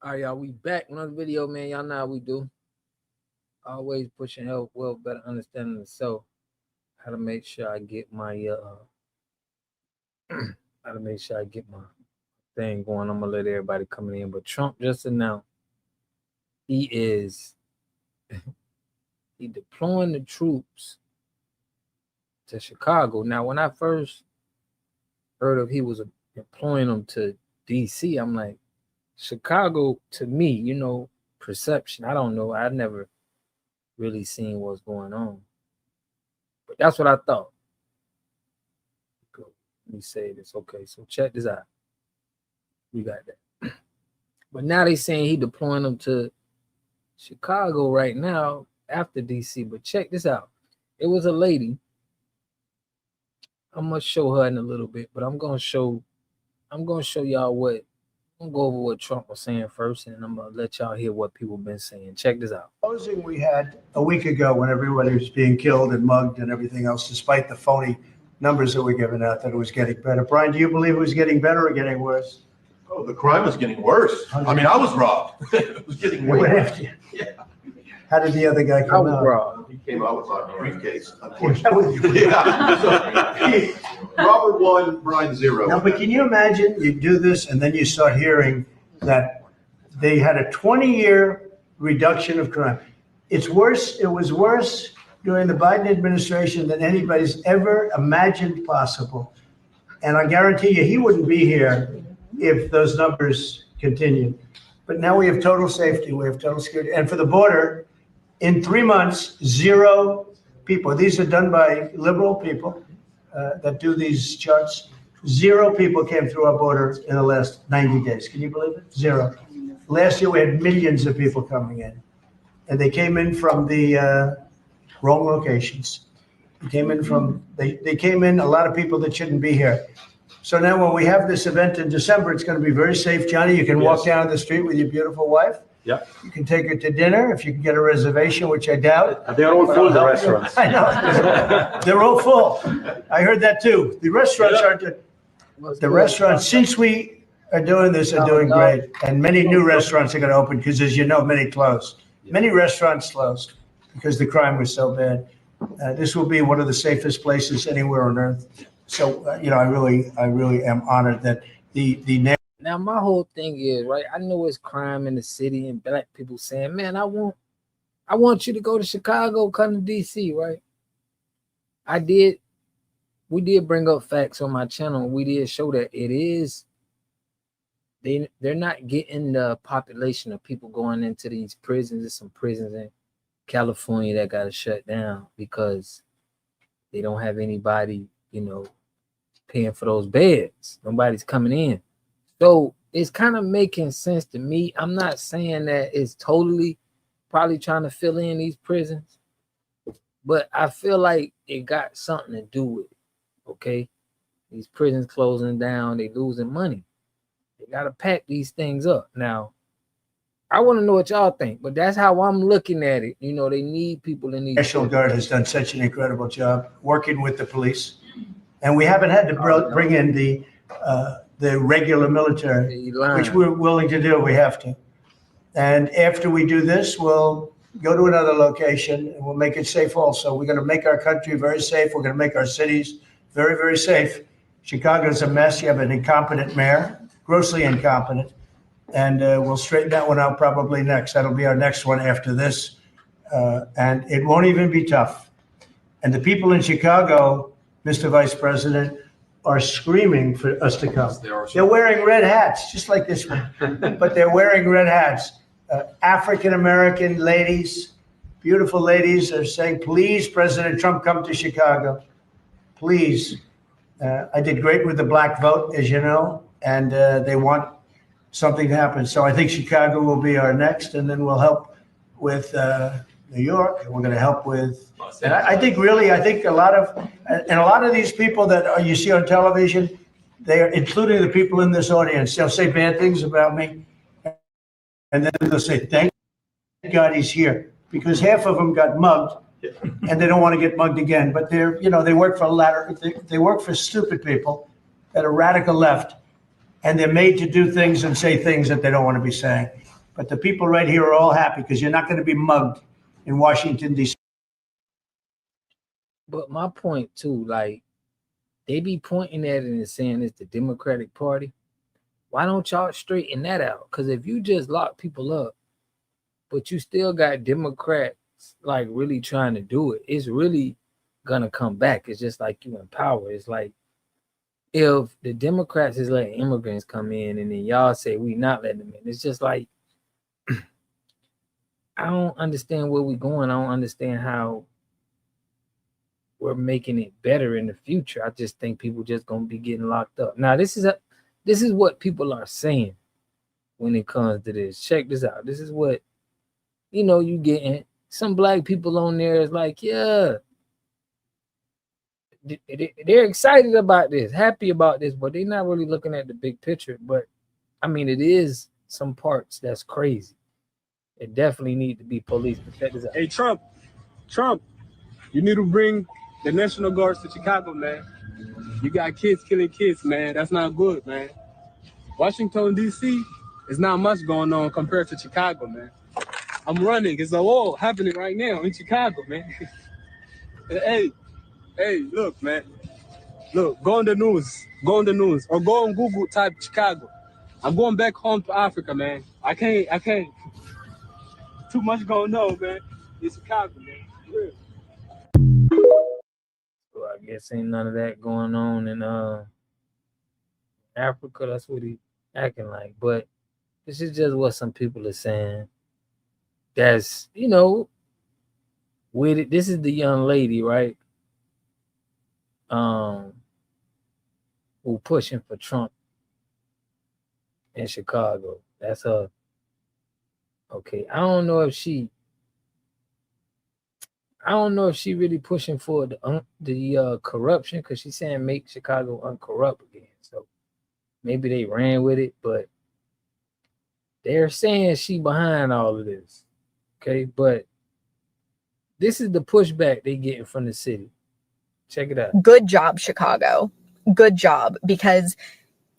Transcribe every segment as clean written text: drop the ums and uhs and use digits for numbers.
All right, y'all, we back. Another video, man. Y'all know how we do. Always pushing help, well, better understanding the self. How to make sure I get my how to make sure I get my thing going. I'm gonna let everybody come in. But Trump just announced he is he deploying the troops to Chicago. Now, when I first heard of he was deploying them to DC, I'm like, Chicago, to me, you know, perception, I don't know. I never really seen what's going on. But that's what I thought. Let me say this. Okay, so check this out. We got that. But now they saying he deploying them to Chicago right now after DC. But check this out. It was a lady. I'm gonna show her in a little bit, but I'm gonna show y'all what. I'm gonna go over what Trump was saying first, and I'm gonna let y'all hear what people been saying. Check this out. Supposing we had a week ago when everybody was being killed and mugged and everything else, despite the phony numbers that were given out, that it was getting better. Brian, do you believe it was getting better or getting worse? Oh, the crime was getting worse. I mean, I was robbed. It was getting worse. Yeah. How did the other guy come out? Robbed. He came out with a briefcase, unfortunately. Yeah. So, Robert 1, Brian 0. No, but can you imagine you do this and then you start hearing that they had a 20-year reduction of crime. It's worse. It was worse during the Biden administration than anybody's ever imagined possible. And I guarantee you, he wouldn't be here if those numbers continued. But now we have total safety. We have total security. And for the border, in 3 months, 0 people. These are done by liberal people that do these charts. 0 people came through our border in the last 90 days. Can you believe it? 0. Last year, we had millions of people coming in. And they came in from the wrong locations. They came in they came in, a lot of people that shouldn't be here. So now when we have this event in December, it's going to be very safe. Johnny, you can walk down the street with your beautiful wife. Yep. You can take her to dinner if you can get a reservation, which I doubt. They're all full, the restaurants. I know. They're all full. I heard that too. The restaurants the restaurants, since we are doing this, are doing great. And many new restaurants are going to open because, as you know, many closed. Many restaurants closed because the crime was so bad. This will be one of the safest places anywhere on earth. So, you know, I really am honored that the Now, my whole thing is, right, I know it's crime in the city and black people saying, man, I want you to go to Chicago, come to DC, right? We did bring up facts on my channel. We did show that it is, they're not getting the population of people going into these prisons. There's some prisons in California that got to shut down because they don't have anybody, you know, paying for those beds. Nobody's coming in. So it's kind of making sense to me. I'm not saying that it's totally probably trying to fill in these prisons, but I feel like it got something to do with it. Okay, these prisons closing down, they losing money. They got to pack these things up. Now, I want to know what y'all think, but that's how I'm looking at it. You know, they need people in these. National Guard has done such an incredible job working with the police, and we haven't had to bring in the regular military, which we're willing to do. We have to. And after we do this, we'll go to another location and we'll make it safe also. We're going to make our country very safe. We're going to make our cities very, very safe. Chicago's a mess. You have an incompetent mayor, grossly incompetent. And we'll straighten that one out probably next. That'll be our next one after this. And it won't even be tough. And the people in Chicago, Mr. Vice President, are screaming for us to come. They're wearing red hats, just like this one, but they're wearing red hats. African-American ladies, beautiful ladies, are saying, please, President Trump, come to Chicago. Please. I did great with the black vote, as you know, and they want something to happen. So I think Chicago will be our next, and then we'll help with New York, and we're going to help with, and I think a lot of these people that you see on television, they are, including the people in this audience, they'll say bad things about me, and then they'll say, thank God he's here, because half of them got mugged, and they don't want to get mugged again. But they're, you know, they work for stupid people that are radical left, and they're made to do things and say things that they don't want to be saying. But the people right here are all happy because you're not going to be mugged in Washington, D.C. But my point too, like, they be pointing at it and saying it's the Democratic Party. Why don't y'all straighten that out? Because if you just lock people up, but you still got Democrats like really trying to do it, it's really gonna come back. It's just like you in power. It's like if the Democrats is letting immigrants come in and then y'all say we not letting them in, it's just like I don't understand where we going. I don't understand how we're making it better in the future. I just think people just gonna be getting locked up. Now, this is what people are saying when it comes to this. Check this out. This is what, you getting. Some black people on there is like, yeah, they're excited about this, happy about this, but they're not really looking at the big picture. But I mean, it is some parts that's crazy. It definitely need to be police. Check this out. Hey, Trump, you need to bring the National Guards to Chicago, man. You got kids killing kids, man. That's not good, man. Washington, D.C. is not much going on compared to Chicago, man. I'm running. It's a war happening right now in Chicago, man. Hey, look, man. Look, go on the news, or go on Google, type Chicago. I'm going back home to Africa, man. I can't. Too much going on, man. It's Chicago, man. Real. So I guess ain't none of that going on in Africa. That's what he acting like. But this is just what some people are saying. That's, with it. This is the young lady, right? Who pushing for Trump in Chicago. That's her. Okay, I don't know if she really pushing for the corruption, because she's saying make Chicago uncorrupt again. So maybe they ran with it, but they're saying she behind all of this. Okay, but this is the pushback they getting from the city. Check it out. Good job, Chicago. Good job, because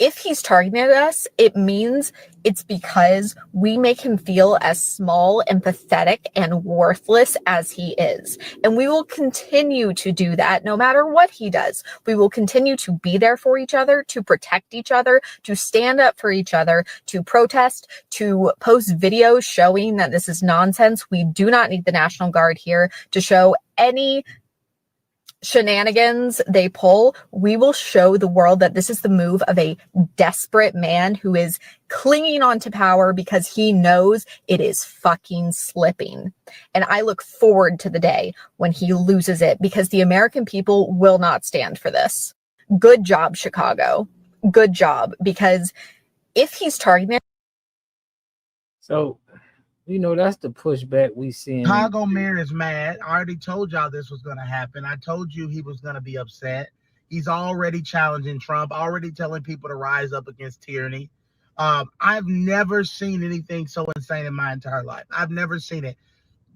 if he's targeting us, it means it's because we make him feel as small and pathetic and worthless as he is. And we will continue to do that no matter what he does. We will continue to be there for each other, to protect each other, to stand up for each other, to protest, to post videos showing that this is nonsense. We do not need the National Guard here to show any shenanigans they pull. We will show the world that this is the move of a desperate man who is clinging on to power because he knows it is fucking slipping. And I look forward to the day when he loses it, because the American people will not stand for this. Good job, Chicago. Good job, because if he's targeting. So, that's the pushback we see. Chicago mayor is mad. I already told y'all this was going to happen. I told you he was going to be upset. He's already challenging Trump, already telling people to rise up against tyranny. I've never seen anything so insane in my entire life. I've never seen it.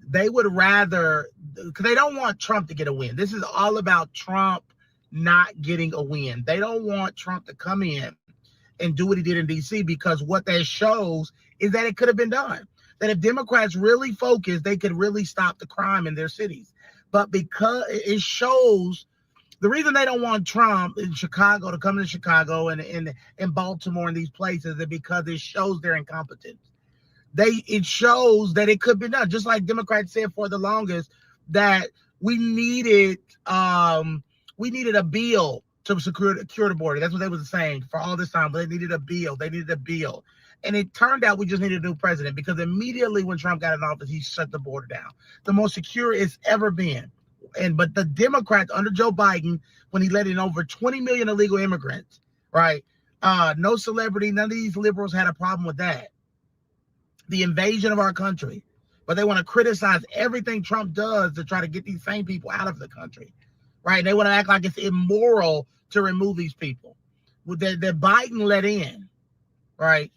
They would rather, because they don't want Trump to get a win. This is all about Trump not getting a win. They don't want Trump to come in and do what he did in D.C., because what that shows is that it could have been done. That if Democrats really focus, they could really stop the crime in their cities. But because it shows, the reason they don't want Trump in Chicago to come to Chicago and in Baltimore and these places is because it shows their incompetence. It shows that it could be done. Just like Democrats said for the longest that we needed a bill to secure the border. That's what they was saying for all this time. But they needed a bill. And it turned out we just needed a new president, because immediately when Trump got in office, he shut the border down. The most secure it's ever been. But the Democrats under Joe Biden, when he let in over 20 million illegal immigrants, right? No celebrity, none of these liberals had a problem with that. The invasion of our country. But they want to criticize everything Trump does to try to get these same people out of the country, right? They want to act like it's immoral to remove these people that Biden let in, right?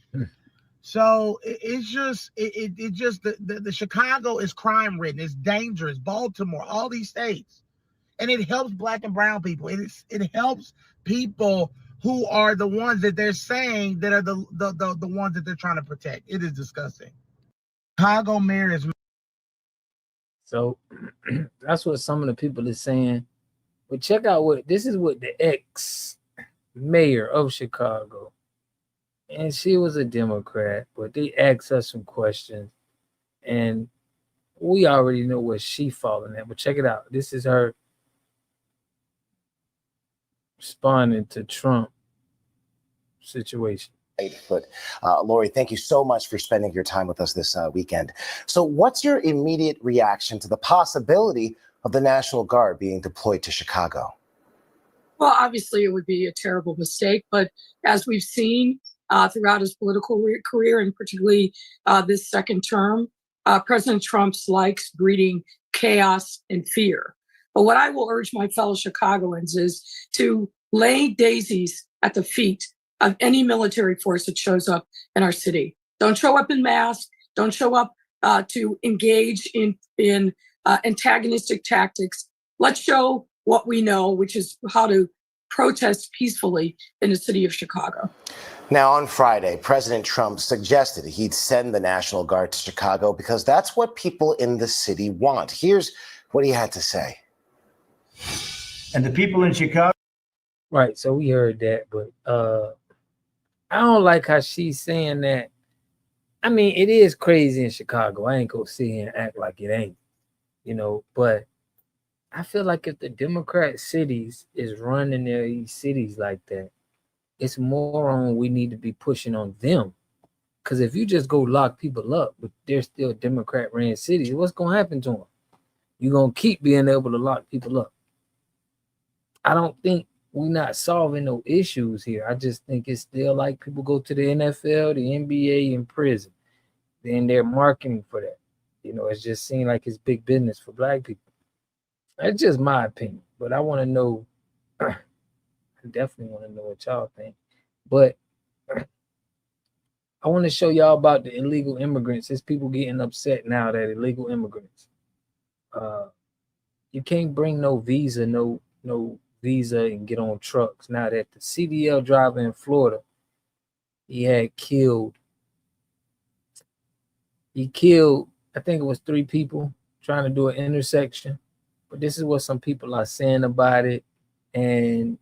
So it's just the Chicago is crime ridden. It's dangerous. Baltimore, all these states, and it helps black and brown people. It helps people who are the ones that they're saying that are the ones that they're trying to protect. It is disgusting. Chicago mayor is. So that's what some of the people are saying. But check out this is what the ex-mayor of Chicago, and she was a Democrat, but they asked her some questions, and we already know where she falling at. But check it out. This is her responding to Trump situation. But Lori, thank you so much for spending your time with us this weekend. So what's your immediate reaction to the possibility of the National Guard being deployed to Chicago? Well, obviously, it would be a terrible mistake. But as we've seen throughout his political career, and particularly this second term, President Trump likes breeding chaos and fear. But what I will urge my fellow Chicagoans is to lay daisies at the feet of any military force that shows up in our city. Don't show up in mass. Don't show up to engage in antagonistic tactics. Let's show what we know, which is how to protest peacefully in the city of Chicago. Now, on Friday, President Trump suggested he'd send the National Guard to Chicago because that's what people in the city want. Here's what he had to say. And the people in Chicago. Right, so we heard that, but I don't like how she's saying that. I mean, it is crazy in Chicago. I ain't gonna sit here and act like it ain't, but I feel like if the Democrat cities is running their cities like that, it's more on we need to be pushing on them. Because if you just go lock people up, but they're still Democrat-ran cities, what's gonna happen to them? You're gonna keep being able to lock people up. I don't think we're not solving no issues here. I just think it's still like people go to the NFL, the NBA, and prison. Then they're marketing for that. It's just seemed like it's big business for black people. That's just my opinion. But I want to know, I definitely want to know what y'all think. But I want to show y'all about the illegal immigrants. There's people getting upset now that illegal immigrants. You can't bring no visa and get on trucks. Now that the CDL driver in Florida, he killed, I think it was 3 people trying to do an intersection. But this is what some people are saying about it. And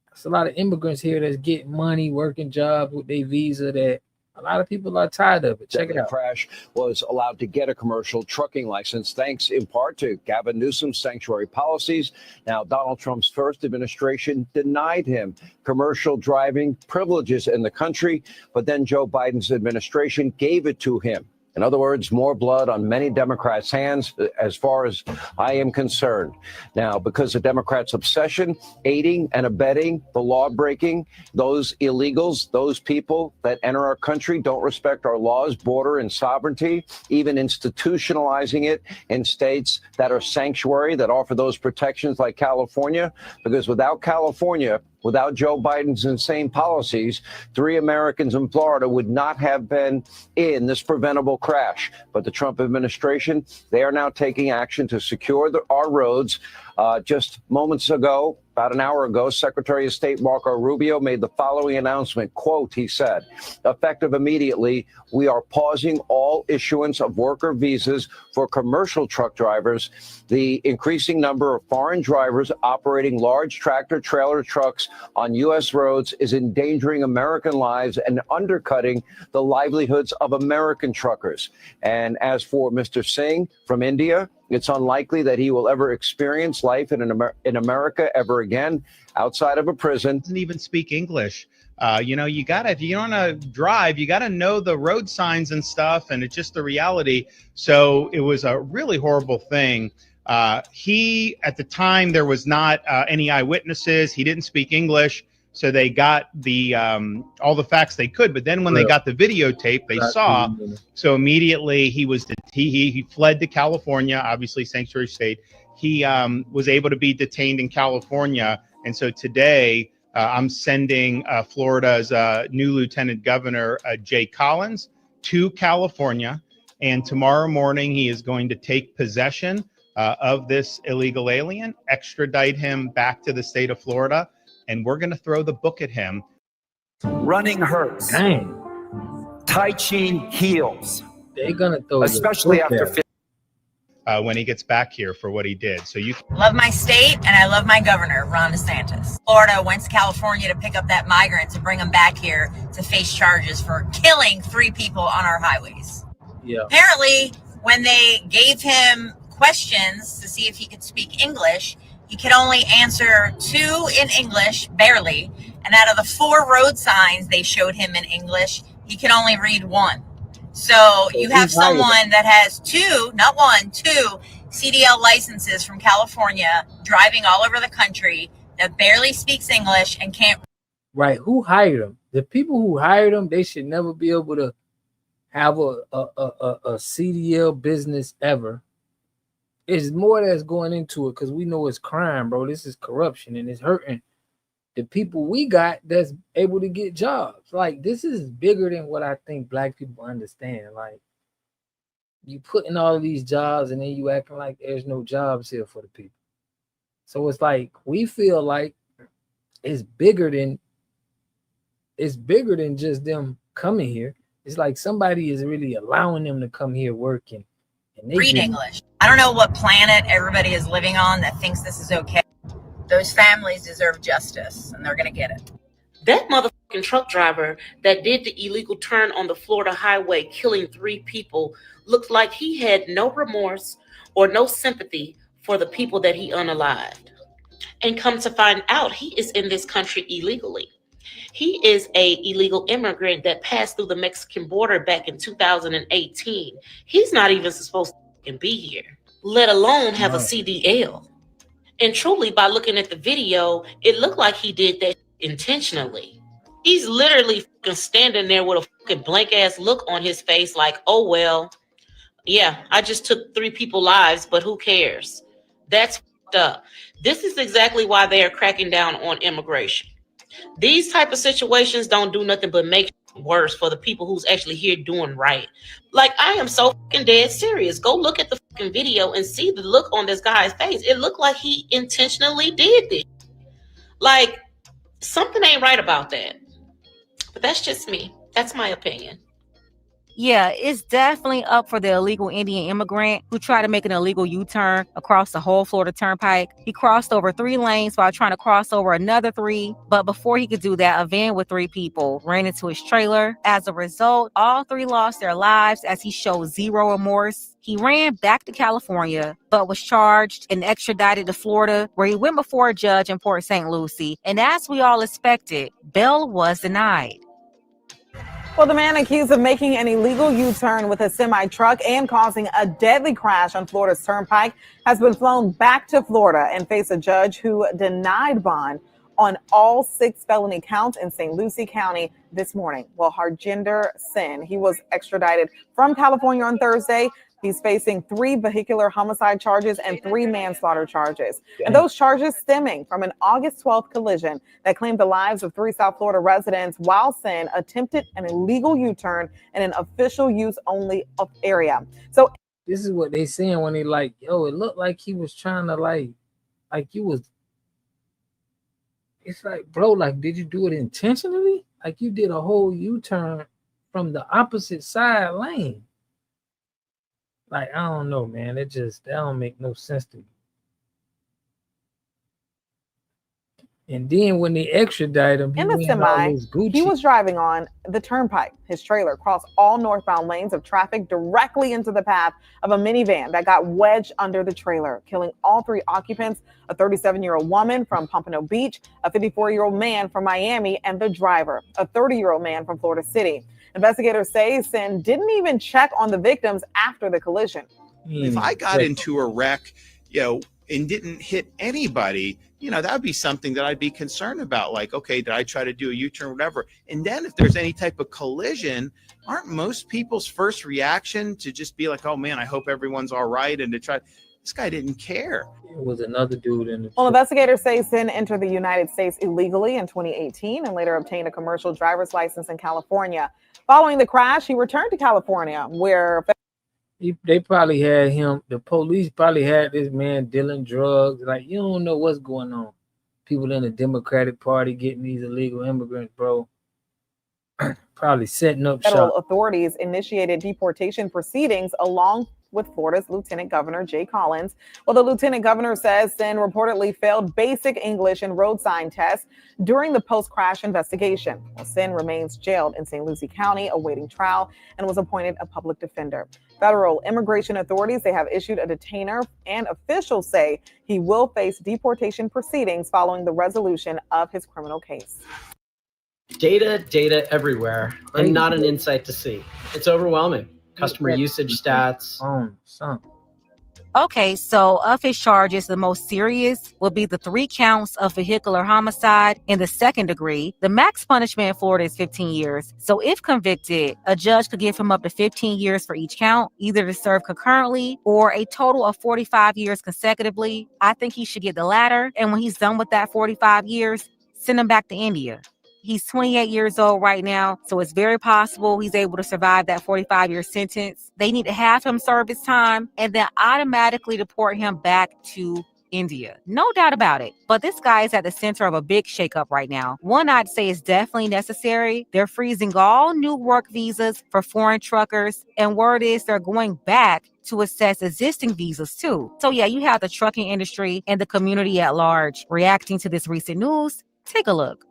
there's a lot of immigrants here that's getting money, working jobs with their visa that a lot of people are tired of it. Check it out. Crash was allowed to get a commercial trucking license thanks in part to Gavin Newsom's sanctuary policies. Now, Donald Trump's first administration denied him commercial driving privileges in the country, but then Joe Biden's administration gave it to him. In other words, more blood on many Democrats' hands, as far as I am concerned. Now, because of Democrats' obsession, aiding and abetting the law breaking, those illegals, those people that enter our country don't respect our laws, border, and sovereignty, even institutionalizing it in states that are sanctuary, that offer those protections like California. Because without California, without Joe Biden's insane policies, 3 Americans in Florida would not have been in this preventable crash. But the Trump administration, they are now taking action to secure our roads. Just moments ago, about an hour ago, Secretary of State Marco Rubio made the following announcement. Quote, he said, effective immediately, we are pausing all issuance of worker visas for commercial truck drivers. The increasing number of foreign drivers operating large tractor trailer trucks on U.S. roads is endangering American lives and undercutting the livelihoods of American truckers. And as for Mr. Singh from India, it's unlikely that he will ever experience life in America ever again outside of a prison. Doesn't even speak English. You gotta, if you want to drive, you gotta know the road signs and stuff, and it's just the reality. So it was a really horrible thing. At the time, there was not any eyewitnesses. He didn't speak English. So they got the all the facts they could, but then when they got the videotape, they saw. So immediately he fled to California, obviously sanctuary state. He was able to be detained in California, and so today I'm sending Florida's new Lieutenant Governor Jay Collins to California, and tomorrow morning he is going to take possession of this illegal alien, extradite him back to the state of Florida. And we're going to throw the book at him. Running hurts. Dang. Tai Chi heals. They're gonna throw especially after when he gets back here for what he did. So you love my state and I love my governor, Ron DeSantis. Florida went to California to pick up that migrant to bring him back here to face charges for killing 3 people on our highways. Yeah. Apparently, when they gave him questions to see if he could speak English, he could only answer 2 in English, barely. And out of the 4 road signs they showed him in English, he could only read 1. So you have someone that has 2, not 1, 2 CDL licenses from California driving all over the country that barely speaks English and can't. Right. Who hired him? The people who hired him, they should never be able to have a CDL business ever. It's more that's going into it because we know it's crime, bro. This is corruption and it's hurting the people we got that's able to get jobs. Like, this is bigger than what I think black people understand. Like, you put in all of these jobs and then you acting like there's no jobs here for the people. So it's like we feel like it's bigger than just them coming here. It's like somebody is really allowing them to come here working and they Read English. I don't know what planet everybody is living on that thinks this is okay. Those families deserve justice, and they're going to get it. That motherfucking truck driver that did the illegal turn on the Florida highway, killing 3 people, looked like he had no remorse or no sympathy for the people that he unalived. And come to find out, he is in this country illegally. He is a illegal immigrant that passed through the Mexican border back in 2018. He's not even supposed to be here, let alone have a CDL. And truly, by looking at the video, it looked like he did that intentionally. He's literally standing there with a fucking blank ass look on his face like, oh, well, yeah, I just took 3 people's lives, but who cares? That's fucked up. This is exactly why they are cracking down on immigration. These type of situations don't do nothing but make it worse for the people who's actually here doing right. Like, I am so fucking dead serious. Go look at the fucking video and see the look on this guy's face. It looked like he intentionally did this. Like, something ain't right about that. But that's just me. That's my opinion. Yeah, it's definitely up for the illegal Indian immigrant who tried to make an illegal U-turn across the whole Florida Turnpike. He crossed over 3 lanes while trying to cross over another 3. But before he could do that, a van with 3 people ran into his trailer. As a result, all 3 lost their lives as he showed zero remorse. He ran back to California, but was charged and extradited to Florida, where he went before a judge in Port St. Lucie. And as we all expected, bail was denied. Well, the man accused of making an illegal U-turn with a semi-truck and causing a deadly crash on Florida's Turnpike has been flown back to Florida and faced a judge who denied bond on all 6 felony counts in St. Lucie County this morning. Well, Harjinder Singh, he was extradited from California on Thursday. He's facing 3 vehicular homicide charges and 3 manslaughter charges. And those charges stemming from an August 12th collision that claimed the lives of 3 South Florida residents while Singh attempted an illegal U-turn in an official use only area. So this is what they saying when they like, yo, it looked like he was trying to like you was. It's like, bro, like, did you do it intentionally? Like, you did a whole U-turn from the opposite side lane. Like, I don't know, man. That don't make no sense to me. And then when they extradited him, in the semi, he was driving on the turnpike. His trailer crossed all northbound lanes of traffic directly into the path of a minivan that got wedged under the trailer, killing all 3 occupants, a 37-year-old woman from Pompano Beach, a 54-year-old man from Miami, and the driver, a 30-year-old man from Florida City. Investigators say Singh didn't even check on the victims after the collision. If I got into a wreck, and didn't hit anybody, that would be something that I'd be concerned about. Like, okay, did I try to do a U-turn, whatever? And then if there's any type of collision, aren't most people's first reaction to just be like, oh man, I hope everyone's all right, and to try? This guy didn't care. It was another dude in the. Well, investigators say Singh entered the United States illegally in 2018 and later obtained a commercial driver's license in California. Following the crash, he returned to California, where they probably had him. The police probably had this man dealing drugs. Like, you don't know what's going on. People in the Democratic Party getting these illegal immigrants, bro. probably setting up Federal shop. authorities initiated deportation proceedings along with Florida's Lieutenant Governor Jay Collins. Well, the Lieutenant Governor says Sin reportedly failed basic English and road sign tests during the post-crash investigation. Well, Sin remains jailed in St. Lucie County awaiting trial and was appointed a public defender. Federal immigration authorities, they have issued a detainer, and officials say he will face deportation proceedings following the resolution of his criminal case. Data everywhere, and not an insight to see. It's overwhelming. Customer usage stats. Okay, so of his charges, the most serious will be the 3 counts of vehicular homicide in the 2nd degree. The max punishment in Florida is 15 years. So if convicted, a judge could give him up to 15 years for each count, either to serve concurrently or a total of 45 years consecutively. I think he should get the latter. And when he's done with that 45 years, send him back to India. He's 28 years old right now, so it's very possible he's able to survive that 45-year sentence. They need to have him serve his time and then automatically deport him back to India. No doubt about it. But this guy is at the center of a big shakeup right now. One I'd say is definitely necessary. They're freezing all new work visas for foreign truckers, and word is they're going back to assess existing visas too. So yeah, you have the trucking industry and the community at large reacting to this recent news. Take a look.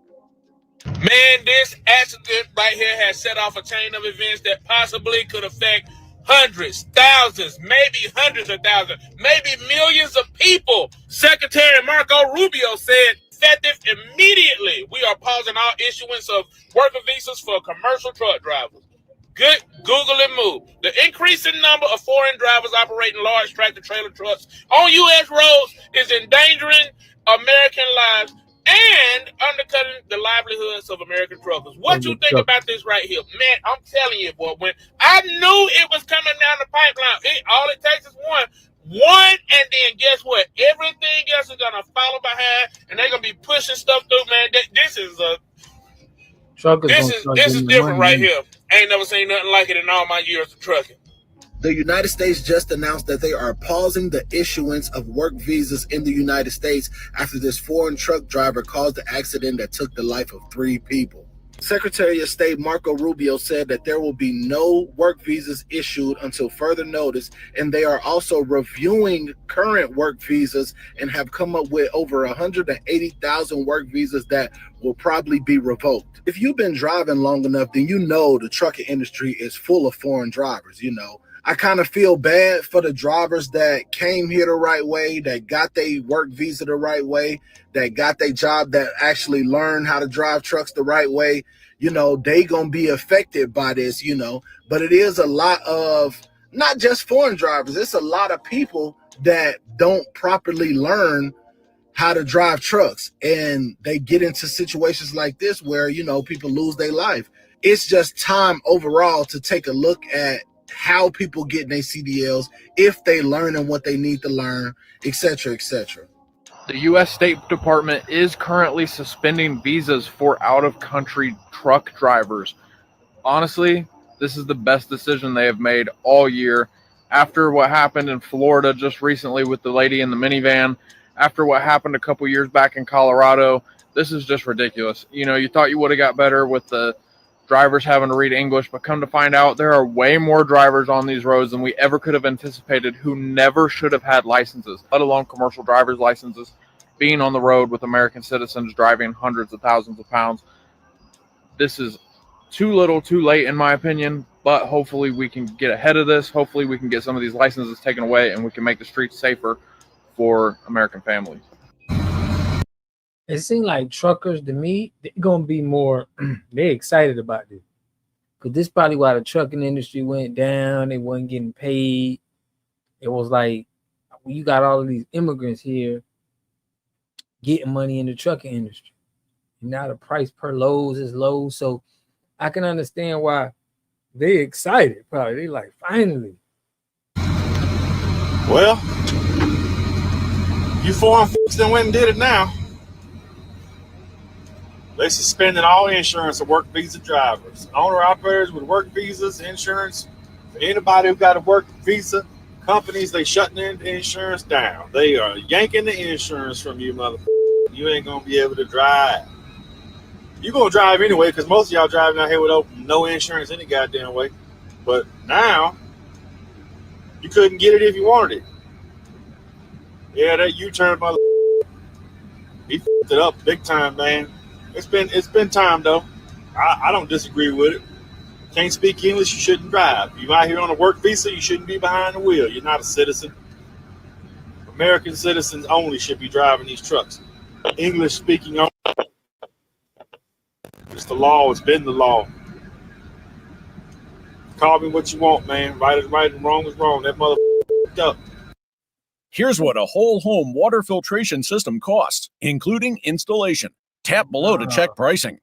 Man, this accident right here has set off a chain of events that possibly could affect hundreds, thousands, maybe hundreds of thousands, maybe millions of people. Secretary Marco Rubio said, effective immediately, we are pausing all issuance of worker visas for commercial truck drivers. Good Google and move. The increasing number of foreign drivers operating large tractor-trailer trucks on U.S. roads is endangering American lives and undercutting the livelihoods of American truckers. What you think about this right here? Man, I'm telling you, boy, when I knew it was coming down the pipeline, all it takes is one, and then guess what? Everything else is going to follow behind, and they're going to be pushing stuff through, man. This is different right here. Ain't never seen nothing like it in all my years of trucking. The United States just announced that they are pausing the issuance of work visas in the United States after this foreign truck driver caused the accident that took the life of 3 people. Secretary of State Marco Rubio said that there will be no work visas issued until further notice, and they are also reviewing current work visas and have come up with over 180,000 work visas that will probably be revoked. If you've been driving long enough, then you know the trucking industry is full of foreign drivers, you know. I kind of feel bad for the drivers that came here the right way, that got their work visa the right way, that got their job, that actually learned how to drive trucks the right way. You know, they gonna be affected by this, you know, but it is a lot of not just foreign drivers. It's a lot of people that don't properly learn how to drive trucks, and they get into situations like this where, you know, people lose their life. It's just time overall to take a look at how people get their CDLs, if they learning what they need to learn, etc., etc. The U.S. State Department is currently suspending visas for out-of-country truck drivers. Honestly, this is the best decision they have made all year. After what happened in Florida just recently with the lady in the minivan, after what happened a couple years back in Colorado, this is just ridiculous. You know, you thought you would have got better with the drivers having to read English, but come to find out there are way more drivers on these roads than we ever could have anticipated who never should have had licenses, let alone commercial driver's licenses, being on the road with American citizens driving hundreds of thousands of pounds. This is too little, too late, in my opinion, but hopefully we can get ahead of this. Hopefully we can get some of these licenses taken away and we can make the streets safer for American families. It seems like truckers, to me, they're going to be more, they're excited about this. Because this is probably why the trucking industry went down. They wasn't getting paid. It was like, you got all of these immigrants here getting money in the trucking industry. And now the price per load is low. So I can understand why they're excited. Probably they like, finally. Well, you foreign folks that went and did it now. They suspended all insurance of work visa drivers. Owner-operators with work visas, insurance. For anybody who got a work visa, companies, they shutting the insurance down. They are yanking the insurance from you, motherfucker. You ain't going to be able to drive. You're going to drive anyway because most of y'all driving out here with no insurance any goddamn way. But now, you couldn't get it if you wanted it. Yeah, that U-turn mother, he fucked it up big time, man. It's been time though. I don't disagree with it. Can't speak English, you shouldn't drive. You out here on a work visa, you shouldn't be behind the wheel. You're not a citizen. American citizens only should be driving these trucks. English speaking only. It's the law. It's been the law. Call me what you want, man. Right is right and wrong is wrong. That mother up. Here's what a whole home water filtration system costs, including installation. Tap below to check pricing.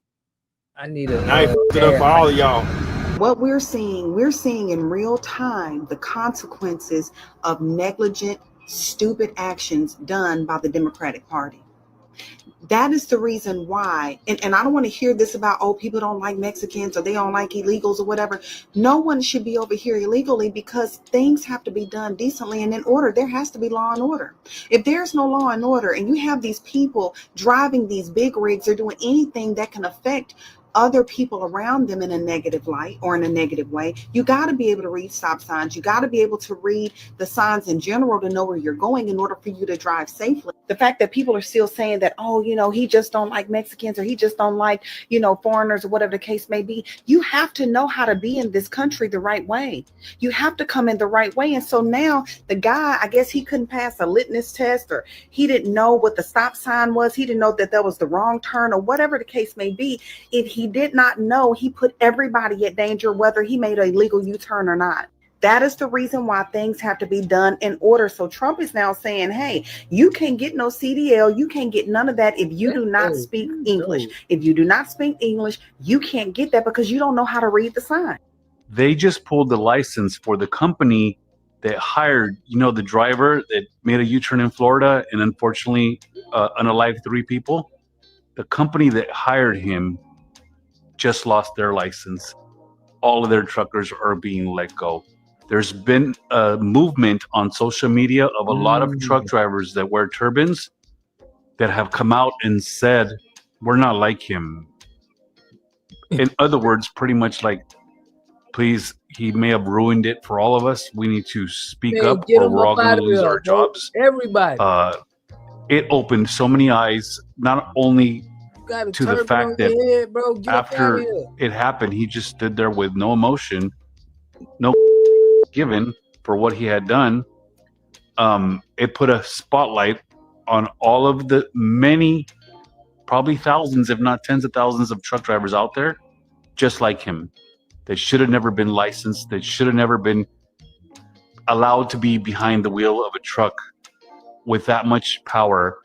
I need a. I fucked it up for all of y'all. What we're seeing in real time the consequences of negligent, stupid actions done by the Democratic Party. That is the reason why, and I don't want to hear this about, oh, people don't like Mexicans or they don't like illegals or whatever. No one should be over here illegally because things have to be done decently and in order. There has to be law and order. If there's no law and order and you have these people driving these big rigs or doing anything that can affect other people around them in a negative light or in a negative way, you got to be able to read stop signs. You got to be able to read the signs in general to know where you're going in order for you to drive safely. The fact that people are still saying that, oh, he just don't like Mexicans or he just don't like, foreigners or whatever the case may be. You have to know how to be in this country the right way. You have to come in the right way. And so now the guy, I guess he couldn't pass a litmus test or he didn't know what the stop sign was. He didn't know that was the wrong turn or whatever the case may be. If he did not know, he put everybody at danger, whether he made a legal U-turn or not. That is the reason why things have to be done in order. So Trump is now saying, hey, you can't get no CDL. You can't get none of that if you do not speak English. If you do not speak English, you can't get that because you don't know how to read the sign. They just pulled the license for the company that hired, the driver that made a U-turn in Florida and unfortunately unalived 3 people. The company that hired him just lost their license. All of their truckers are being let go. There's been a movement on social media of a lot of truck drivers that wear turbans that have come out and said, we're not like him. In other words, pretty much like, please, he may have ruined it for all of us. We need to speak up or we're all going to lose our jobs. Everybody. It opened so many eyes, not only to the fact that head, bro. after it happened, he just stood there with no emotion, no given for what he had done. It put a spotlight on all of the many, probably thousands, if not tens of thousands of truck drivers out there, just like him. They should have never been licensed. They should have never been allowed to be behind the wheel of a truck with that much power.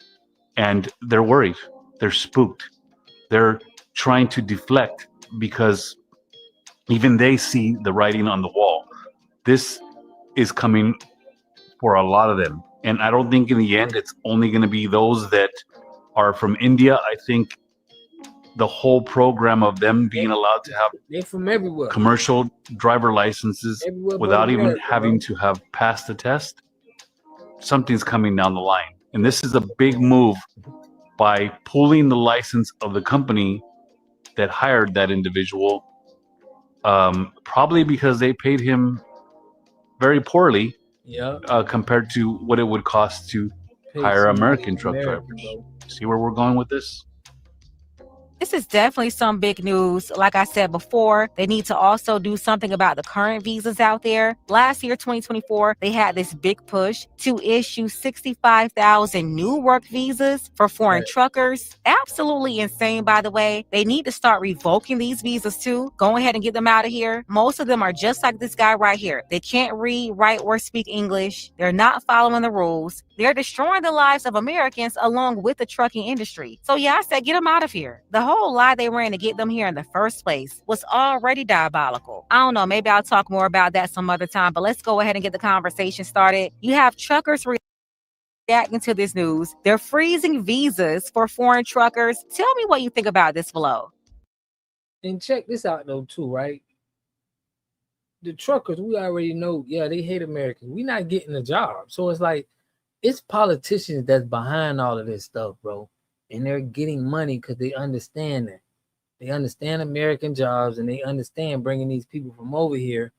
And they're worried. They're spooked. They're trying to deflect because even they see the writing on the wall. This is coming for a lot of them. And I don't think in the end it's only going to be those that are from India. I think the whole program of them being allowed to have they're from everywhere. Commercial driver licenses without even having to have passed the test, something's coming down the line. And this is a big move by pulling the license of the company that hired that individual, probably because they paid him very poorly compared to what it would cost to hire American truck drivers. See where we're going with this? This is definitely some big news. Like I said before, they need to also do something about the current visas out there. Last year, 2024, they had this big push to issue 65,000 new work visas for foreign truckers. Absolutely insane, by the way. They need to start revoking these visas too. Go ahead and get them out of here. Most of them are just like this guy right here. They can't read, write, or speak English. They're not following the rules. They're destroying the lives of Americans along with the trucking industry. So yeah, I said, get them out of here. The whole lie they ran to get them here in the first place was already diabolical. I don't know, maybe I'll talk more about that some other time, but let's go ahead and get the conversation started. You have truckers reacting to this news. They're freezing visas for foreign truckers. Tell me what you think about this, Vlad. And check this out though too, right? The truckers, we already know, they hate Americans. We're not getting a job. So it's like, it's politicians that's behind all of this stuff, bro. And they're getting money because they understand that. They understand American jobs, and they understand bringing these people from over here.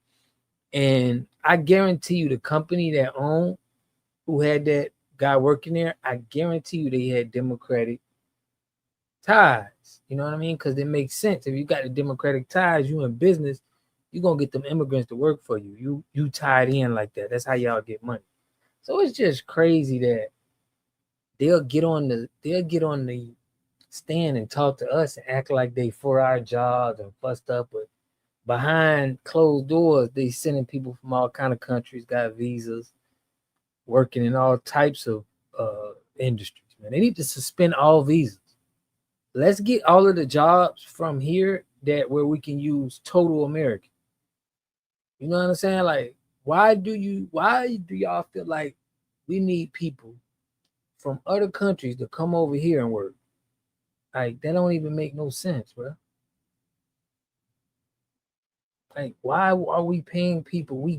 And I guarantee you, the company that owned, who had that guy working there, I guarantee you they had Democratic ties. You know what I mean? Because it makes sense. If you got the Democratic ties, you in business, you're gonna get them immigrants to work for you. You tied in like that. That's how y'all get money. So it's just crazy that they'll get on the stand and talk to us and act like they for our jobs and fussed up, but behind closed doors, they sending people from all kind of countries, got visas, working in all types of industries. Man, they need to suspend all visas. Let's get all of the jobs from here that where we can use total American. You know what I'm saying? Like, why do y'all feel like we need people from other countries to come over here and work? Like, that don't even make no sense, bro. Like, why are we paying people? We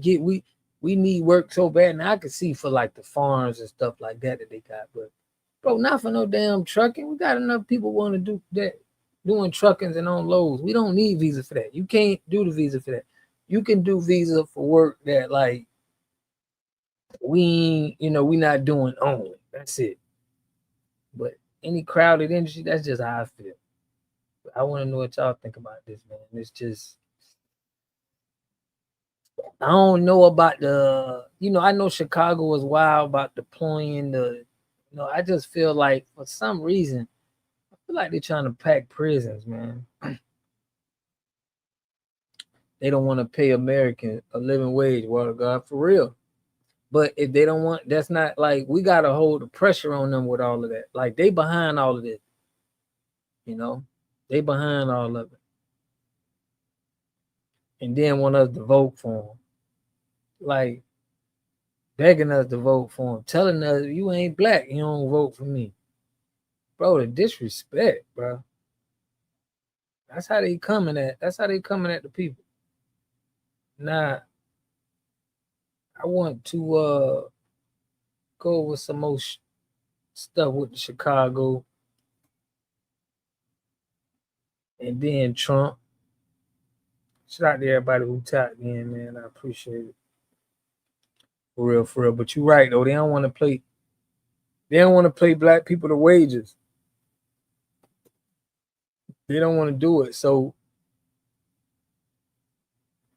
need work so bad. Now I can see for like the farms and stuff like that they got, but bro, not for no damn trucking. We got enough people want to do that, doing truckings and on loads. We don't need visa for that. You can't do the visa for that. You can do visa for work that like we not doing only. That's it. But any crowded industry, that's just how I feel. But I want to know what y'all think about this, man. It's just, I don't know about I know Chicago was wild about deploying I just feel like for some reason, I feel like they're trying to pack prisons, man. They don't want to pay Americans a living wage, water God, for real. But if they don't want, that's not like, we got to hold the pressure on them with all of that. Like, they behind all of this, they behind all of it. And then want us to vote for them. Like, begging us to vote for them, telling us, you ain't black, you don't vote for me. Bro, the disrespect, bro. That's how they coming at the people. Now, I want to go over some more stuff with the Chicago and then Trump. Shout out to everybody who tapped in, man. I appreciate it. For real. But you're right, though. They don't want to pay black people the wages. They don't want to do it. So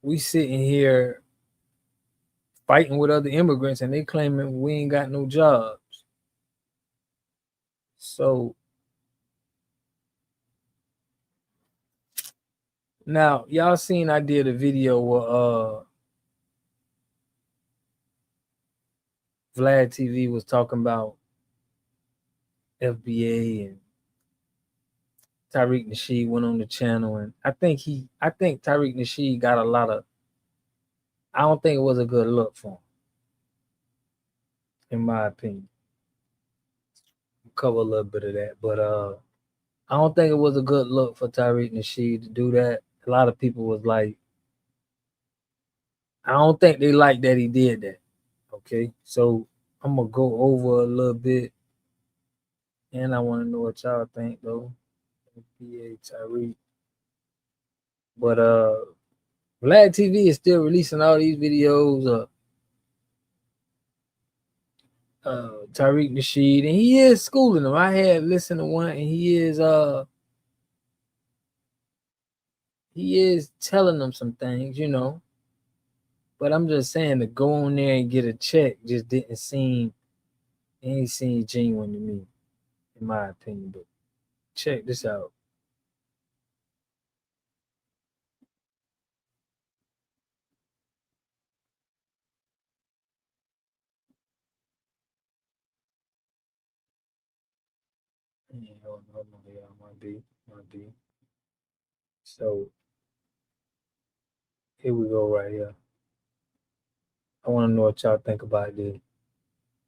we sitting here fighting with other immigrants and they claiming we ain't got no jobs. So now y'all seen I did a video where Vlad TV was talking about FBA and Tyreek Nasheed went on the channel, and I think Tyreek Nasheed got a lot of, I don't think it was a good look for him, in my opinion. We'll cover a little bit of that, but I don't think it was a good look for Tyreek Nasheed to do that. A lot of people was like, I don't think they like that he did that. Okay, so I'm gonna go over a little bit, and I want to know what y'all think though. FBA Tyreek, but Vlad TV is still releasing all these videos of Tyreek Nasheed, and he is schooling them. I had listened to one, and he is telling them some things, But I'm just saying, to go on there and get a check just ain't seem genuine to me, in my opinion. But check this out. Might be. So here we go right here. I want to know what y'all think about this.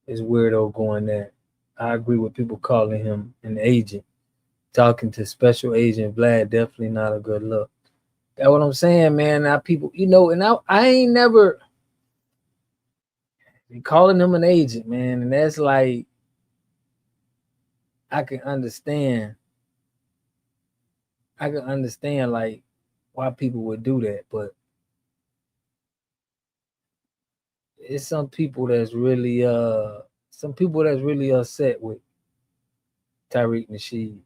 This weirdo going that. I agree with people calling him an agent. Talking to Special Agent Vlad, definitely not a good look. That's what I'm saying, man. Now people, and I ain't never calling him an agent, man. And that's like, I can understand I can understand like why people would do that, but it's some people that's really upset with Tyreek Nasheed.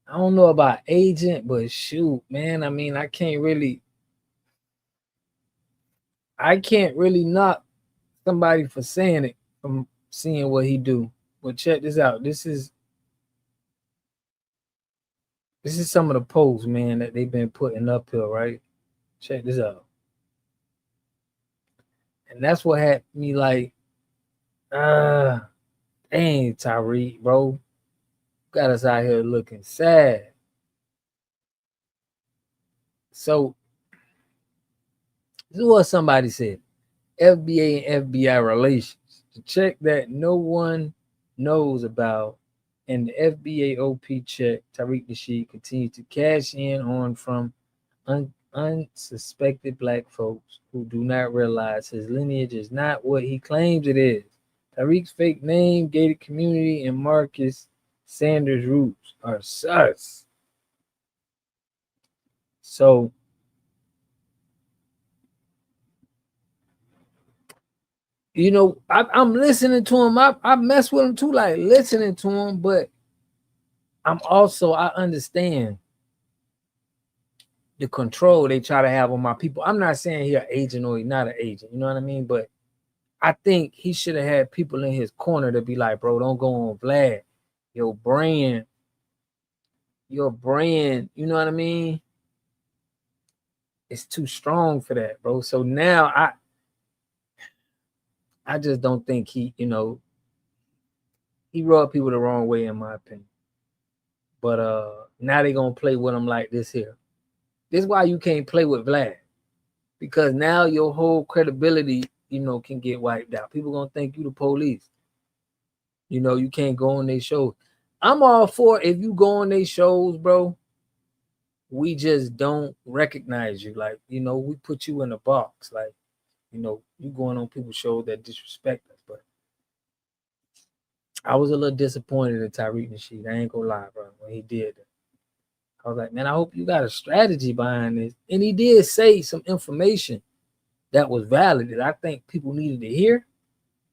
I don't know about agent, but shoot, man. I mean, I can't really knock somebody for saying it from seeing what he do. But check this out. This is some of the posts, man, that they've been putting up here, right? Check this out. And that's what had me like, dang, Tyreek, bro. Got us out here looking sad. So this is what somebody said. FBA and FBI relations. To check that no one knows about, and the FBA OP check Tyreek Nasheed continues to cash in on from unsuspected black folks who do not realize his lineage is not what he claims it is. Tyreek's fake name, gated community, and Marcus Sanders' roots are sus. So you know, I'm listening to him. I mess with him too, like listening to him, but I understand the control they try to have on my people. I'm not saying he's an agent or he's not an agent, you know what I mean? But I think he should have had people in his corner to be like, bro, don't go on Vlad. Your brand, you know what I mean? It's too strong for that, bro. So now I just don't think he rubbed people the wrong way, in my opinion. But now they're gonna play with him like this here. This is why you can't play with Vlad. Because now your whole credibility, can get wiped out. People gonna think you the police. You can't go on their shows. I'm all for if you go on their shows, bro. We just don't recognize you. Like, we put you in a box. Like, you going on people's shows that disrespect us. But I was a little disappointed in Tyreek Nasheed. I ain't gonna lie, bro, when he did that. I was like, man, I hope you got a strategy behind this. And he did say some information that was valid that I think people needed to hear.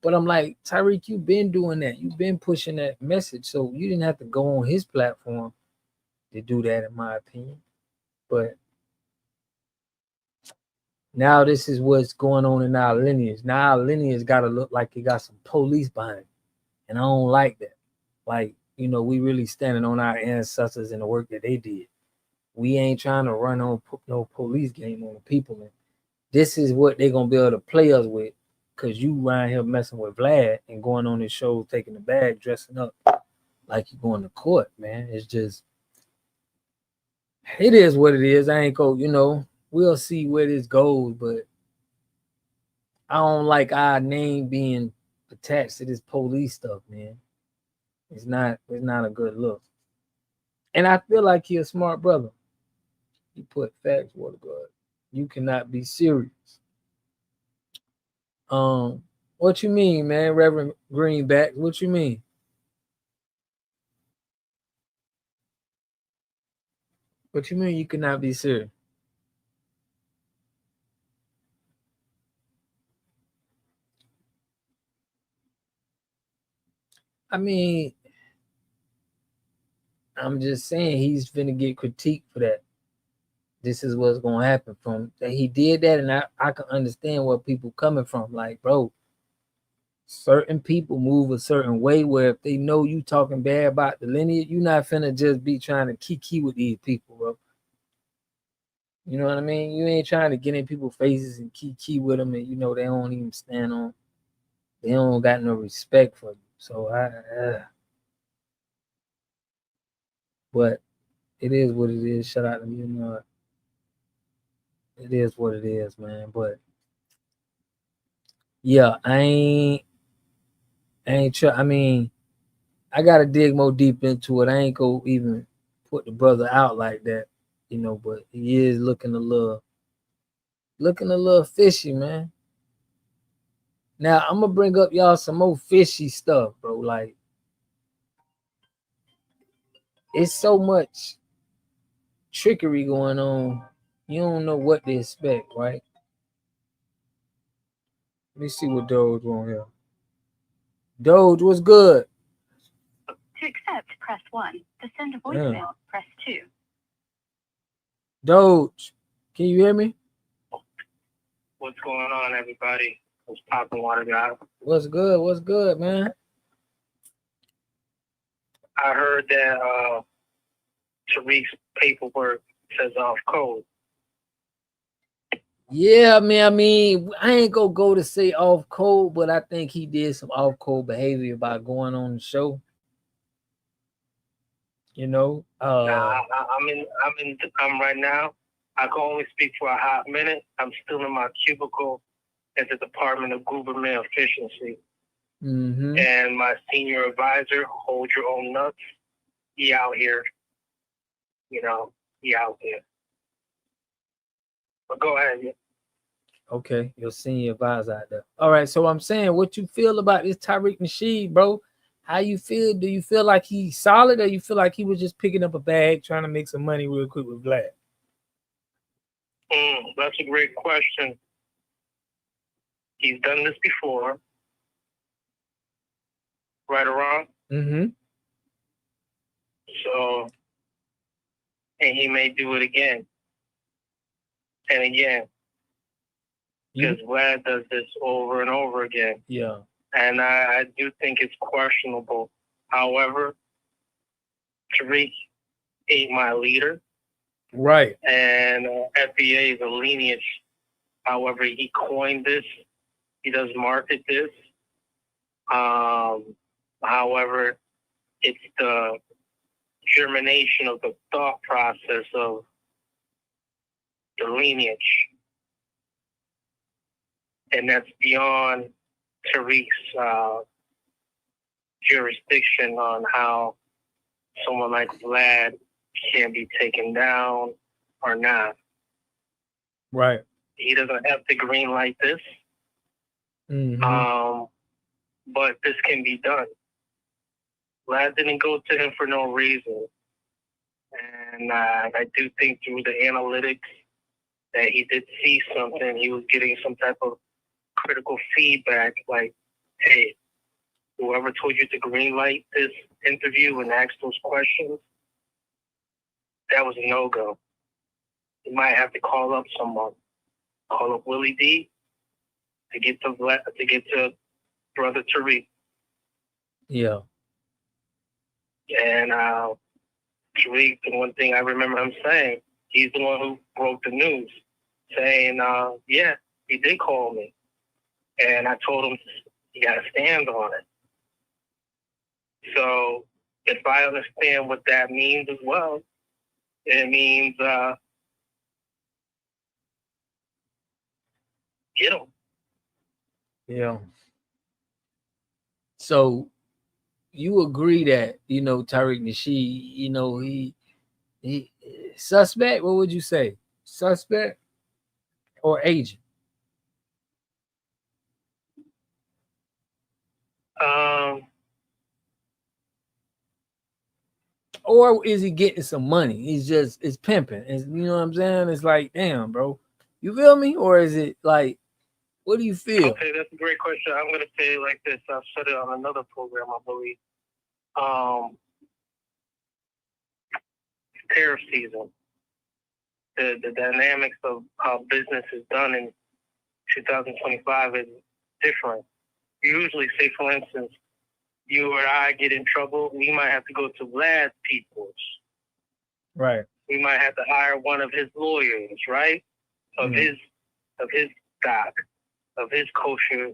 But I'm like, Tyreek, you've been doing that. You've been pushing that message. So you didn't have to go on his platform to do that, in my opinion. But now this is what's going on in our lineage. Now our lineage got to look like it got some police behind it. And I don't like that. Like, we really standing on our ancestors and the work that they did. We ain't trying to run on no police game on the people, man. This is what they're going to be able to play us with, because you around here messing with Vlad and going on his show, taking the bag, dressing up like you're going to court, man. It's just, it is what it is. I ain't go, we'll see where this goes, but I don't like our name being attached to this police stuff, man. It's not a good look. And I feel like he's a smart brother. He put facts where the good. You cannot be serious. What you mean, man, Reverend Greenback? What you mean? What you mean you cannot be serious? I mean, I'm just saying he's finna get critiqued for that. This is what's gonna happen from that. He did that, and I can understand where people coming from. Like, bro, certain people move a certain way where if they know you talking bad about the lineage, you're not finna just be trying to kiki with these people, bro. You know what I mean? You ain't trying to get in people's faces and kiki with them, and they don't even stand on. They don't got no respect for you. So but it is what it is. Shout out to you, it is what it is, man. But yeah, I mean, I gotta dig more deep into it. I ain't go even put the brother out like that, but he is looking a little fishy, man. Now I'm gonna bring up y'all some more fishy stuff, bro. Like, it's so much trickery going on. You don't know what to expect, right? Let me see what Doge on here. Doge, what's good? To accept, press 1. To send a voicemail, press 2. Doge, can you hear me? What's going on, everybody? It's Popping Water Guy. What's good? What's good, man? I heard that Tyreek's paperwork says off code. Yeah, man. I mean, I ain't gonna go to say off code, but I think he did some off code behavior by going on the show. You know, I'm right now. I can only speak for a hot minute. I'm still in my cubicle at the Department of Government Efficiency. Mm-hmm. And my senior advisor, hold your own nuts. He out here. You know, he out there. But go ahead. Yeah. Okay, your senior advisor out there. All right, so I'm saying, what you feel about this Tyreek Nasheed, bro? How you feel? Do you feel like he's solid, or you feel like he was just picking up a bag, trying to make some money real quick with Vlad? That's a great question. He's done this before, right or wrong. Mm-hmm. So, and he may do it again and again, because Vlad does this over and over again. Yeah. And I do think it's questionable. However, Tyreek ain't my leader. Right. And FBA is a lineage. However, he coined this. He does market this. However, it's the germination of the thought process of the lineage. And that's beyond Tyreek's jurisdiction on how someone like Vlad can be taken down or not. Right. He doesn't have to green light this. Mm-hmm. But this can be done. Vlad didn't go to him for no reason. And I do think through the analytics that he did see something. He was getting some type of critical feedback like, hey, whoever told you to green light this interview and ask those questions, that was a no-go. You might have to call up someone. Call up Willie D to get to Brother Tyreek. Yeah. And Tyreek, the one thing I remember him saying, he's the one who broke the news, saying, yeah, he did call me. And I told him, you got to stand on it. So if I understand what that means as well, it means get him. Yeah. So you agree that, Tyreek Nasheed, he suspect? What would you say? Suspect or agent? Or is he getting some money? It's pimping. You know what I'm saying? It's like, damn, bro. You feel me? Or is it like, what do you feel? Okay, that's a great question. I'm going to say it like this. I've said it on another program, I believe. Tariff season. The dynamics of how business is done in 2025 is different. Usually, say, for instance, you or I get in trouble, we might have to go to Vlad's peoples. Right. We might have to hire one of his lawyers, right? Of his stock, of his kosher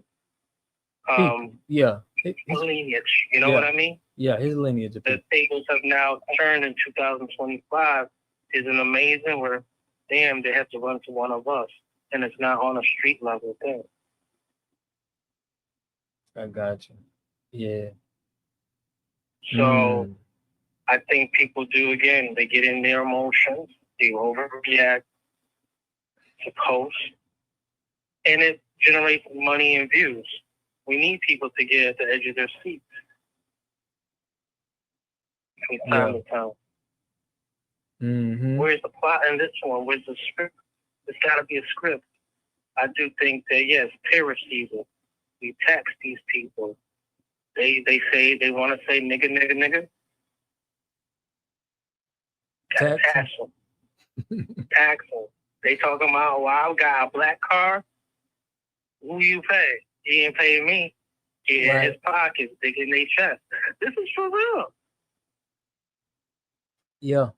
yeah. lineage. You know what I mean? Yeah, his lineage. The tables have now turned in 2025. Isn't amazing where, damn, they have to run to one of us. And it's not on a street level thing. I got you. Yeah. So I think people do, again, they get in their emotions, they overreact to posts, and it generates money and views. We need people to get at the edge of their seats from time to time. Where's the plot in this one? Where's the script? There's got to be a script. I do think that, yes, terrorist season. We tax these people. They say they want to say nigga, nigga, nigga. Tax them. Tax them. They talking about, well, I got a black car. Who you pay? He ain't pay me. He in his pockets, digging their chest. This is for real. Yeah.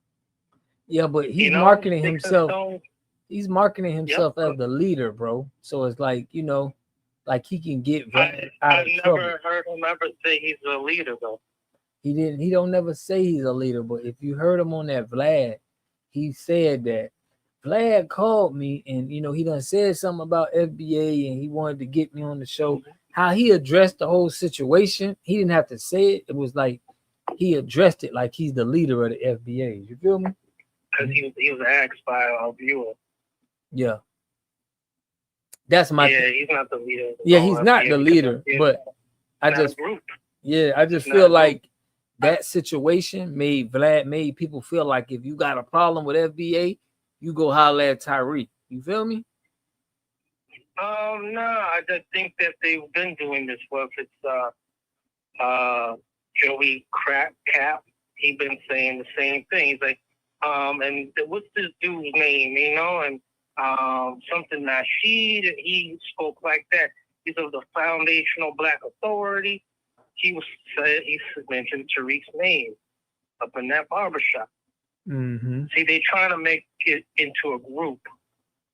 Yeah, but he's marketing himself. He's marketing himself as the leader, bro. So it's like, like he can get Vlad out of trouble. I never heard him ever say he's a leader, though. He don't never say he's a leader, but if you heard him on that Vlad, he said that Vlad called me and, he done said something about FBA and he wanted to get me on the show. How he addressed the whole situation, he didn't have to say it. It was like he addressed it like he's the leader of the FBA. You feel me? Because he was asked by a viewer. Yeah. That's my Yeah, he's not the leader. Yeah, he's not the leader, but I just feel like that situation made people feel like if you got a problem with FBA, you go holler at Tyreek. You feel me? No, I just think that they've been doing this work. It's Joey Cap. He been saying the same thing. He's like, and what's this dude's name? And something Nasheed. He spoke like that. He's of the Foundational Black Authority. He mentioned Tyreek's name up in that barbershop. See, they trying to make it into a group.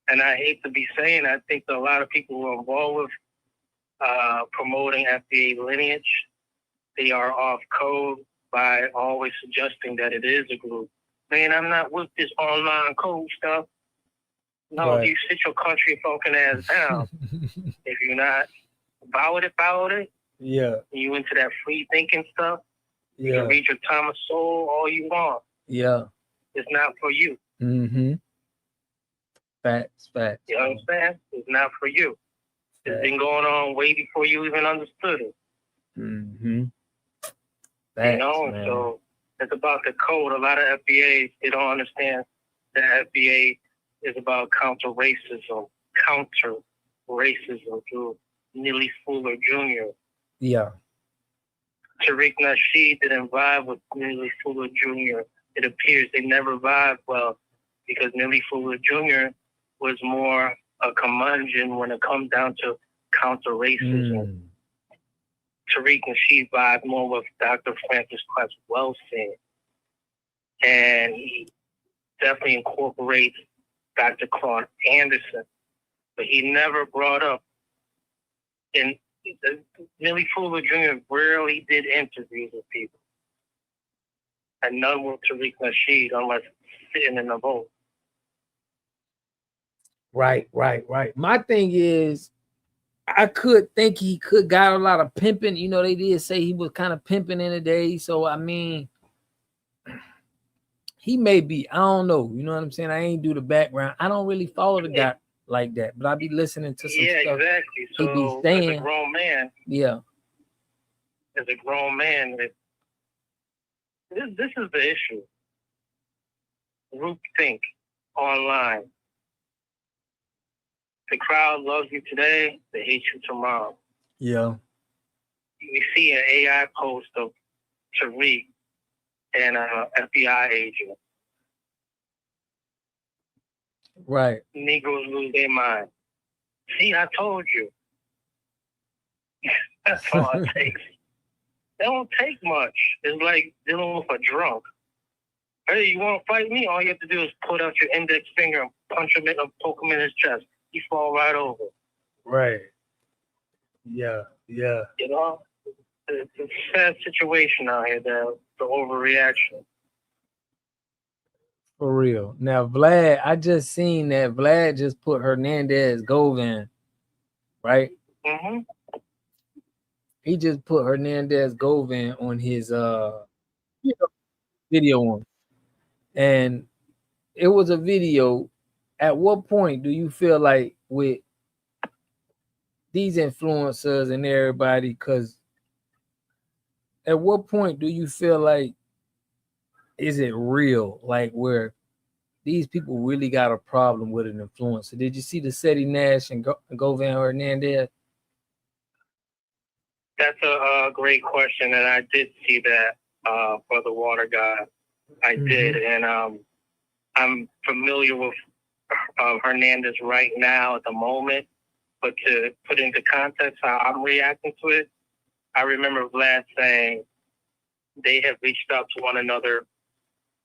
And I hate to be saying, I think that a lot of people who are involved with promoting FBA lineage, they are off code by always suggesting that it is a group. Man, I'm not with this online code stuff. No, you sit your country fucking ass down. If you're not about it. Yeah. You into that free thinking stuff. Yeah. You can read your Thomas Sowell all you want. Yeah. It's not for you. Facts. You understand? It's not for you. It's been going on way before you even understood it. Facts, so it's about the code. A lot of FBAs, they don't understand that FBA is about counter racism through Neely Fuller Jr. Yeah. Tyreek Nasheed didn't vibe with Neely Fuller Jr. It appears they never vibed well because Neely Fuller Jr. was more a curmudgeon when it comes down to counter racism. Tyreek Nasheed vibed more with Dr. Francis Cress Welsing. And he definitely incorporates Dr. Claude Anderson. But he never brought up, and Neely Fuller Jr. rarely did interviews with people. And none with Tyreek Nasheed unless sitting in the vote. Right. My thing is, I could think he could got a lot of pimping. They did say he was kind of pimping in the day. So, I mean, he may be. I don't know. You know what I'm saying? I ain't do the background. I don't really follow the guy like that. But I be listening to some stuff. Yeah, exactly. So, he be saying, as a grown man. Yeah. As a grown man, this is the issue. Groupthink online. The crowd loves you today, they hate you tomorrow. Yeah. We see an AI post of Tyreek and an FBI agent. Right. Negroes lose their mind. See, I told you. That's all it takes. They don't take much. It's like dealing with a drunk. Hey, you want to fight me? All you have to do is put out your index finger and punch him in and poke him in his chest. He fall right over. Right. Yeah. It's a sad situation out here, the overreaction. For real. Now, Vlad, I just seen that Vlad just put Hernandez Govan, right? He just put Hernandez Govan on his video one. And it was a video. At what point do you feel like with these influencers and everybody, because at what point do you feel like is it real? Like where these people really got a problem with an influencer. Did you see the Seti Nash and Govan Hernandez? That's a great question, and I did see that for the water guy. I did, and I'm familiar with Hernandez right now at the moment. But to put into context how I'm reacting to it, I remember Vlad saying they have reached out to one another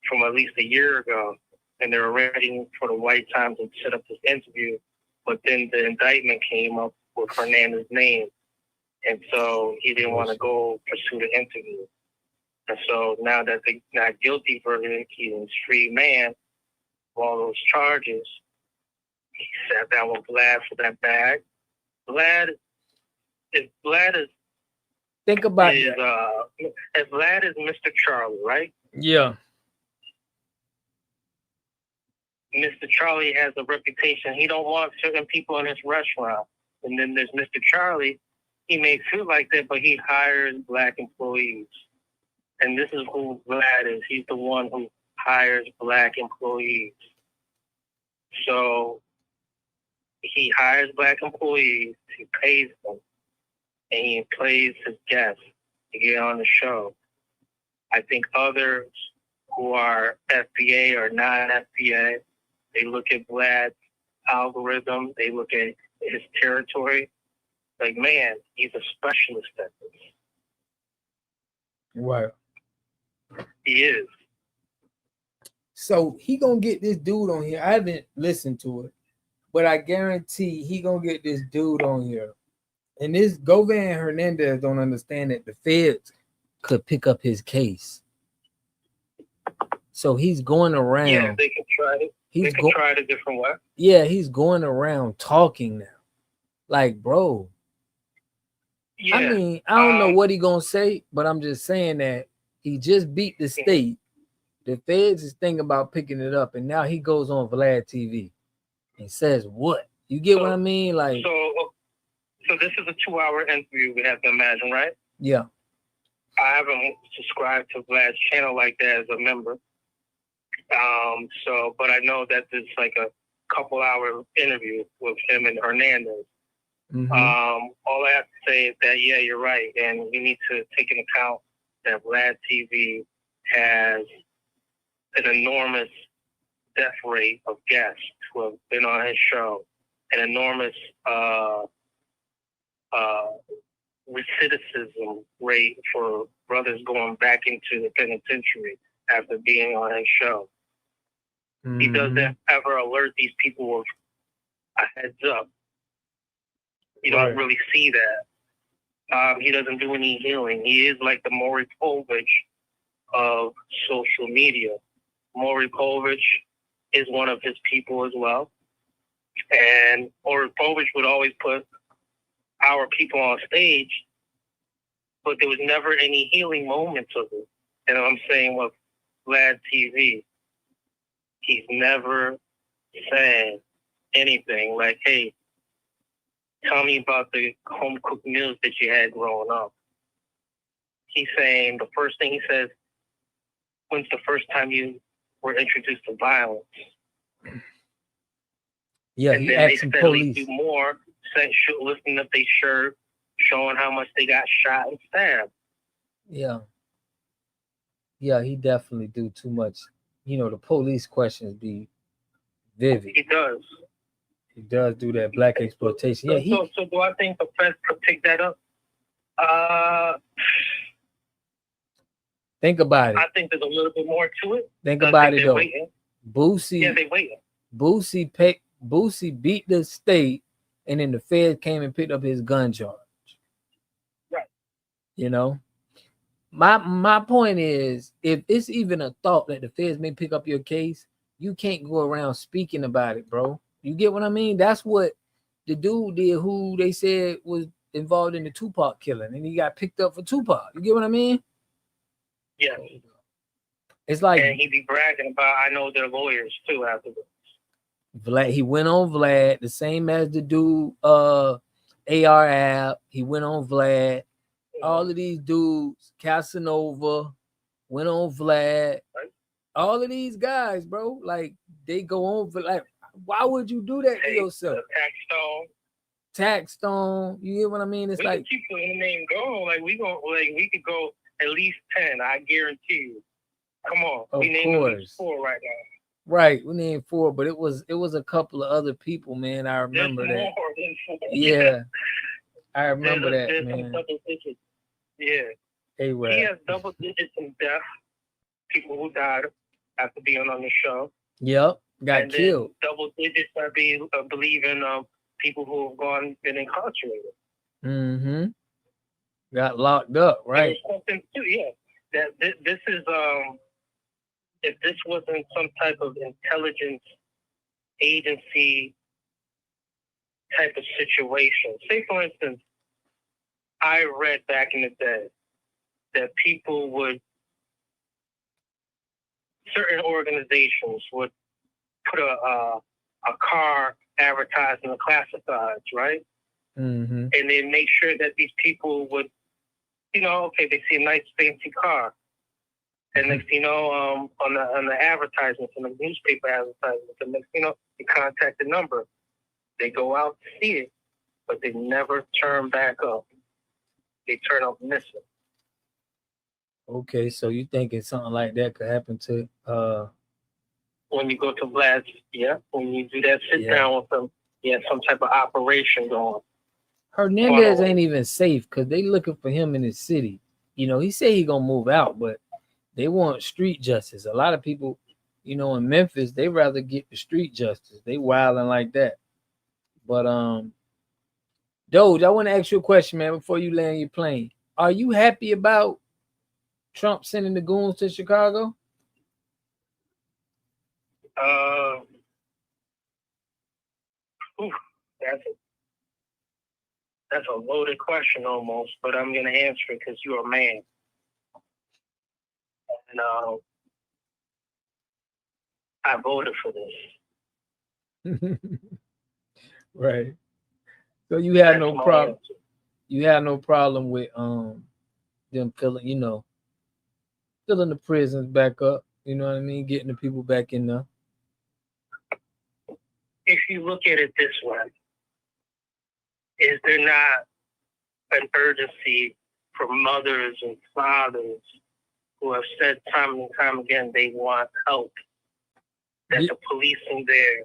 from at least a year ago, and they were ready for the White Times to set up this interview. But then the indictment came up with Hernandez's name, and so he didn't want to go pursue the interview. And so now that they not guilty verdict, he's a free man of all those charges. He sat down with Vlad for that bag. Vlad is think about is Vlad is Mr. Charlie, right? Yeah. Mr. Charlie has a reputation. He don't want certain people in his restaurant. And then there's Mr. Charlie. He may feel like that, but he hires black employees. And this is who Vlad is. He's the one who hires black employees. So he hires black employees, he pays them, and he plays his guests to get on the show. I think others who are FBA or non-FBA, they look at Vlad's algorithm, they look at his territory, like, man, he's a specialist at this. Right. He is. So he gonna get this dude on here. I haven't listened to it, but I guarantee he gonna get this dude on here. And this Govan Hernandez don't understand that the feds could pick up his case. So he's going around. Yeah, they can try it. They can try it a different way. Yeah, he's going around talking now. Like, bro. Yeah. I mean, I don't know what he gonna say, but I'm just saying that he just beat the state. The feds is thinking about picking it up, and now he goes on Vlad TV and says what? You get what I mean? Like, so this is a 2-hour interview we have to imagine, right? yeah. I haven't subscribed to Vlad's channel like that as a member. But I know that there's like a couple-hour interview with him and Hernandez. All I have to say is that, yeah, you're right. And we need to take into account that Vlad TV has an enormous death rate of guests who have been on his show, an enormous recidivism rate for brothers going back into the penitentiary after being on his show. He doesn't ever alert these people with a heads up. You don't really see that. He doesn't do any healing. He is like the Maury Povich of social media. Maury Povich is one of his people as well. And Maury Povich would always put our people on stage, but there was never any healing moments of it. And I'm saying with Vlad TV, he's never said anything like, hey, tell me about the home cooked meals that you had growing up. He's saying, the first thing he says, when's the first time you were introduced to violence? Yeah, and he then they asked some steadily police. do more, lifting up their shirt, showing how much they got shot and stabbed. Yeah. Yeah, he definitely do too much. You know, the police questions be vivid. He does. He does do that black exploitation. Yeah, So do I think the feds could pick that up? Think about it. I think there's a little bit more to it. Think about it though. Waiting. Boosie. Yeah, they waiting. Boosie beat the state, and then the feds came and picked up his gun charge. Right. You know, my point is, if it's even a thought that the feds may pick up your case, you can't go around speaking about it, bro. You get what I mean? That's what the dude did, who they said was involved in the Tupac killing, and he got picked up for Tupac. You get what I mean? Yeah. It's like, and he be bragging about, I know their lawyers too afterwards. Vlad, he went on Vlad, the same as the dude AR App. He went on Vlad. All of these dudes, Casanova, went on Vlad. All of these guys, bro, like they go on for like, why would you do that to yourself? Tax stone. You hear what I mean? It's we like can keep the name going. Like we could go at least 10. I guarantee you. Come on, of we named at least course. 4 right now. Right, we named 4, but it was a couple of other people, man. I remember There's that. more than 4. Yeah, I remember that, There's man. some double digits. Yeah. Hey, He right. has double digits in death. People who died after being on the show. Yep, got And killed. then double digits I believe in people who have been incarcerated. Mm-hmm. Got locked up, right? There's something too, yeah. That this is if this wasn't some type of intelligence agency type of situation. Say for instance, I read back in the day that certain organizations would put a car advertised in the classifieds, right? Mm-hmm. And then make sure that these people would, okay, they see a nice fancy car. And next thing you know, on the advertisements, on the newspaper advertisements, and next thing you know, you contact the number. They go out to see it, but they never turn back up. They turn up missing. Okay, so you thinking something like that could happen to when you go to Vlad's, when you do that sit down with them, some type of operation going. Hernandez ain't even safe because they looking for him in his city. He said he gonna move out, but they want street justice. A lot of people, in Memphis, they rather get the street justice. They wilding like that. But Doge, I want to ask you a question, man, before you land your plane. Are you happy about Trump sending the goons to Chicago? That's a loaded question almost, but I'm gonna answer it because you're a man. And I voted for this. Right. So you had no problem. You had no problem with them filling, filling the prisons back up. You know what I mean? Getting the people back in there. If you look at it this way, is there not an urgency for mothers and fathers who have said time and time again they want help, that the policing there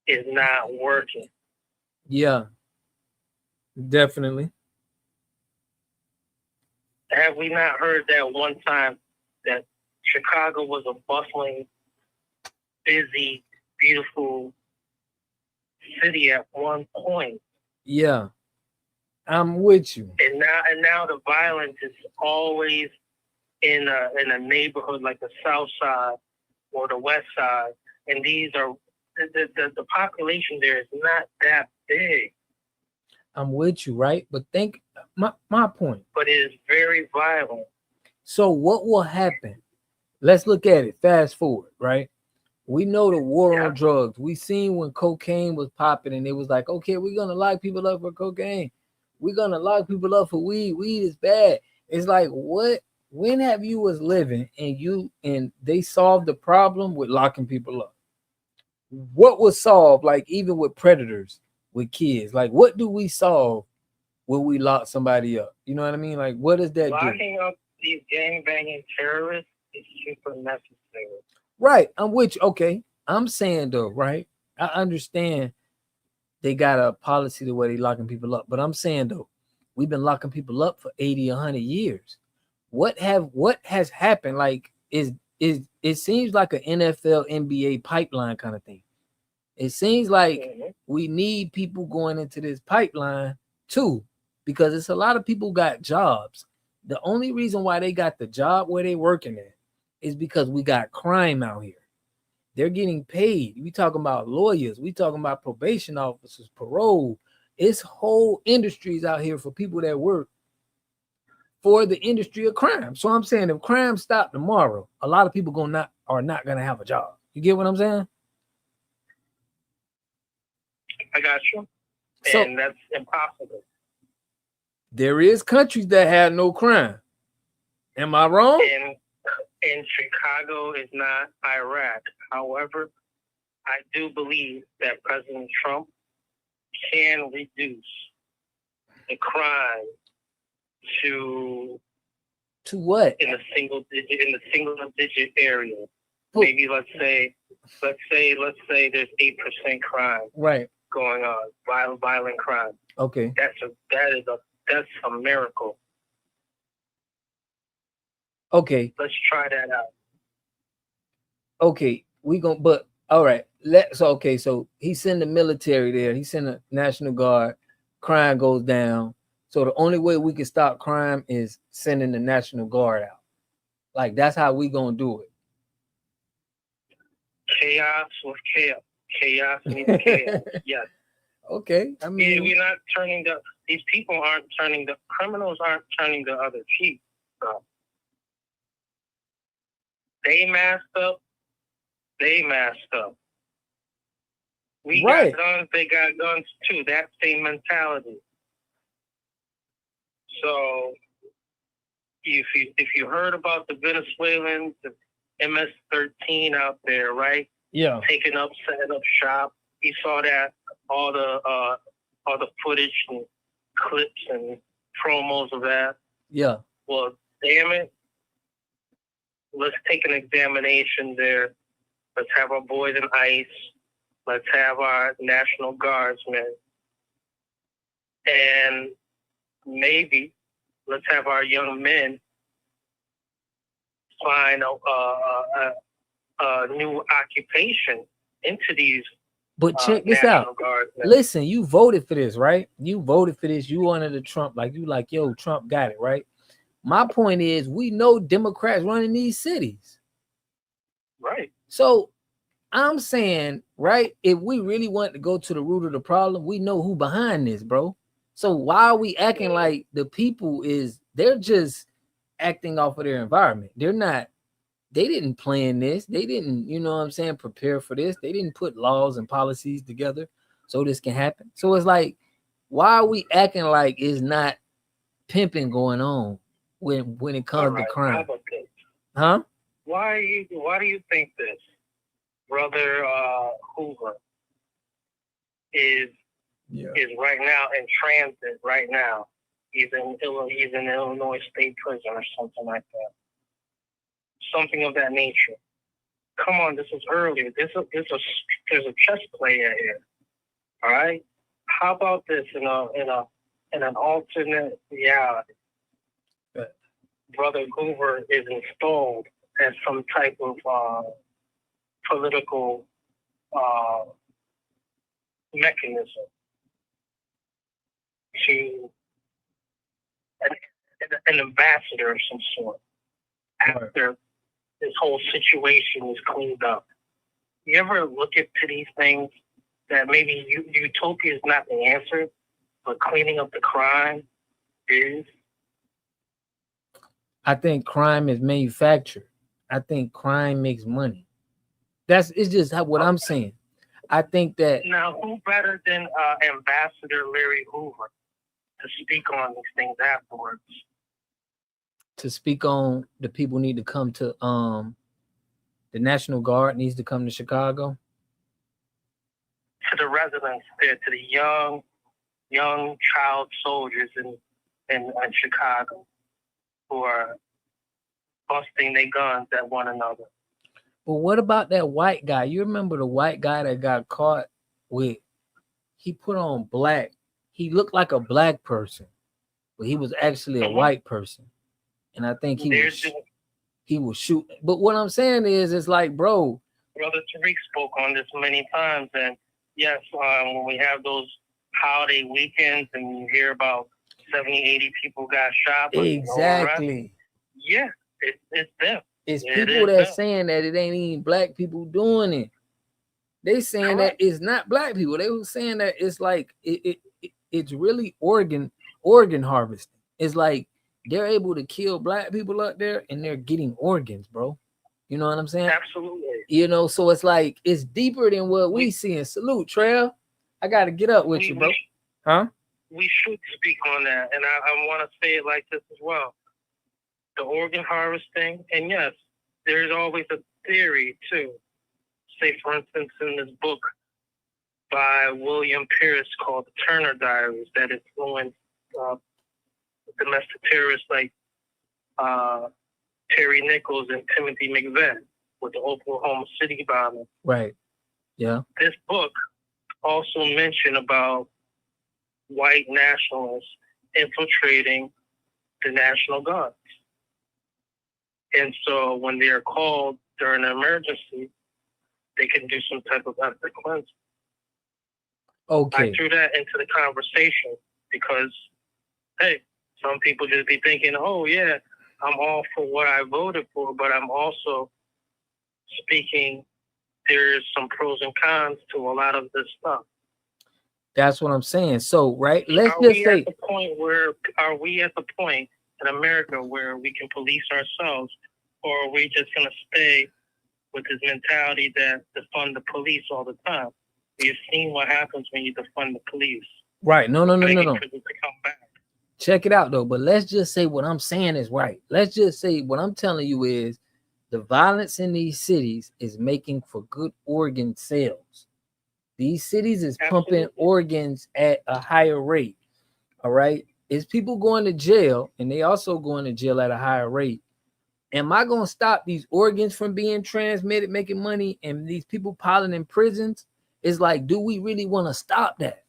is not working? Yeah, definitely. Have we not heard that one time that Chicago was a bustling, busy, beautiful city at one point? Yeah, I'm with you. And now the violence is always in a neighborhood like the South Side or the West Side, and these are the population there is not that big. I'm with you, right? But think my point. But it is very violent. So what will happen? Let's look at it. Fast forward, right? We know the war on drugs. We seen when cocaine was popping and it was like, okay, we're going to lock people up for cocaine. We're going to lock people up for weed. Weed is bad. It's like, what? When have you was living and they solved the problem with locking people up? What was solved, like even with predators, with kids? Like, what do we solve when we lock somebody up? You know what I mean? Like, what does that do? Locking up these gang-banging terrorists is super necessary. Right, I'm with you. Okay, I'm saying though, right? I understand they got a policy the way they locking people up, but I'm saying though, we've been locking people up for 80, 100 years. What has happened? Like, it seems like an NFL, NBA pipeline kind of thing. It seems like we need people going into this pipeline too, because it's a lot of people got jobs. The only reason why they got the job where they working at is because we got crime out here. They're getting paid. We talking about lawyers. We talking about probation officers, parole. It's whole industries out here for people that work for the industry of crime. So I'm saying if crime stopped tomorrow, a lot of people are not gonna have a job. You get what I'm saying? I got you. So, and that's impossible. There is countries that have no crime. Am I wrong? And Chicago is not Iraq. However, I do believe that President Trump can reduce the crime to what? In the single digit area. Maybe let's say there's 8% crime right going on, violent crime. Okay. That's a miracle. Okay. Let's try that out. Okay, but all right. So he send the military there. He send the National Guard. Crime goes down. So the only way we can stop crime is sending the National Guard out. Like that's how we gonna do it. Chaos with chaos. Chaos means chaos. Yes. Okay. I mean, we're not turning these people aren't turning the criminals aren't turning the other cheek. So they masked up. They masked up. We got guns. They got guns too. That same mentality. So if you heard about the Venezuelans, the MS-13 out there, right? Yeah. Setting up shop. You saw that all the footage and clips and promos of that. Yeah. Well, damn it. Let's take an examination there. Let's have our boys in ICE. Let's have our National Guardsmen. And maybe let's have our young men find a new occupation into these. But check this out. Listen, you voted for this, right? You voted for this. You wanted the Trump, yo, Trump got it, right? My point is, we know Democrats running these cities. Right. So I'm saying, right, if we really want to go to the root of the problem, we know who behind this, bro. So why are we acting like the people they're just acting off of their environment? They didn't plan this. They didn't, you know what I'm saying, prepare for this. They didn't put laws and policies together so this can happen. So it's like, why are we acting like it's not pimping going on when it comes to crime? Huh? Why do you think this? Brother Hoover is right now in transit right now. He's in Illinois State Prison or something like that. Something of that nature. Come on, this is earlier. There's a chess player here. All right. How about this in an alternate reality? Brother Hoover is installed as some type of political mechanism to an ambassador of some sort after this whole situation is cleaned up. You ever look into these things that maybe utopia is not the answer, but cleaning up the crime is? I think crime is manufactured. I think crime makes money. It's just what I'm saying. I think that now, who better than Ambassador Larry Hoover to speak on these things afterwards? To speak on the people need to come to the National Guard needs to come to Chicago. To the residents there, to the young child soldiers in Chicago who are busting their guns at one another. Well, what about that white guy? You remember the white guy that got caught he put on black. He looked like a black person, but he was actually a white person. And I think he was shooting. But what I'm saying is, it's like, bro. Brother Tyreek spoke on this many times. And yes, when we have those holiday weekends and you hear about 70, 80 people got shot. Exactly. Yeah, it's them. It's people that's saying that it ain't even black people doing it. They saying that it's not black people. They were saying that it's like it's really organ harvesting. It's like they're able to kill black people up there and they're getting organs, bro. You know what I'm saying? Absolutely. You know, so it's like it's deeper than what we see. And salute, Trail. I got to get up with you, bro. Huh? We should speak on that, and I want to say it like this as well. The organ harvesting, and yes, there's always a theory too. Say, for instance, in this book by William Pierce called The Turner Diaries that influenced domestic terrorists like Terry Nichols and Timothy McVeigh with the Oklahoma City bombing. Right. Yeah. This book also mentioned about white nationalists infiltrating the National Guard. And so when they are called during an emergency, they can do some type of ethnic cleansing. Okay. I threw that into the conversation because, hey, some people just be thinking, oh, yeah, I'm all for what I voted for, but I'm also speaking there's some pros and cons to a lot of this stuff. That's what I'm saying. So, right, let's Are just we say, at the point in America where we can police ourselves, or are we just going to stay with this mentality that defund the police all the time? We've seen what happens when you defund the police. right? No. Prisons to come back. Check it out though. But let's just say what I'm saying is right. Let's just say what I'm telling you is the violence in these cities is making for good organ sales. These cities is pumping organs at a higher rate. All right. Is people going to jail, and they also going to jail at a higher rate. Am I going to stop these organs from being transmitted, making money, and these people piling in prisons? It's like, do we really want to stop that?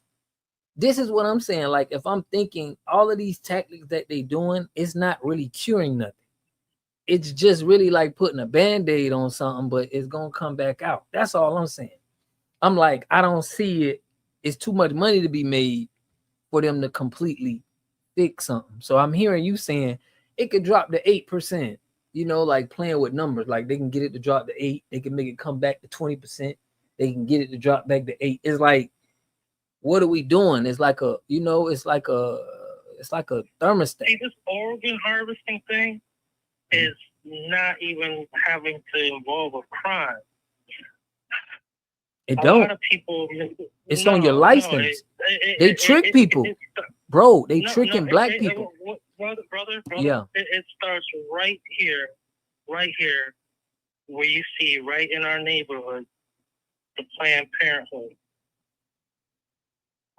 This is what I'm saying. Like, if I'm thinking all of these tactics that they doing, it's not really curing nothing. It's just really like putting a Band-Aid on something, but it's going to come back out. That's all I'm saying. I'm like, I don't see it. It's too much money to be made for them to completely fix something. So I'm hearing you saying it could drop to 8%, you know, like playing with numbers. Like they can get it to drop to 8. They can make it come back to 20%. They can get it to drop back to 8. It's like, what are we doing? It's like a, you know, it's like a thermostat. See, this organ harvesting thing is not even having to involve a crime. It A don't. lot of people. It's on your license. They trick people, bro. They tricking black people. Brother. Yeah. It starts right here, where you see right in our neighborhood, the Planned Parenthood.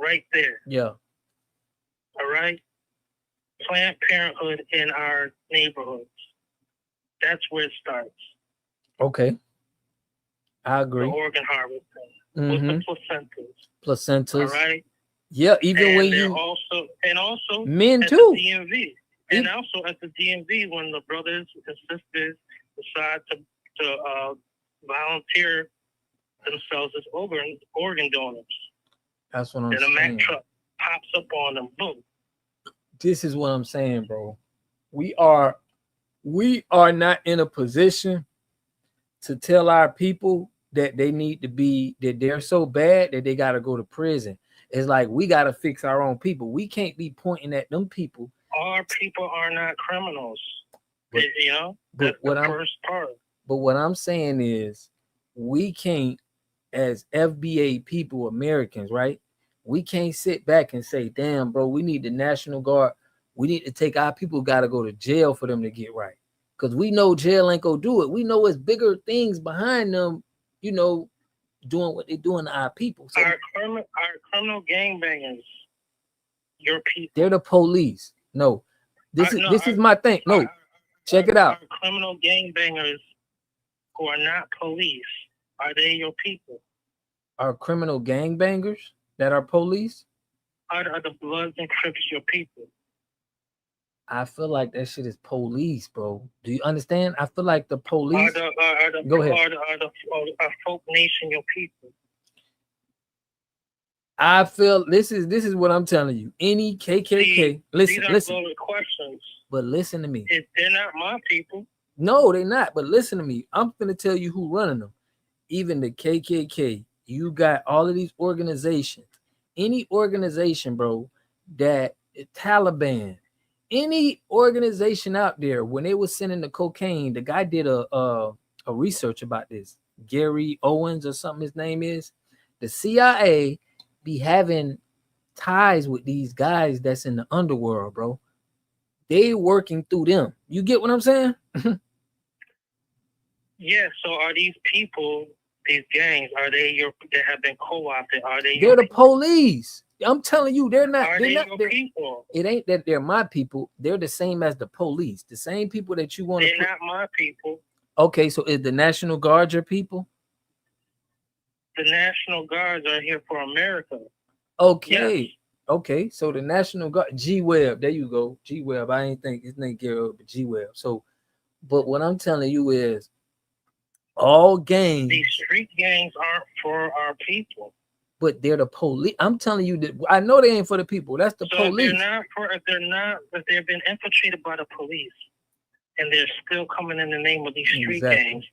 Right there. Yeah. All right. Planned Parenthood in our neighborhoods. That's where it starts. Okay. I agree. The organ harvesting with the placentas. All right. Yeah, even and when they're you also men at too. The DMV. And also at the DMV when the brothers and sisters decide to volunteer themselves as organ donors. That's what I'm then a saying. Mack truck pops up on them. Boom. This is what I'm saying, bro. We are not in a position to tell our people that they need to be, that they're so bad that they got to go to prison. It's like we got to fix our own people. We can't be pointing at them people. Our people are not criminals. But, you know, that's the first part. But what I'm saying is we can't, as FBA people, Americans, right? We can't sit back and say, damn, bro, we need the National Guard. We need to take our people, got to go to jail for them to get right. Because we know jail ain't gonna do it. We know it's bigger things behind them, you know, doing what they're doing to our people. So our criminal gangbangers, your people. They're the police. No, this is my thing. No, check it out. Our criminal gangbangers who are not police, are they your people? Are criminal gangbangers that are police? Are the Bloods and Crips your people? I feel like that shit is police, bro. Do you understand? I feel like the police. Go ahead. Are the folk nation your people? I feel this is what I'm telling you. Any KKK, listen. Loaded questions. But listen to me. They're not my people. No, they're not. But listen to me. I'm gonna tell you who running them. Even the KKK. You got all of these organizations. Any organization, bro, that Taliban. Any organization out there, when they were sending the cocaine, the guy did a research about this. Gary Owens or something his name is. The CIA be having ties with these guys that's in the underworld, bro. They working through them. You get what I'm saying? Yeah. So are these people, these gangs, are they that have been co-opted? Are they? They're the police. I'm telling you, they're not. Are They're they not. your people? It ain't that they're my people. They're the same as the police. The same people that you want to. They're not my people. Okay, so is the National Guard your people? The National Guards are here for America. Okay. Yes. Okay, so the National Guard, G Web, there you go. G Web. I ain't think his name Gary, but G Web. So, but what I'm telling you is all gangs. These street gangs aren't for our people. But they're the police. I'm telling you that I know they ain't for the people. That's the police. If they've been infiltrated by the police and they're still coming in the name of these street gangs,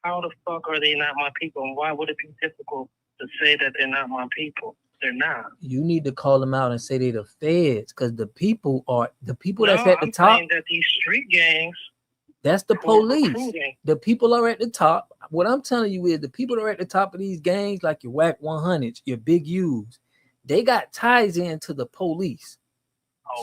how the fuck are they not my people? And why would it be difficult to say that they're not my people? They're not. You need to call them out and say they're the feds, because the people that's at the I'm top. saying that these street gangs. That's the police. Recruiting. The people are at the top. What I'm telling you is the people that are at the top of these gangs, like your WAC 100s, your Big U's, they got ties into the police.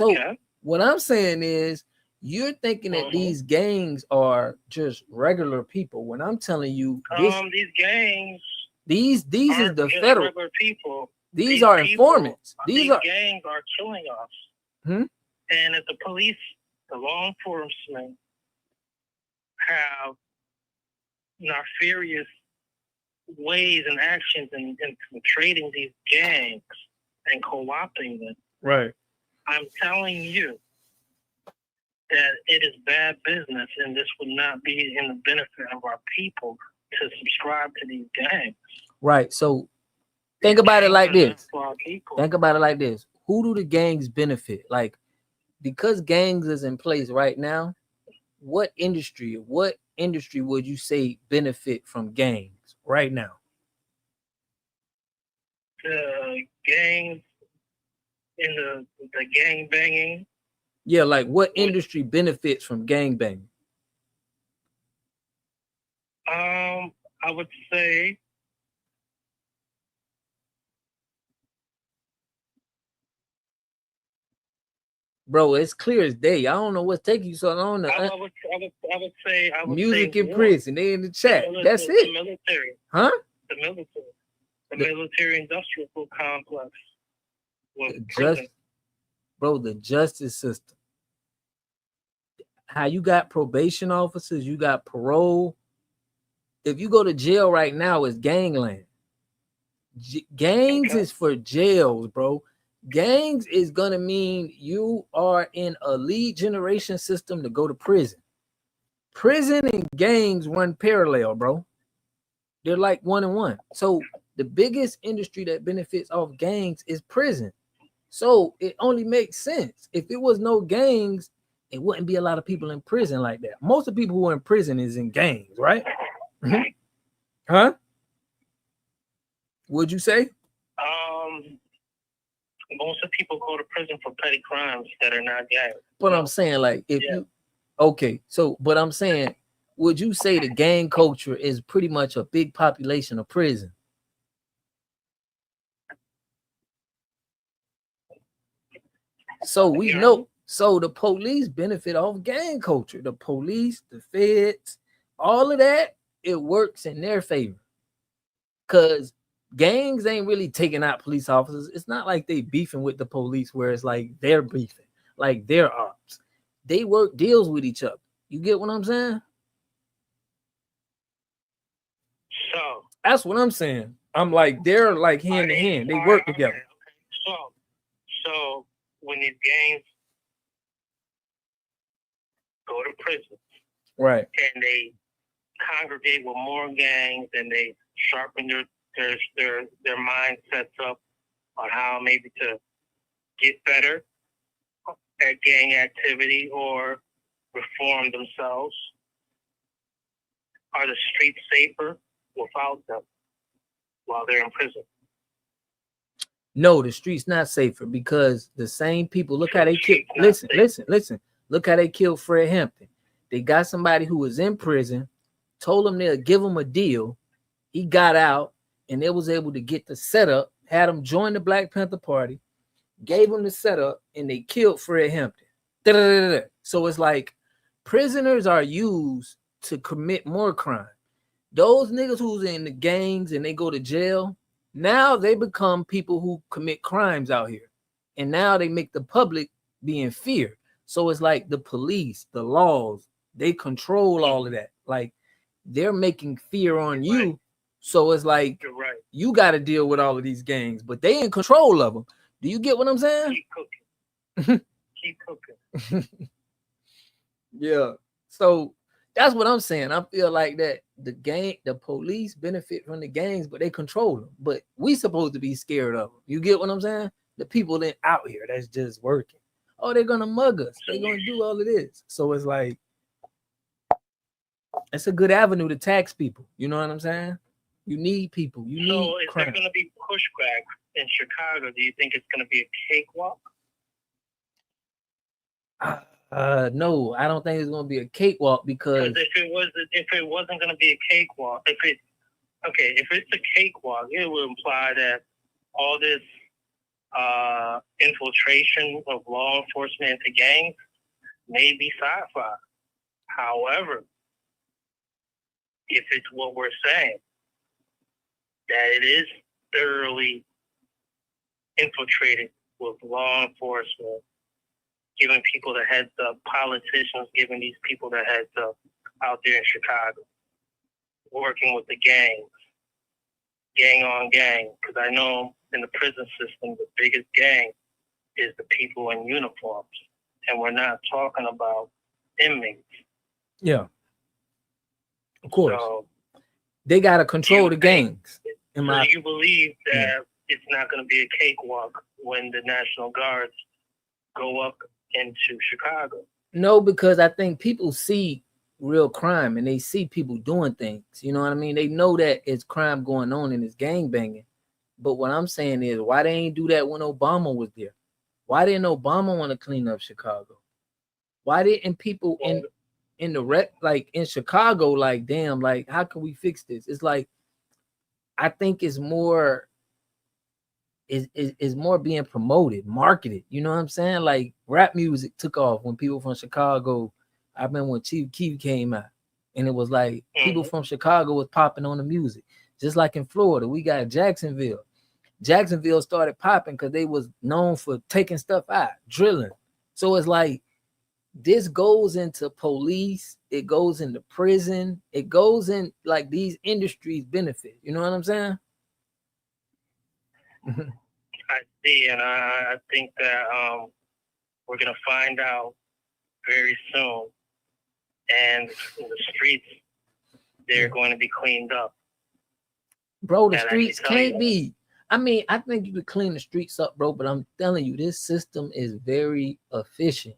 Okay. So what I'm saying is you're thinking that these gangs are just regular people. When I'm telling you these gangs, these is the federal regular people. These are informants. These gangs are killing us. And if the police, the law enforcement, have nefarious ways and actions in infiltrating these gangs and co-opting them. Right. I'm telling you that it is bad business, and this would not be in the benefit of our people to subscribe to these gangs. Right. So think about it like this. Think about it like this. Who do the gangs benefit? Like, because gangs is in place right now, what industry would you say benefit from gangs right now? The gangs in the gang banging. Yeah, like what industry benefits from gang banging? I would say bro, it's clear as day. I don't know what's taking you so long. I would say music in prison. They in the chat. That's it. The military. Huh? The military. The military industrial complex. The justice system. How you got probation officers, you got parole. If you go to jail right now, it's gangland. Gangs is for jails, bro. Gangs is gonna mean you are in a lead generation system to go to prison. Prison and gangs run parallel, bro. They're like 1 and 1. So the biggest industry that benefits off gangs is prison. So it only makes sense. If it was no gangs, it wouldn't be a lot of people in prison like that. Most of the people who are in prison is in gangs, right? Huh? Would you say? Most of the people go to prison for petty crimes that are not gangs. But I'm saying, like, if you but I'm saying, would you say the gang culture is pretty much a big population of prison? So we know, so the police benefit off gang culture. The police, the feds, all of that, it works in their favor. Because gangs ain't really taking out police officers. It's not like they beefing with the police where it's like they're beefing, like they're ops. They work deals with each other. You get what I'm saying? So that's what I'm saying. I'm like, they're like hand to hand. They work together. So when these gangs go to prison, right, and they congregate with more gangs, and they sharpen their mindsets up on how maybe to get better at gang activity or reform themselves. Are the streets safer without them while they're in prison? No, the street's not safer because the same people, look how they killed. Listen. Look how they killed Fred Hampton. They got somebody who was in prison, told him they'll give him a deal. He got out and they was able to get the setup, had him join the Black Panther Party, gave him the setup, and they killed Fred Hampton. So it's like prisoners are used to commit more crime. Those niggas who's in the gangs and they go to jail, now they become people who commit crimes out here. And now they make the public be in fear. So it's like the police, the laws, they control all of that. Like they're making fear on you. Right. So it's like you got to deal with all of these gangs, but they in control of them. Do you get what I'm saying? Keep cooking. Keep cooking. Yeah. So that's what I'm saying. I feel like that the police benefit from the gangs, but they control them. But we supposed to be scared of them. You get what I'm saying? The people that out here that's just working. Oh, they're gonna mug us. They're gonna do all of this. So it's like it's a good avenue to tax people. You know what I'm saying? You need people. You need. So is crime. there gonna be pushback in Chicago? Do you think it's gonna be a cakewalk? No, I don't think it's gonna be a cakewalk because if it wasn't gonna be a cakewalk, if it's a cakewalk, it would imply that all this infiltration of law enforcement into gangs may be sci-fi. However, if it's what we're saying, that it is thoroughly infiltrated with law enforcement, giving people the heads up, politicians giving these people the heads up out there in Chicago, working with the gangs, gang on gang. Because I know in the prison system, the biggest gang is the people in uniforms. And we're not talking about inmates. yeah, of course, so, they got to control the gangs. So you believe that it's not going to be a cakewalk when the National Guards go up into Chicago? No, because I think people see real crime and they see people doing things. You know what I mean? They know that it's crime going on and it's gang banging. But what I'm saying is, why they ain't do that when Obama was there? Why didn't Obama want to clean up Chicago? Why didn't people in the like in Chicago, like, damn, like, how can we fix this? It's like, I think it's more is more being promoted, marketed. You know what I'm saying? Like rap music took off when people from Chicago. I remember when Chief Keef came out, and it was like people from Chicago was popping on the music. Just like in Florida, we got Jacksonville. Jacksonville started popping because they was known for taking stuff out, drilling. So it's like this goes into police, it goes into prison, it goes in like these industries benefit. You know what I'm saying? I see, and I think that we're gonna find out very soon. And the streets, they're going to be cleaned up. Bro, the streets can't be. I mean, I think you could clean the streets up, bro, but I'm telling you, this system is very efficient.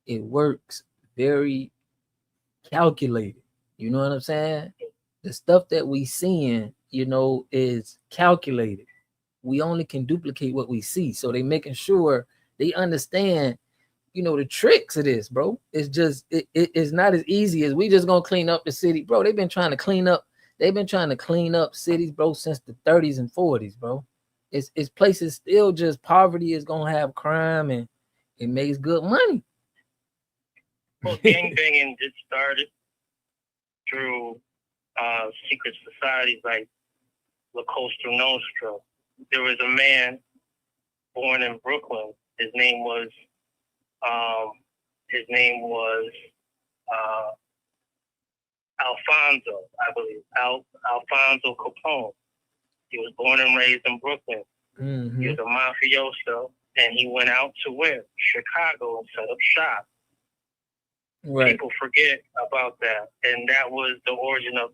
It works very calculated. You know what I'm saying? The stuff that we seeing, you know, is calculated. We only can duplicate what we see. So they making sure they understand, you know, the tricks of this, bro. It's just it's not as easy as we just gonna clean up the city, bro. They've been trying to clean up cities, bro, since the 30s and 40s, bro. It's places still just poverty is gonna have crime and it makes good money. Well, gangbanging just started through secret societies like La Costa Nostra. There was a man born in Brooklyn. His name was Alfonso, I believe. Alfonso Capone. He was born and raised in Brooklyn. Mm-hmm. He was a mafioso, and he went out to where? Chicago, and set up shop. Right. People forget about that, and that was the origin of,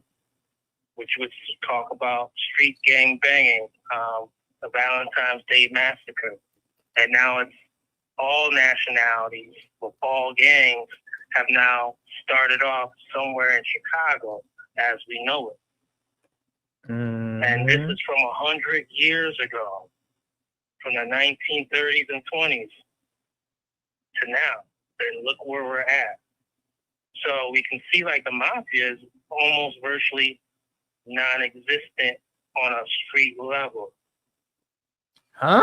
which was talk about street gang banging, the Valentine's Day Massacre, and now it's all nationalities with all gangs have now started off somewhere in Chicago as we know it. Mm-hmm. And this is from 100 years ago, from the 1930s and 20s to now. And look where we're at. So we can see like the mafia is almost virtually non-existent on a street level. Huh?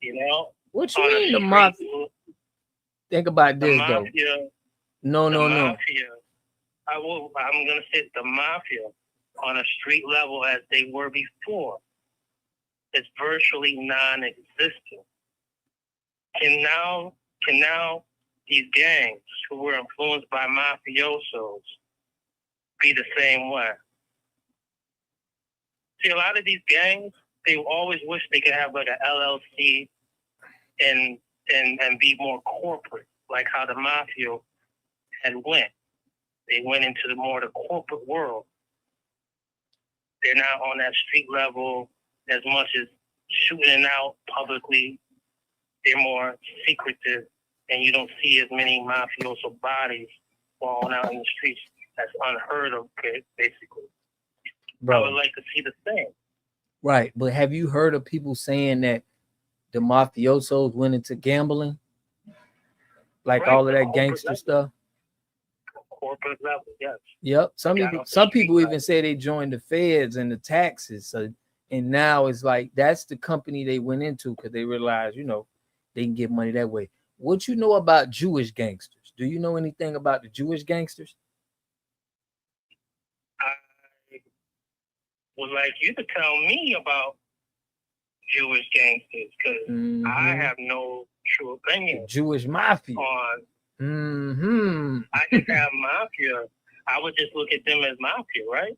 You know? What you mean the mafia? Think about this, though. No. Mafia. I'm gonna say the mafia on a street level as they were before. It's virtually non-existent. Can now these gangs who were influenced by mafiosos be the same way? See, a lot of these gangs, they always wish they could have like an LLC and be more corporate, like how the mafia had went. They went into the corporate world. They're not on that street level as much as shooting out publicly. They're more secretive, and you don't see as many mafioso bodies falling out in the streets. That's unheard of, basically. Bro. I would like to see the same. Right, but have you heard of people saying that the mafiosos went into gambling? Like Right, all of the that gangster level. stuff? Corporate level, yes. Yep. Some people street even say they joined the feds and the taxes. So, and now it's like that's the company they went into because they realized, they can get money that way. What you know about Jewish gangsters? Do you know anything about the Jewish gangsters? I would like you to tell me about Jewish gangsters because I have no true opinion. Jewish mafia. I just have mafia. I would just look at them as mafia, right?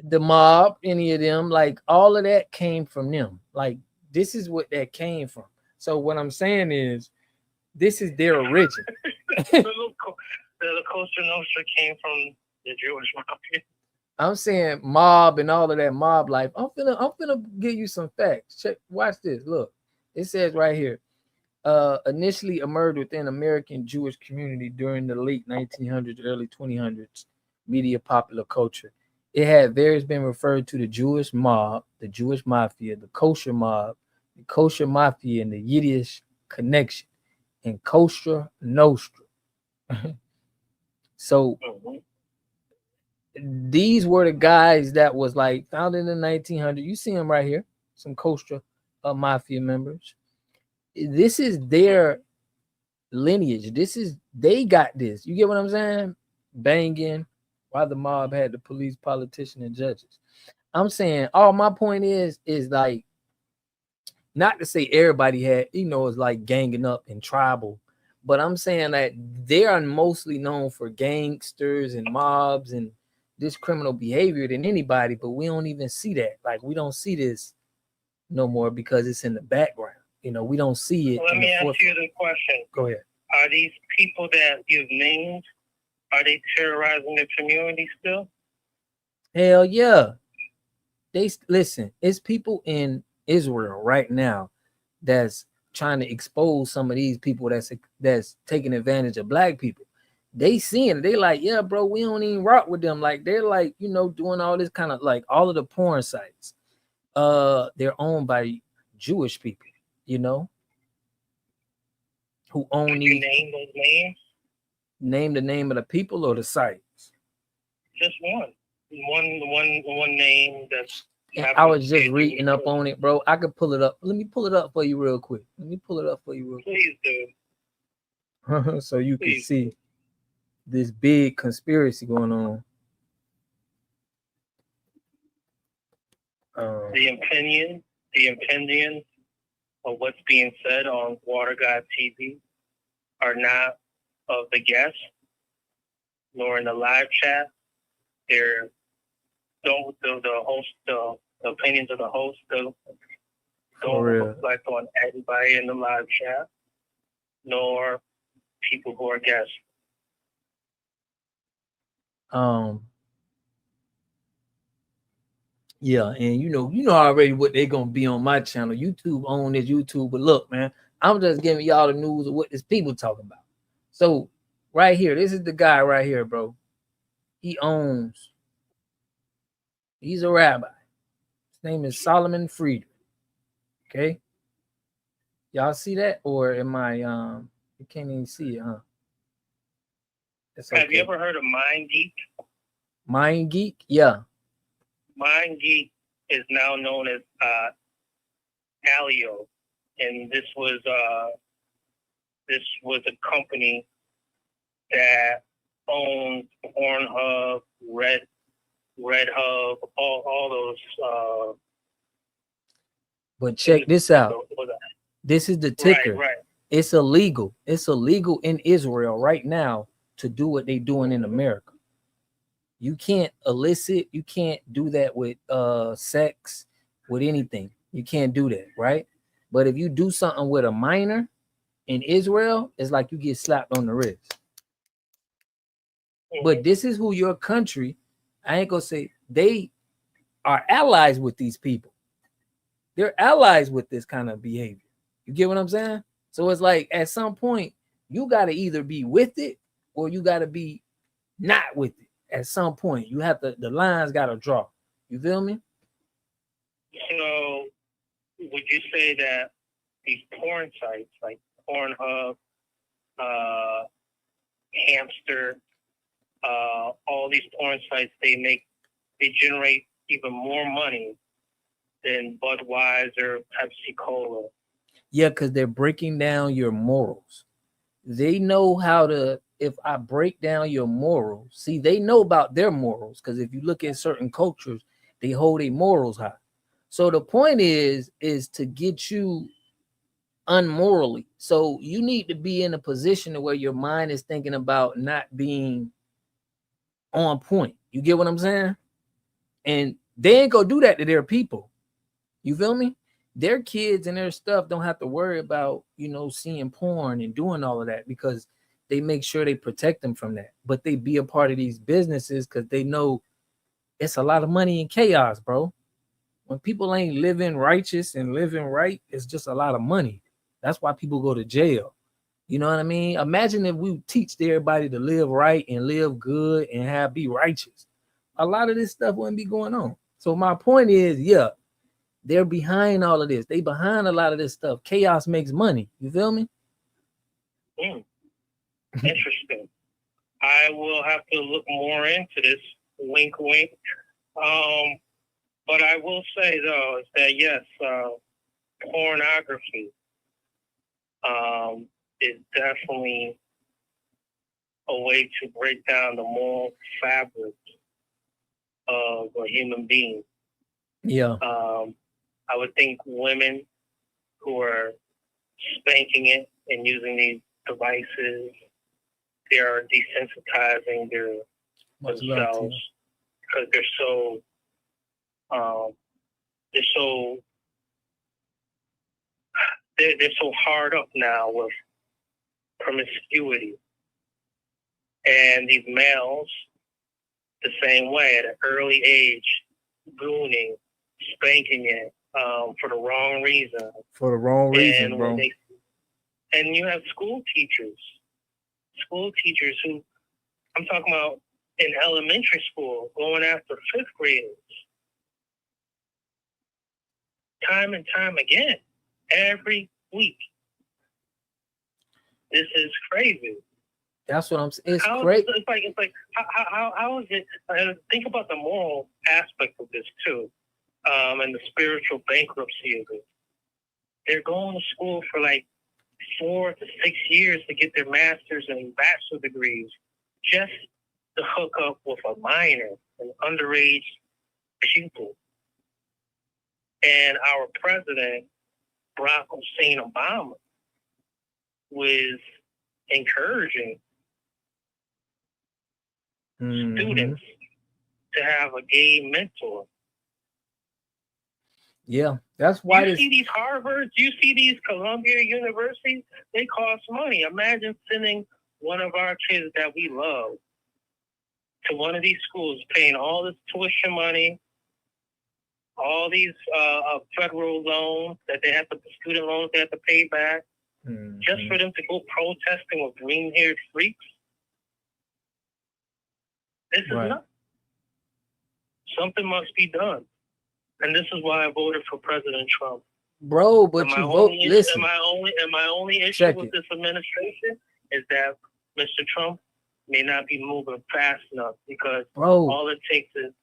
The mob, any of them, like all of that came from them. Like this is what that came from. So what I'm saying is, this is their origin. The Costa Nostra came from the Jewish mafia. I'm saying mob and all of that mob life. I'm finna give you some facts. Check, watch this. Look, it says right here. Initially emerged within American Jewish community during the late 1900s, early 2000s media popular culture. It had various been referred to the Jewish mob, the Jewish mafia, the kosher mob, the kosher mafia, and the Yiddish connection, and Costa Nostra. So these were the guys that was like founded in the 1900s. You see them right here, some Costa mafia members. This is their lineage. They got this. You get what I'm saying? Banging while the mob had the police, politician, and judges. I'm saying all my point is like not to say everybody had, it's like ganging up and tribal, but I'm saying that they are mostly known for gangsters and mobs and this criminal behavior than anybody, but we don't even see that. Like we don't see this no more because it's in the background. We don't see it. Let me ask you the question. Go ahead. Are these people that you've named, are they terrorizing the community still? Hell yeah. Listen, it's people in Israel right now that's trying to expose some of these people that's taking advantage of black people. They seeing it. They like, yeah, bro, we don't even rock with them. Like they're like, doing all this kind of like all of the porn sites. They're owned by Jewish people. Who own these? You name those names? Name the name of the people or the sites? Just one name that's. I was just reading up on it, bro. I could pull it up. Let me pull it up for you real quick. Please do. So you can see this big conspiracy going on. The opinion of what's being said on Water God TV are not of the guests, nor in the live chat. They're the opinions of the host don't reflect on everybody in the live chat, nor people who are guests. Yeah, and you know already what they're gonna be on my channel. YouTube on this YouTube, but look, man, I'm just giving y'all the news of what this people talking about. So right here, this is the guy right here, bro. He's a rabbi. His name is Solomon Friedman. Okay. Y'all see that? Or am I you can't even see it, huh? Okay. Have you ever heard of Mind Geek? Mind Geek? Yeah. Mind Geek is now known as Alio, and this was a company that owns Pornhub, Red Hub, all those. But check this out. This is the ticker. Right. It's illegal. It's illegal in Israel right now to do what they're doing in America. You can't elicit. You can't do that with sex, with anything. You can't do that, right? But if you do something with a minor in Israel, it's like you get slapped on the wrist. But this is who your country, I ain't gonna say, they are allies with these people. They're allies with this kind of behavior. You get what I'm saying? So it's like at some point, you got to either be with it or you got to be not with it. At some point, you have to, the lines got to draw. You feel me? So would you say that these porn sites like Pornhub, Hamster, all these porn sites, they generate even more money than Budweiser, Pepsi Cola? Yeah, because they're breaking down your morals. They know how to, if I break down your morals, see, they know about their morals, because if you look at certain cultures, they hold their morals high. So the point is to get you unmorally. So you need to be in a position where your mind is thinking about not being on point. You get what I'm saying? And they ain't gonna do that to their people. You feel me? Their kids and their stuff don't have to worry about, seeing porn and doing all of that, because they make sure they protect them from that. But they be a part of these businesses because they know it's a lot of money and chaos, bro. When people ain't living righteous and living right, it's just a lot of money. That's why people go to jail. You know what I mean? Imagine if we teach everybody to live right and live good and be righteous. A lot of this stuff wouldn't be going on. So my point is, yeah, they're behind all of this. They behind a lot of this stuff. Chaos makes money. You feel me? Interesting. I will have to look more into this. Wink, wink. But I will say though is that yes, pornography is definitely a way to break down the moral fabric of a human being. Yeah. I would think women who are spanking it and using these devices, they are desensitizing themselves because they're so hard up now with promiscuity, and these males the same way at an early age, gooning, spanking it for the wrong reason. For the wrong reason, bro. And you have school teachers who, I'm talking about in elementary school, going after fifth graders. Time and time again, every week. This is crazy. That's what I'm saying. It's crazy. It's like how is it? Think about the moral aspect of this too, and the spiritual bankruptcy of it. They're going to school for like 4 to 6 years to get their master's and bachelor degrees, just to hook up with a minor, an underage pupil. And our president, Barack Hussein Obama, was encouraging students to have a gay mentor. Yeah, that's why you see these Harvards, you see these Columbia universities, they cost money. Imagine sending one of our kids that we love to one of these schools, paying all this tuition money, all these federal loans that they have to, student loans they have to pay back, just for them to go protesting with green-haired freaks. This is nuts. Something must be done. And this is why I voted for President Trump. Bro, but you vote, listen. My only issue with this administration is that Mr. Trump may not be moving fast enough, because all it takes is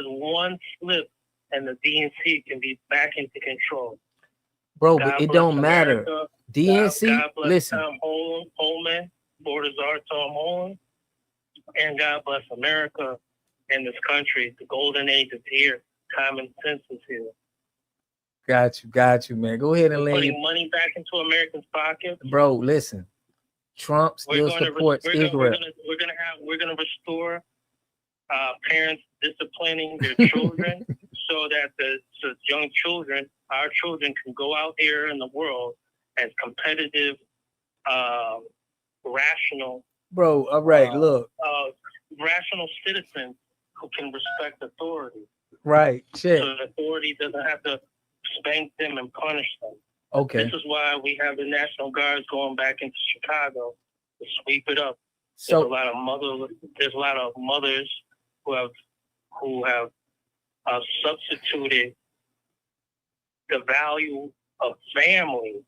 one slip and the DNC can be back into control. Bro, but it don't matter. DNC, God bless listen. Tom Holman, Board of Czar Tom Holman, and God bless America in this country. The golden age is here. Common sense is here. Got you, man. Go ahead and lay Putting money back into Americans' pockets. Bro, listen. Trump still supports Israel. We're gonna restore parents disciplining their children so that the young children, our children, can go out here in the world as competitive, rational. Bro, all right, look. Rational citizens who can respect authority. Right, shit. So the authority doesn't have to spank them and punish them. Okay. This is why we have the National Guards going back into Chicago to sweep it up. So There's a lot of mothers who have substituted the value of family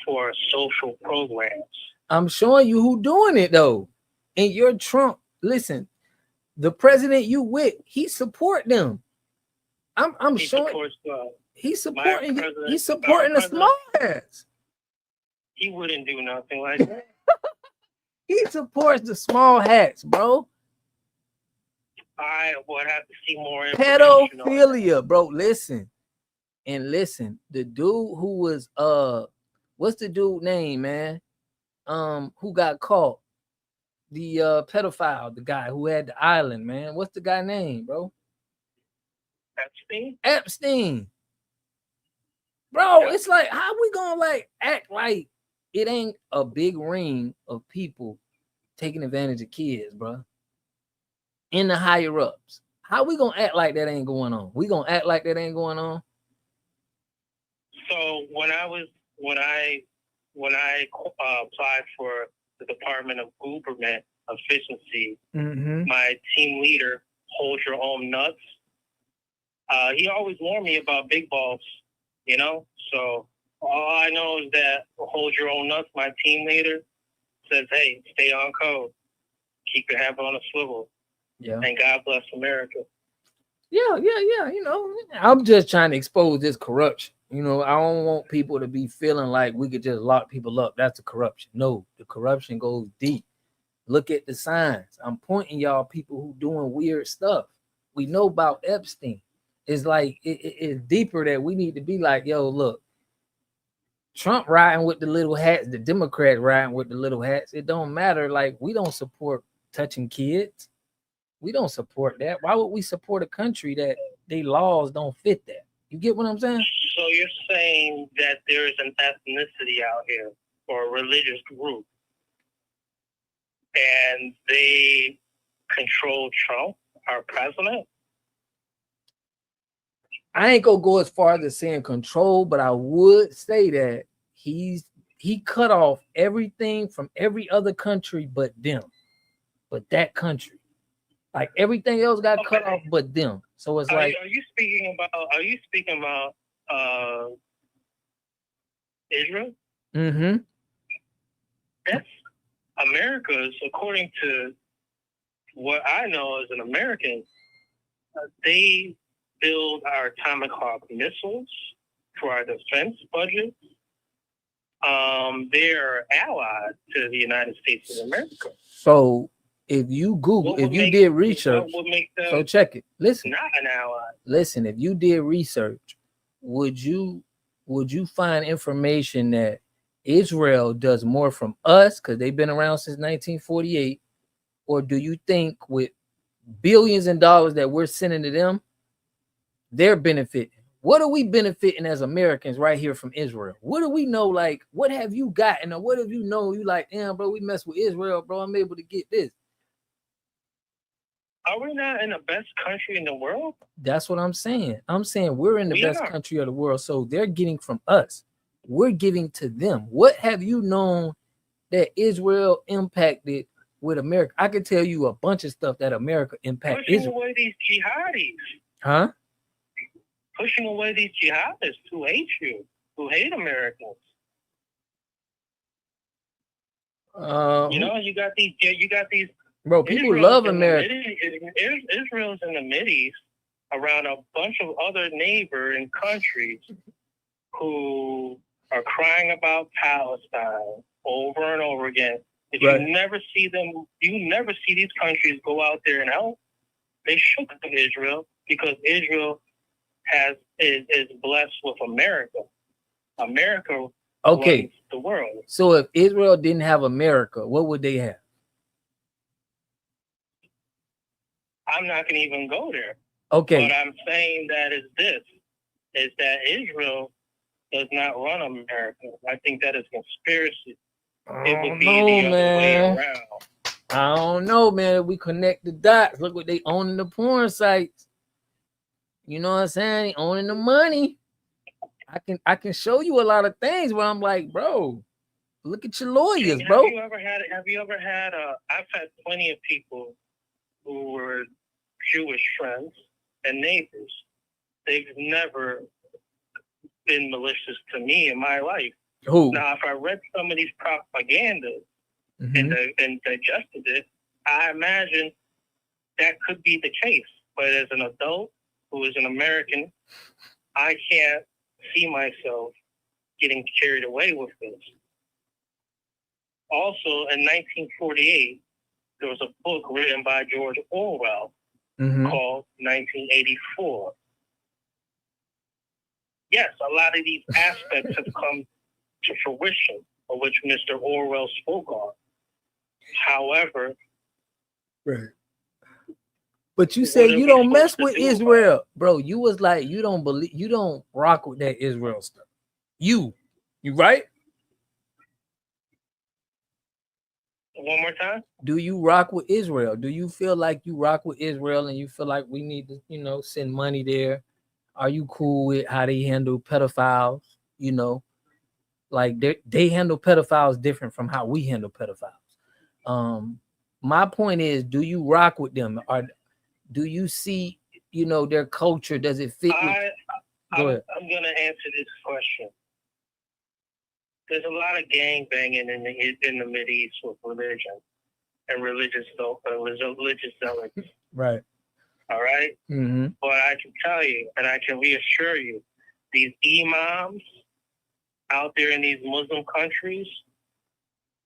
for social programs. I'm showing you who doing it though. And you're Trump. Listen, the president you with, he support them. I'm showing he's supporting the small hats. He wouldn't do nothing like that. He supports the small hats, bro. I would have to see more pedophilia, bro. Listen. The dude who was what's the dude name, man? Who got caught? The pedophile, the guy who had the island, man. What's the guy name, bro? Epstein. Bro, yeah. It's like, how we gonna like act like it ain't a big ring of people taking advantage of kids, bro? In the higher ups. How we gonna act like that ain't going on? We gonna act like that ain't going on? So when I applied for the Department of Government Efficiency, my team leader, hold your own nuts. He always warned me about big balls, you know? So all I know is that hold your own nuts, my team leader says, hey, stay on code. Keep your head on a swivel. Yeah. And God bless America. Yeah. You know, I'm just trying to expose this corruption. You know, I don't want people to be feeling like we could just lock people up. That's the corruption. No, the corruption goes deep. Look at the signs. I'm pointing y'all people who doing weird stuff. We know about Epstein. It's like it's deeper that we need to be like, yo, look, Trump riding with the little hats, the Democrats riding with the little hats. It don't matter. Like, we don't support touching kids. We don't support that. Why would we support a country that their laws don't fit that? You get what I'm saying? So you're saying that there is an ethnicity out here or a religious group and they control Trump, our president? I ain't gonna go as far as saying control, but I would say that he cut off everything from every other country but them, but that country, like everything else got cut off but them. So it's like, are you speaking about Israel? That's America's, according to what I know as an American, they build our Tomahawk missiles for our defense budget. They're allied to the United States of America. So if you Google, if you did research, so check it. Listen, not an ally. Listen, if you did research, would you find information that Israel does more from us because they've been around since 1948, or do you think with billions of dollars that we're sending to them, they're benefiting? What are we benefiting as Americans right here from Israel? What do we know? Like, what have you gotten, or what have you know? You like, damn, bro, we mess with Israel, bro. I'm able to get this. Are we not in the best country in the world? That's what I'm saying. I'm saying we're in the best country of the world, so they're getting from us. We're giving to them. What have you known that Israel impacted with America? I can tell you a bunch of stuff that America impacted. Pushing Israel. away these jihadis. Huh? Pushing away these jihadists who hate you, who hate Americans. You know, you got these. Bro, people love America. Israel's in the Mideast around a bunch of other neighboring countries who are crying about Palestine over and over again. If you never see them, you never see these countries go out there and help. They shook Israel because Israel is blessed with America. America runs the world. So if Israel didn't have America, what would they have? I'm not going to even go there. Okay. What I'm saying is that Israel does not run America. I think that is conspiracy. It would be the other way around. I don't know, man. We connect the dots. Look what they own in the porn sites. You know what I'm saying? They owning the money. I can show you a lot of things where I'm like, bro, look at your lawyers, bro. Have you ever had I've had plenty of people who were Jewish friends and neighbors. They've never been malicious to me in my life. Who? Now, if I read some of these propaganda and digested it, I imagine that could be the case. But as an adult who is an American, I can't see myself getting carried away with this. Also, in 1948, there was a book written by George Orwell called 1984. Yes, a lot of these aspects have come to fruition, of which Mr. Orwell spoke on. However, right. But you say you don't mess with Israel, bro. You was like, you don't rock with that Israel stuff. You right? One more time. Do you rock with Israel? Do you feel like you rock with Israel and you feel like we need to, send money there? Are you cool with how they handle pedophiles? Like they handle pedophiles different from how we handle pedophiles. My point is, do you rock with them? Or do you see, their culture? Does it fit? Go ahead. I'm going to answer this question. There's a lot of gang banging in the Mideast with religion and religious zealots. Right. All right? Mm-hmm. But I can tell you, and I can reassure you, these imams out there in these Muslim countries,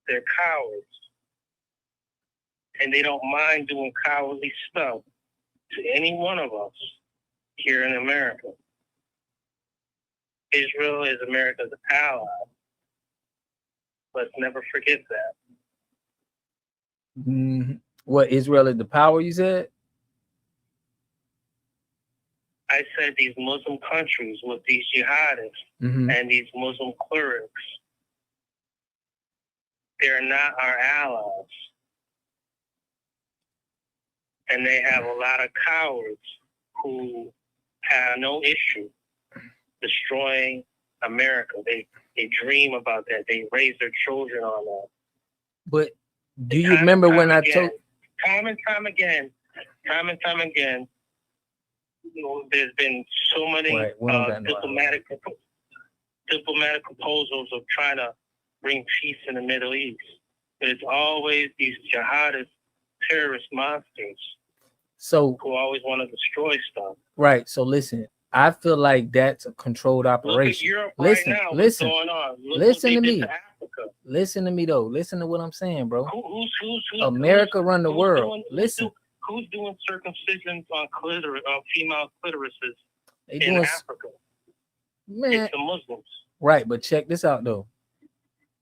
they're cowards. And they don't mind doing cowardly stuff to any one of us here in America. Israel is America's ally. Let's never forget that. What, Israel is the power, you said? I said these Muslim countries with these jihadists and these Muslim clerics, they're not our allies. And they have a lot of cowards who have no issue destroying America. They dream about that. They raise their children on that. But do you remember when I told? Time and time again, there's been so many diplomatic proposals of trying to bring peace in the Middle East. But it's always these jihadist terrorist monsters who always want to destroy stuff. Right. So listen, I feel like that's a controlled operation. Look at Europe listen, right now. listen, what's going on? listen to me. To Africa. Listen to me though. Listen to what I'm saying, bro. Who's America run the world. Listen. Who's doing circumcisions on female clitorises in Africa? Man, it's the Muslims. Right, but check this out though.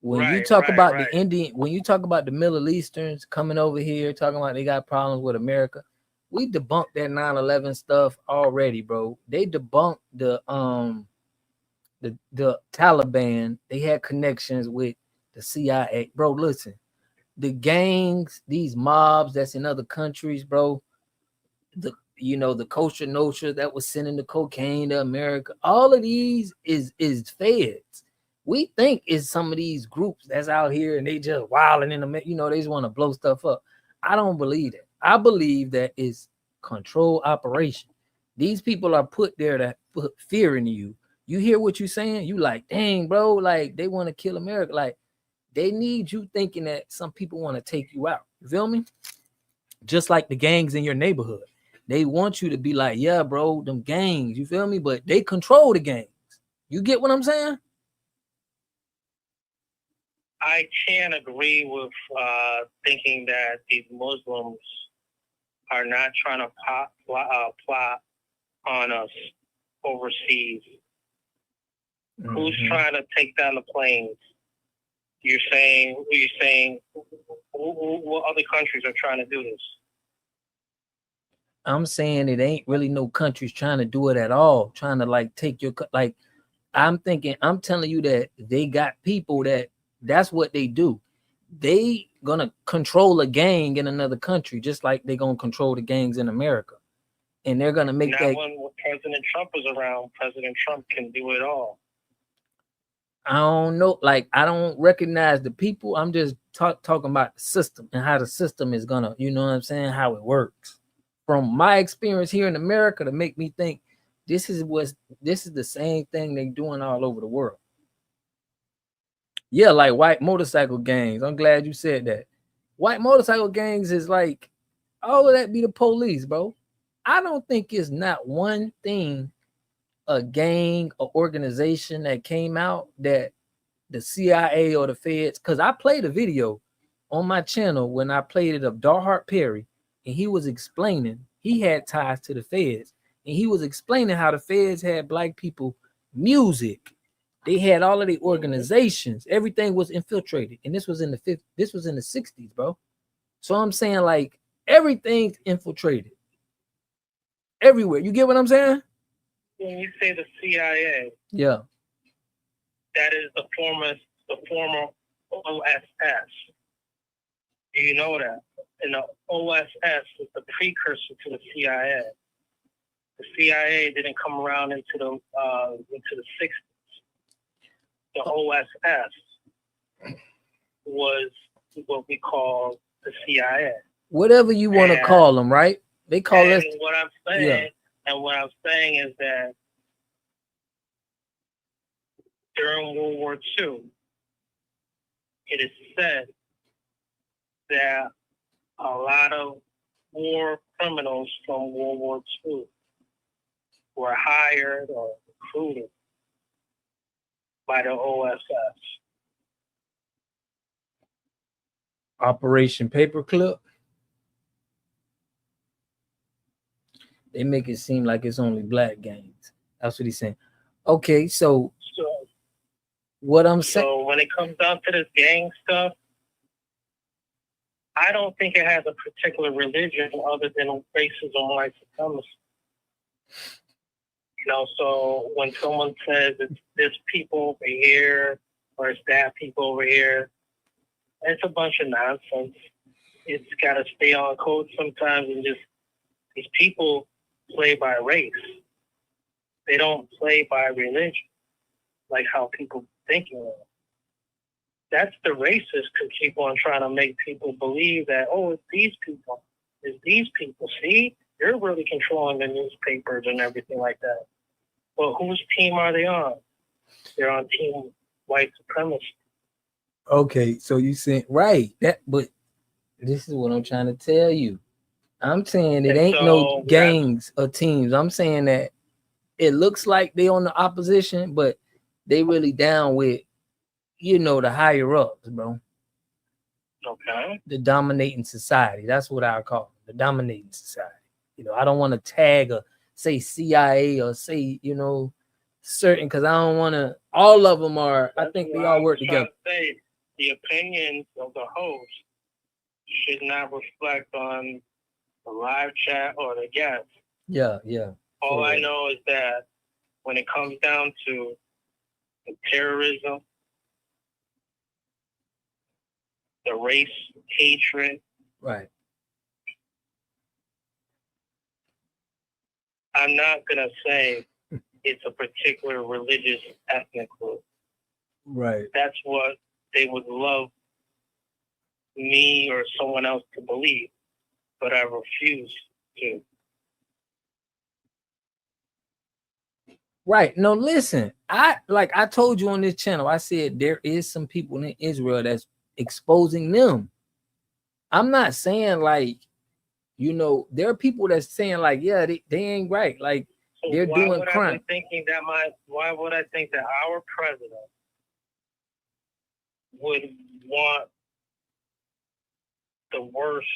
When you talk about the Indian, when you talk about the Middle Easterns coming over here, talking about they got problems with America, we debunked that 9/11 stuff already, bro. They debunked the Taliban. They had connections with the CIA, bro. Listen, the gangs, these mobs that's in other countries, bro. The Kosher Nostra that was sending the cocaine to America. All of these is feds. We think it's some of these groups that's out here and they just wilding in the, they just want to blow stuff up. I don't believe that. I believe that it's control operation. These people are put there to put fear into you. You hear what you're saying? You like, dang, bro, like they want to kill America. Like they need you thinking that some people want to take you out. You feel me? Just like the gangs in your neighborhood. They want you to be like, yeah, bro, them gangs, you feel me? But they control the gangs. You get what I'm saying? I can't agree with thinking that these Muslims are not trying to plot on us overseas. Mm-hmm. Who's trying to take down the planes? You're saying what other countries are trying to do this? I'm saying it ain't really no countries trying to do it at all. Trying to like take your like. I'm telling you that they got people that's what they do. They gonna control a gang in another country, just like they gonna control the gangs in America, and they're gonna make that. When President Trump is around, President Trump can do it all. I don't know, like I don't recognize the people. I'm just talking about the system and how the system is gonna, you know what I'm saying, how it works. From my experience here in America, to make me think this is the same thing they're doing all over the world. Yeah, like white motorcycle gangs. I'm glad you said that. White motorcycle gangs is like, oh, that be the police, bro. I don't think it's not one thing, a gang or organization that came out that the CIA or the feds, because I played a video on my channel when I played it of Darhart Perry, and he was explaining he had ties to the feds, and he was explaining how the feds had black people music. They had all of the organizations, everything was infiltrated, and this was in the 60s, bro. So I'm saying like everything's infiltrated everywhere. You get what I'm saying? When you say the CIA, yeah, that is the former OSS. Do you know that? And the OSS is the precursor to the CIA. The CIA didn't come around into the 60s. The OSS was what we call the CIA. Whatever you want to call them, right? They call us. What I'm saying, and what I'm saying is that during World War II, it is said that a lot of war criminals from World War II were hired or recruited by the OSS. Operation Paperclip. They make it seem like it's only black gangs. That's what he's saying. Okay, so what I'm saying. So when it comes down to this gang stuff, I don't think it has a particular religion other than racism, white supremacy. You know, so when someone says it's this people over here or it's that people over here, it's a bunch of nonsense. It's got to stay on code sometimes, and just these people play by race. They don't play by religion, like how people thinking of it. That's the racists who keep on trying to make people believe that, oh, it's these people. It's these people. See, you're really controlling the newspapers and everything like that. Well, whose team are they on? They're on team white supremacy. Okay, so you saying right that, but this is what I'm trying to tell you. I'm saying it ain't no gangs or teams. I'm saying that it looks like they on the opposition, but they really down with, you know, the higher ups, bro. Okay. The dominating society. That's what I call it, the dominating society. You know, I don't want to tag or say CIA or say, you know, certain, because I don't want to. All of them are. I think they all work together. Say, the opinions of the host should not reflect on the live chat or the guest. Yeah. All I know is that when it comes down to the terrorism, the race hatred, right? I'm not gonna say it's a particular religious ethnic group. Right. That's what they would love me or someone else to believe, but I refuse to. Right. No, listen, I told you on this channel, I said there is some people in Israel that's exposing them. I'm not saying like, you know, there are people that's saying like, yeah, they ain't right. Like So they're doing crime. Why would I think that our president would want the worst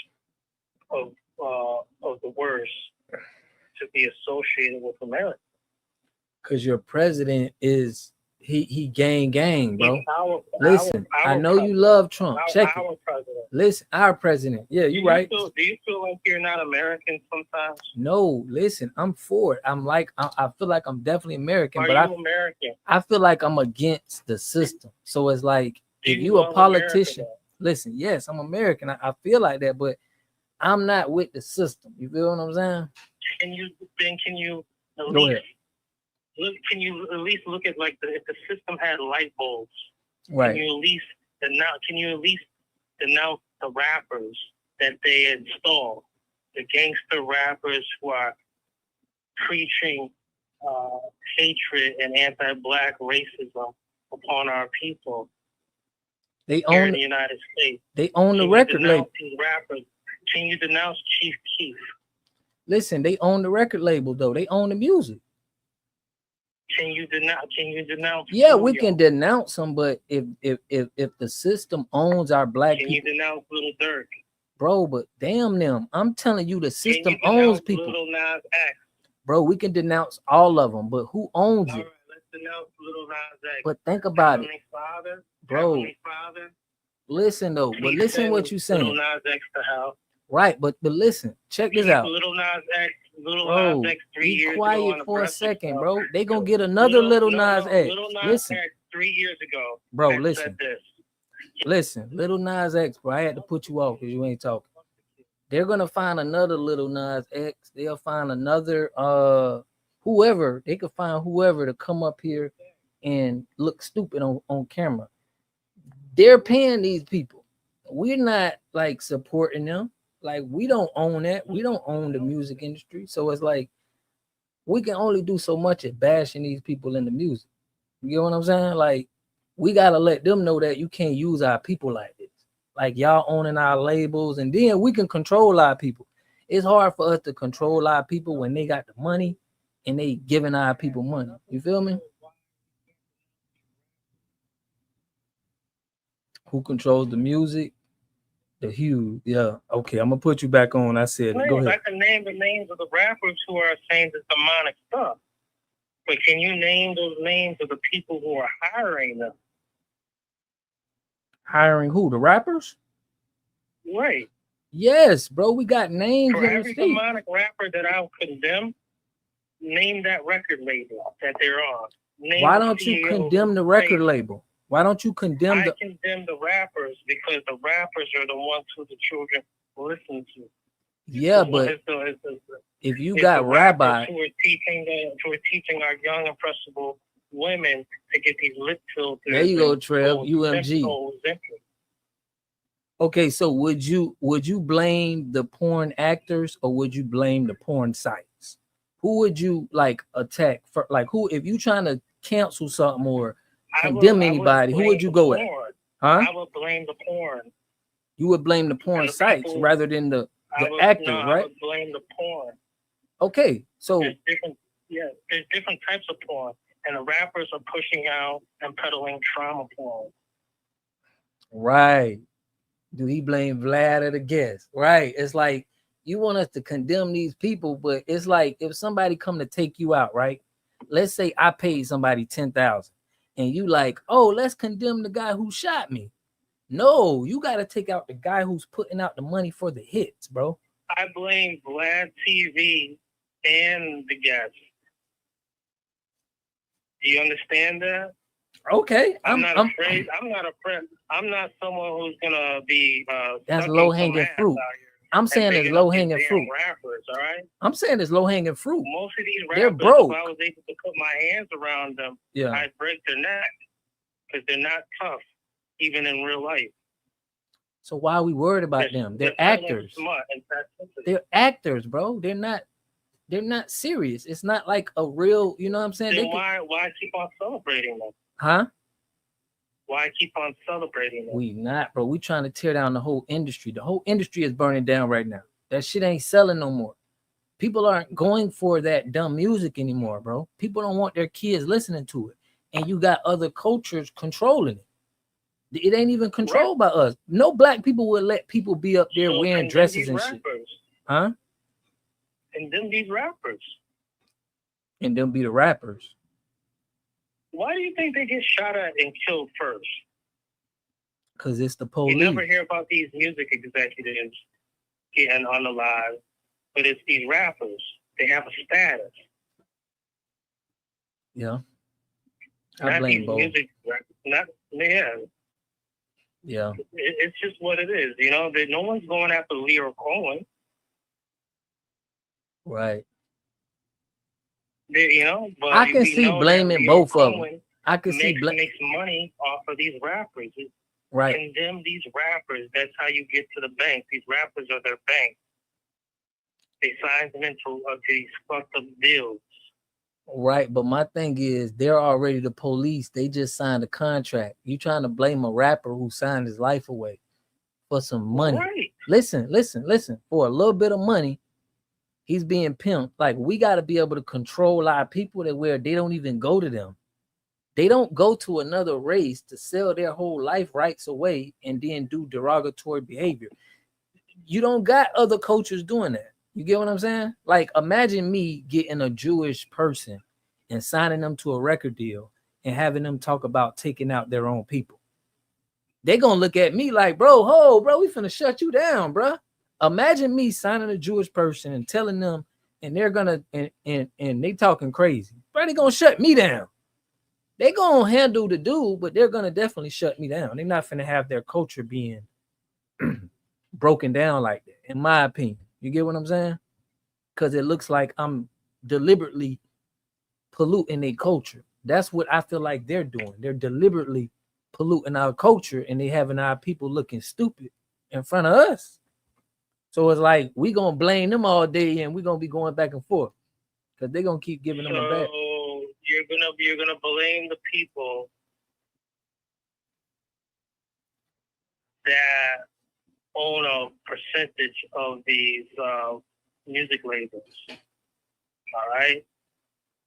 of of the worst to be associated with America. Because your president is he gang, bro. Listen, Our I know you love Trump. Check our it. president. Listen, our president. Yeah, you right. Do you feel like you're not American sometimes? No, listen, I'm for it. I feel like I'm definitely American, Are but you American? I feel like I'm against the system. So it's like if you you a love politician, America, listen, yes, I'm American. I feel like that, but I'm not with the system. You feel what I'm saying? Can you at Go least ahead. look? Can you at least look at like if the system had light bulbs? Right. Can you at least denounce the rappers that they install, the gangster rappers who are preaching hatred and anti-black racism upon our people? They here own in the United States. They own the Can you record denounce label. these rappers? Can you denounce Chief Keef? Listen, they own the record label though. They own the music. Can you denounce? Yeah, we Julio? can denounce them, but if the system owns our black Can people, you denounce Little Durk? bro, but damn them. I'm telling you, the system Can you denounce owns people. Little Nas X? Bro, we can denounce all of them, but who owns All it? right, let's denounce Little Nas X. But think about it, Heavenly Father, bro. Heavenly Father, Listen though, but please listen what send you Little saying. Nas X to hell. Right, but listen, check this Keep out. Little Nas X, Bro, Nas X 3 be years ago quiet on for a breast second, exam. bro. They gonna get another Little Nas X. Little Nas Listen, X 3 years ago. bro, had listen. said this. Listen, Little Nas X, bro. I had to put you off because you ain't talking. They're gonna find another Little Nas X. They'll find another whoever. They could find whoever to come up here and look stupid on camera. They're paying these people. We're not like supporting them. Like we don't own that. We don't own the music industry. So it's like we can only do so much at bashing these people in the music. You get what I'm saying? Like we gotta let them know that you can't use our people like this. Like y'all owning our labels, and then we can control our people. It's hard for us to control our people when they got the money and they giving our people money. You feel me? Who controls the music? The hue. Yeah. Okay, I'm gonna put you back on. I said it. Go ahead. I can name the names of the rappers who are saying the demonic stuff, but can you name those names of the people who are hiring them? Hiring who? The rappers? Right. Yes, bro. We got names For in the every state. demonic rapper that I'll condemn, name that record label that they're on. Name Why the don't you CEO condemn the who record paid. label? Why don't you condemn I the? condemn the rappers because the rappers are the ones who the children listen to. Yeah, but if you got the rappers rabbi, who are teaching our young impressionable women to get these lip filters. there you go, and Trev. go UMG. Ozempic. Okay, so would you blame the porn actors or would you blame the porn sites? Who would you like attack for? Like who? If you trying to cancel something or condemn anybody, who would you go at? Huh? I would blame the porn. You would blame the porn sites rather than the actors, I right? would blame the porn. Okay, so There's different types of porn, and the rappers are pushing out and peddling trauma porn. right. Do he blame Vlad or the guest? Right. It's like you want us to condemn these people, but it's like if somebody come to take you out, right? Let's say I paid somebody 10,000 and you like, oh, let's condemn the guy who shot me. No, you got to take out the guy who's putting out the money for the hits, bro. I blame Vlad TV and the guest. Do you understand that? Okay, I'm not afraid. I'm not someone who's gonna be. That's low hanging fruit. I'm saying it's low hanging fruit. Rappers, all right. I'm saying it's low hanging fruit. Most of these They're rappers, broke. if I was able to put my hands around them, Yeah. I'd break their neck because they're not tough, even in real life. So why are we worried about them? They're actors. Smart and They're actors, bro. They're not serious. It's not like a real, you know what I'm saying? Then why keep on celebrating them? Huh? Why keep on celebrating them? We not, bro. We trying to tear down the whole industry. The whole industry is burning down right now. That shit ain't selling no more. People aren't going for that dumb music anymore, bro. People don't want their kids listening to it. And you got other cultures controlling it. It ain't even controlled by us. No black people would let people be up there wearing dresses and shit. Huh? And them these rappers. And them be the rappers. Why do you think they get shot at and killed first? Because it's the police. You never hear about these music executives getting unalive, but it's these rappers. They have a status. Yeah. I Not blame these both. music, not man. Yeah. It's just what it is. You know, no one's going after Leo Cohen. Right. You know, but I can see blaming both of them. I can see makes money off of these rappers. Right. Condemn these rappers. That's how you get to the bank. These rappers are their bank. They signed them into these fucked up deals. Right, but my thing is they're already the police. They just signed a contract. You trying to blame a rapper who signed his life away for some money. Right. Listen. For a little bit of money, he's being pimped. Like, we got to be able to control our people that where they don't even go to them. They don't go to another race to sell their whole life rights away and then do derogatory behavior. You don't got other cultures doing that. You get what I'm saying? Like, imagine me getting a Jewish person and signing them to a record deal and having them talk about taking out their own people. They're going to look at me like, bro, we finna shut you down, bro. Imagine me signing a Jewish person and telling them, and they're going to, and they talking crazy. Bro, they going to shut me down. They going to handle the dude, but they're going to definitely shut me down. They're not finna have their culture being broken down like that, in my opinion. You get what I'm saying? Because it looks like I'm deliberately polluting their culture. That's what I feel like they're doing. They're deliberately polluting our culture, and they having our people looking stupid in front of us. So it's like we gonna blame them all day, and we're gonna be going back and forth because they're gonna keep giving them a back. So you're gonna blame the people that own a percentage of these music labels. All right?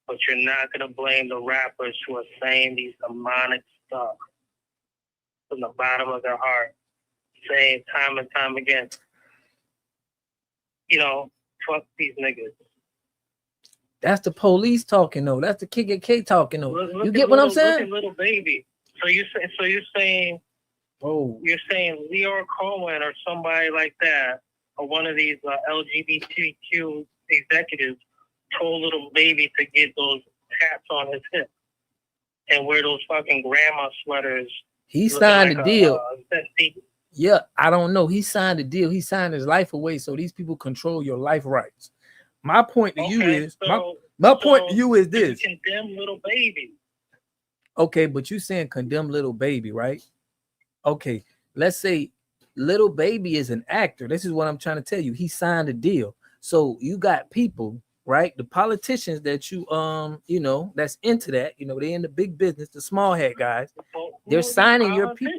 But you're not going to blame the rappers who are saying these demonic stuff from the bottom of their heart, saying time and time again, you know, fuck these niggas. That's the police talking, though. That's the KKK talking, though. Look you get what I'm saying? Look at Little Baby. So you're saying you're saying Leo Cohen or somebody like that, or one of these LGBTQ executives told Little Baby to get those tats on his hip and wear those fucking grandma sweaters. He signed a deal. Yeah, I don't know. He signed a deal. He signed his life away, so these people control your life rights. My point to you is my point to you is this. Condemn Little Baby. Okay, but you saying condemn Little Baby, right? Okay, let's say Little Baby is an actor. This is what I'm trying to tell you. He signed a deal. So you got people, right? The politicians that you that's into that, they in the big business, the small hat guys. They're signing your people.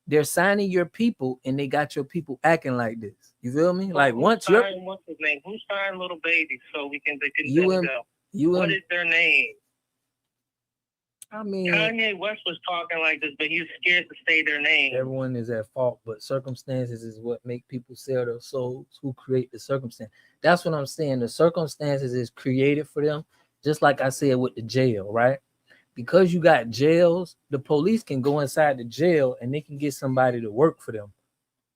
They're signing your people, and they got your people acting like this. You feel me? Like what's his name? Who signed Little Baby so they can what is their name? I mean, Kanye West was talking like this, but he's scared to say their name. Everyone is at fault, but circumstances is what make people sell their souls. Who create the circumstance? That's what I'm saying. The circumstances is created for them, just like I said with the jail, right? Because you got jails, the police can go inside the jail and they can get somebody to work for them.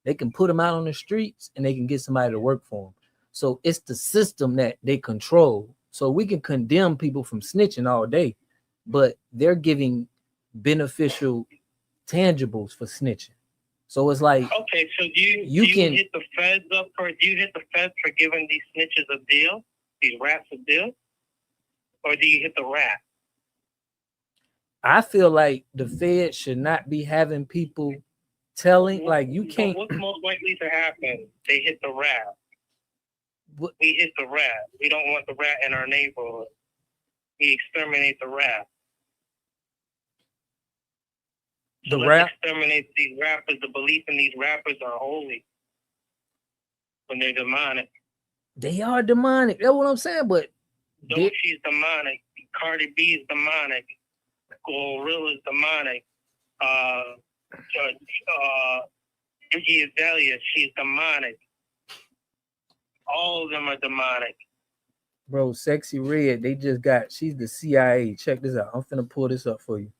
They can put them out on the streets and they can get somebody to work for them. So it's the system that they control. So we can condemn people from snitching all day, but they're giving beneficial tangibles for snitching. So it's like, okay, so do you hit the feds up for giving these snitches a deal, these rats a deal, or do you hit the rat? I feel like the Fed should not be having people telling, like, you can't. What's most likely to happen? They hit the rat. We hit the rat. We don't want the rat in our neighborhood. We exterminate the rat. So let's exterminate these rappers. The belief in these rappers are holy when they're demonic. They are demonic. That's what I'm saying. But Dochi's demonic. Cardi B's demonic. Gorilla's demonic. Iggy Azalea, she's demonic. All of them are demonic. Bro, Sexy Red, she's the CIA. Check this out. I'm finna pull this up for you.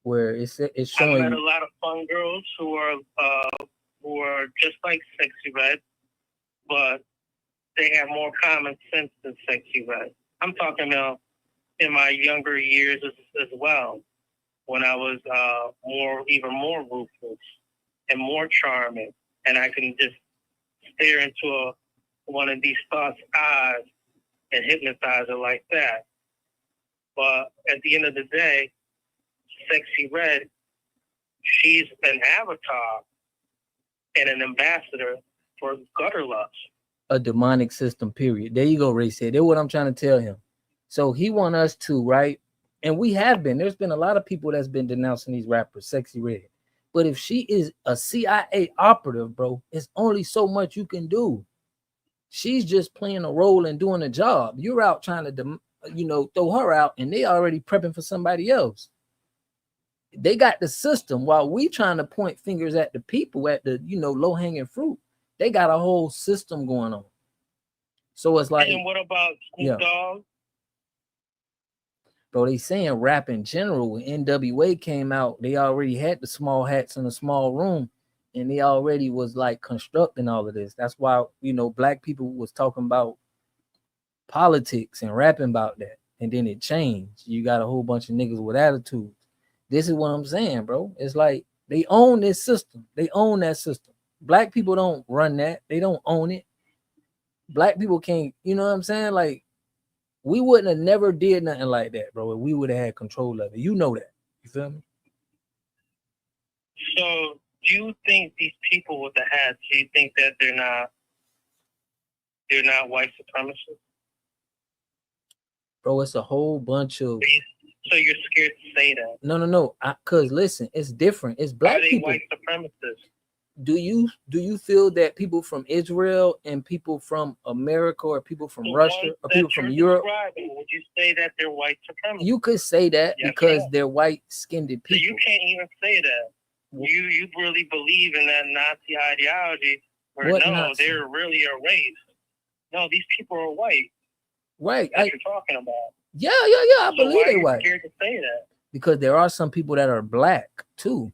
Where it's I showing met you. a lot of fun girls who are just like Sexy Red, but they have more common sense than Sexy Red. I'm talking about in my younger years as well, when I was even more ruthless and more charming, and I can just stare into one of these thoughts' eyes and hypnotize her like that. But at the end of the day, Sexy Red, she's an avatar and an ambassador for gutter lust. A demonic system, period. There you go, Ray said. That's what I'm trying to tell him. So he want us to, right? And we have been. There's been a lot of people that's been denouncing these rappers, Sexy Red. But if she is a CIA operative, bro, it's only so much you can do. She's just playing a role and doing a job. You're out trying to, throw her out, and they already prepping for somebody else. They got the system while we trying to point fingers at the people, at the, low-hanging fruit. They got a whole system going on. So it's like, and what about Snoop Dogg? Bro, they saying rap in general. When NWA came out, they already had the small hats in a small room, and they already was like constructing all of this. That's why, black people was talking about politics and rapping about that. And then it changed. You got a whole bunch of niggas with attitudes. This is what I'm saying, bro. It's like they own this system. They own that system. Black people don't run that. They don't own it. Black people can't, you know what I'm saying? Like, we wouldn't have never did nothing like that, bro. We would have had control of it. You know that. You feel me? So do you think these people with the hats, do you think that they're not white supremacists? Bro, it's a whole bunch of... So you're scared to say that? No. Because listen, it's different. It's black people. Are they white supremacists? Do you feel that people from Israel and people from America or people from Russia or people from Europe? Would you say that they're white supremacists? You could say that because they're white-skinned people. So you can't even say that. You really believe in that Nazi ideology where Nazi? They're really a race. No, these people are white. Right. That's what you're talking about. Yeah. I believe they're white. Scared to say that? Because there are some people that are black too.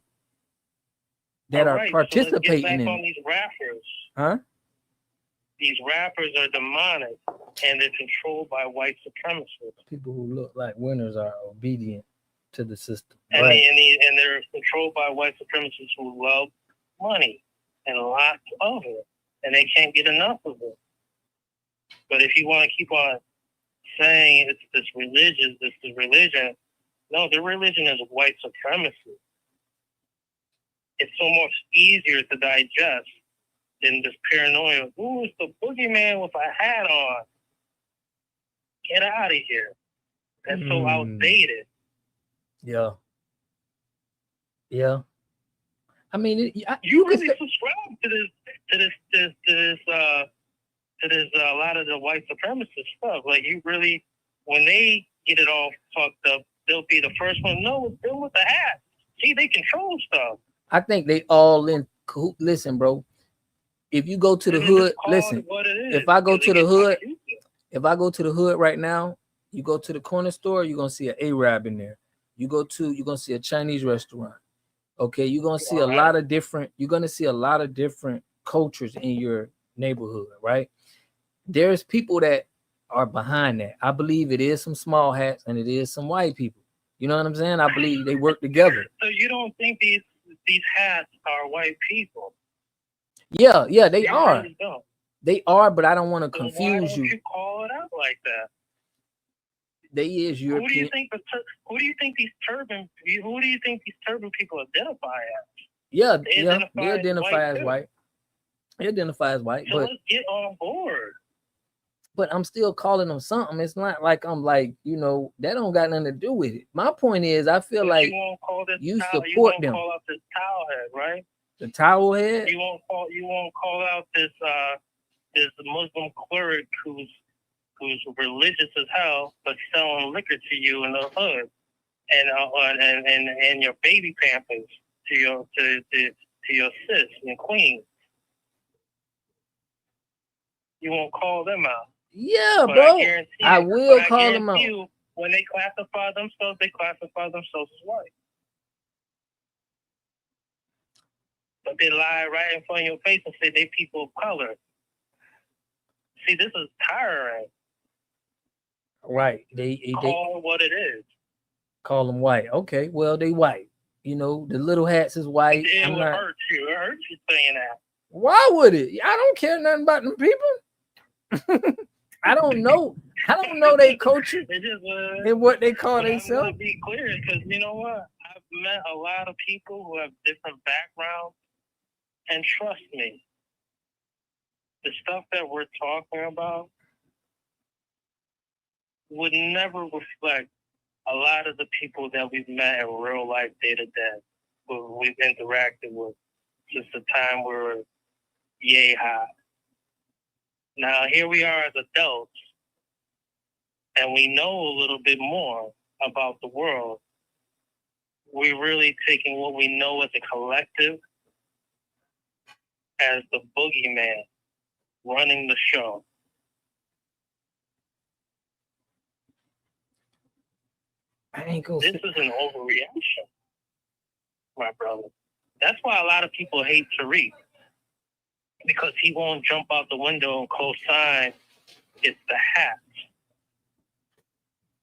That are participating so let's get back in on these rappers. Huh? These rappers are demonic and they're controlled by white supremacists. People who look like winners are obedient to the system. And, and they're controlled by white supremacists who love money and lots of it. And they can't get enough of it. But if you want to keep on saying it's this religion, no, their religion is white supremacy. It's so much easier to digest than this paranoia. Ooh, it's the boogeyman with a hat on. Get out of here. That's so outdated. Yeah. I mean, you really subscribe to this a lot of the white supremacist stuff. Like you really, when they get it all fucked up, they'll be the first one. No, it's them with the hat. See, they control stuff. I think they all in. Listen, bro. If you go to the hood, listen. If I go to the hood right now, you go to the corner store, you're gonna see an Arab in there. You're gonna see a Chinese restaurant. Okay, you're gonna see a lot of different. You're gonna see a lot of different cultures in your neighborhood, right? There's people that are behind that. I believe it is some small hats and it is some white people. You know what I'm saying? I believe they work together. So you don't think these hats are white people? Yeah, they are. Really don't. They are, but I don't want to confuse you. Why don't you call it out like that? They is European. Who do you think these turban people identify as? Yeah, they identify as white. They identify as white. So let's get on board. But I'm still calling them something. It's not like I'm like, that don't got nothing to do with it. My point is, I feel like you support them. Call out this towel head, right? The towel head. You won't call out this Muslim cleric who's religious as hell but selling liquor to you in the hood, and your baby pampers to your sis and queen. you won't call them out. Yeah, But bro. I will call them out. You, when they classify themselves as white. But they lie right in front of your face and say they people of color. See, this is tiring. Right. They call what it is. Call them white. Okay, well, they white. You know, the little hats is white. It would hurt you. It hurts you saying that. Why would it? I don't care nothing about them people. I don't know. I don't know their culture and what they call themselves. I'm gonna be clear, because you know what? I've met a lot of people who have different backgrounds, and trust me, the stuff that we're talking about would never reflect a lot of the people that we've met in real life day to day, who we've interacted with since the time we were yay high. Now, here we are as adults, and we know a little bit more about the world. We're really taking what we know as a collective as the boogeyman running the show. This is an overreaction, my brother. That's why a lot of people hate Tyreek, because he won't jump out the window and co-sign it's the hat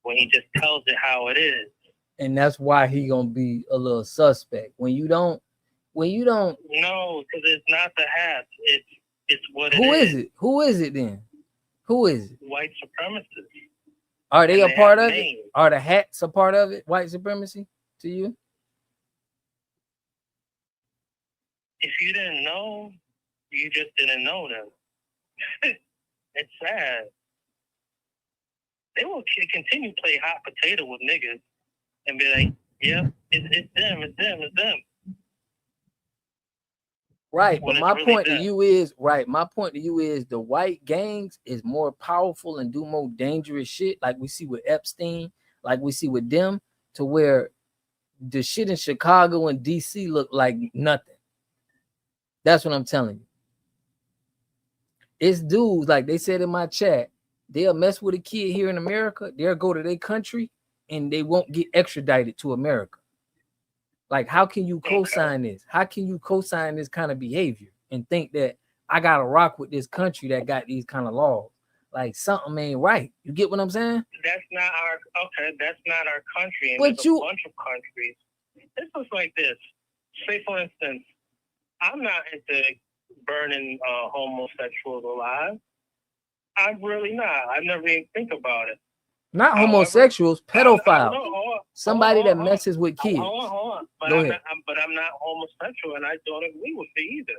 when he just tells it how it is. And that's why he gonna be a little suspect. When you don't. No, because it's not the hat. It's what it is. Who is it? Who is it then? Who is it? White supremacists. Are they a part of it? Are the hats a part of it? White supremacy to you? If you didn't know, you just didn't know them. It's sad. They will continue to play hot potato with niggas and be like, yeah, it's them, it's them, it's them. Right, but my point to you is the white gangs is more powerful and do more dangerous shit, like we see with Epstein, like we see with them, to where the shit in Chicago and DC look like nothing. That's what I'm telling you. It's dudes, like they said in my chat, they'll mess with a kid here in America, they'll go to their country and they won't get extradited to America. Like, how can you co-sign this? How can you co-sign this kind of behavior and think that I gotta rock with this country that got these kind of laws? Like, something ain't right. You get what I'm saying? That's not our country. And but there's a bunch of countries. This was like this. Say, for instance, I'm not into burning homosexuals alive. I'm really not. I never even think about it. Not homosexuals, pedophiles. Somebody that messes with kids. Hold on. But I'm not homosexual, and I don't agree with it either.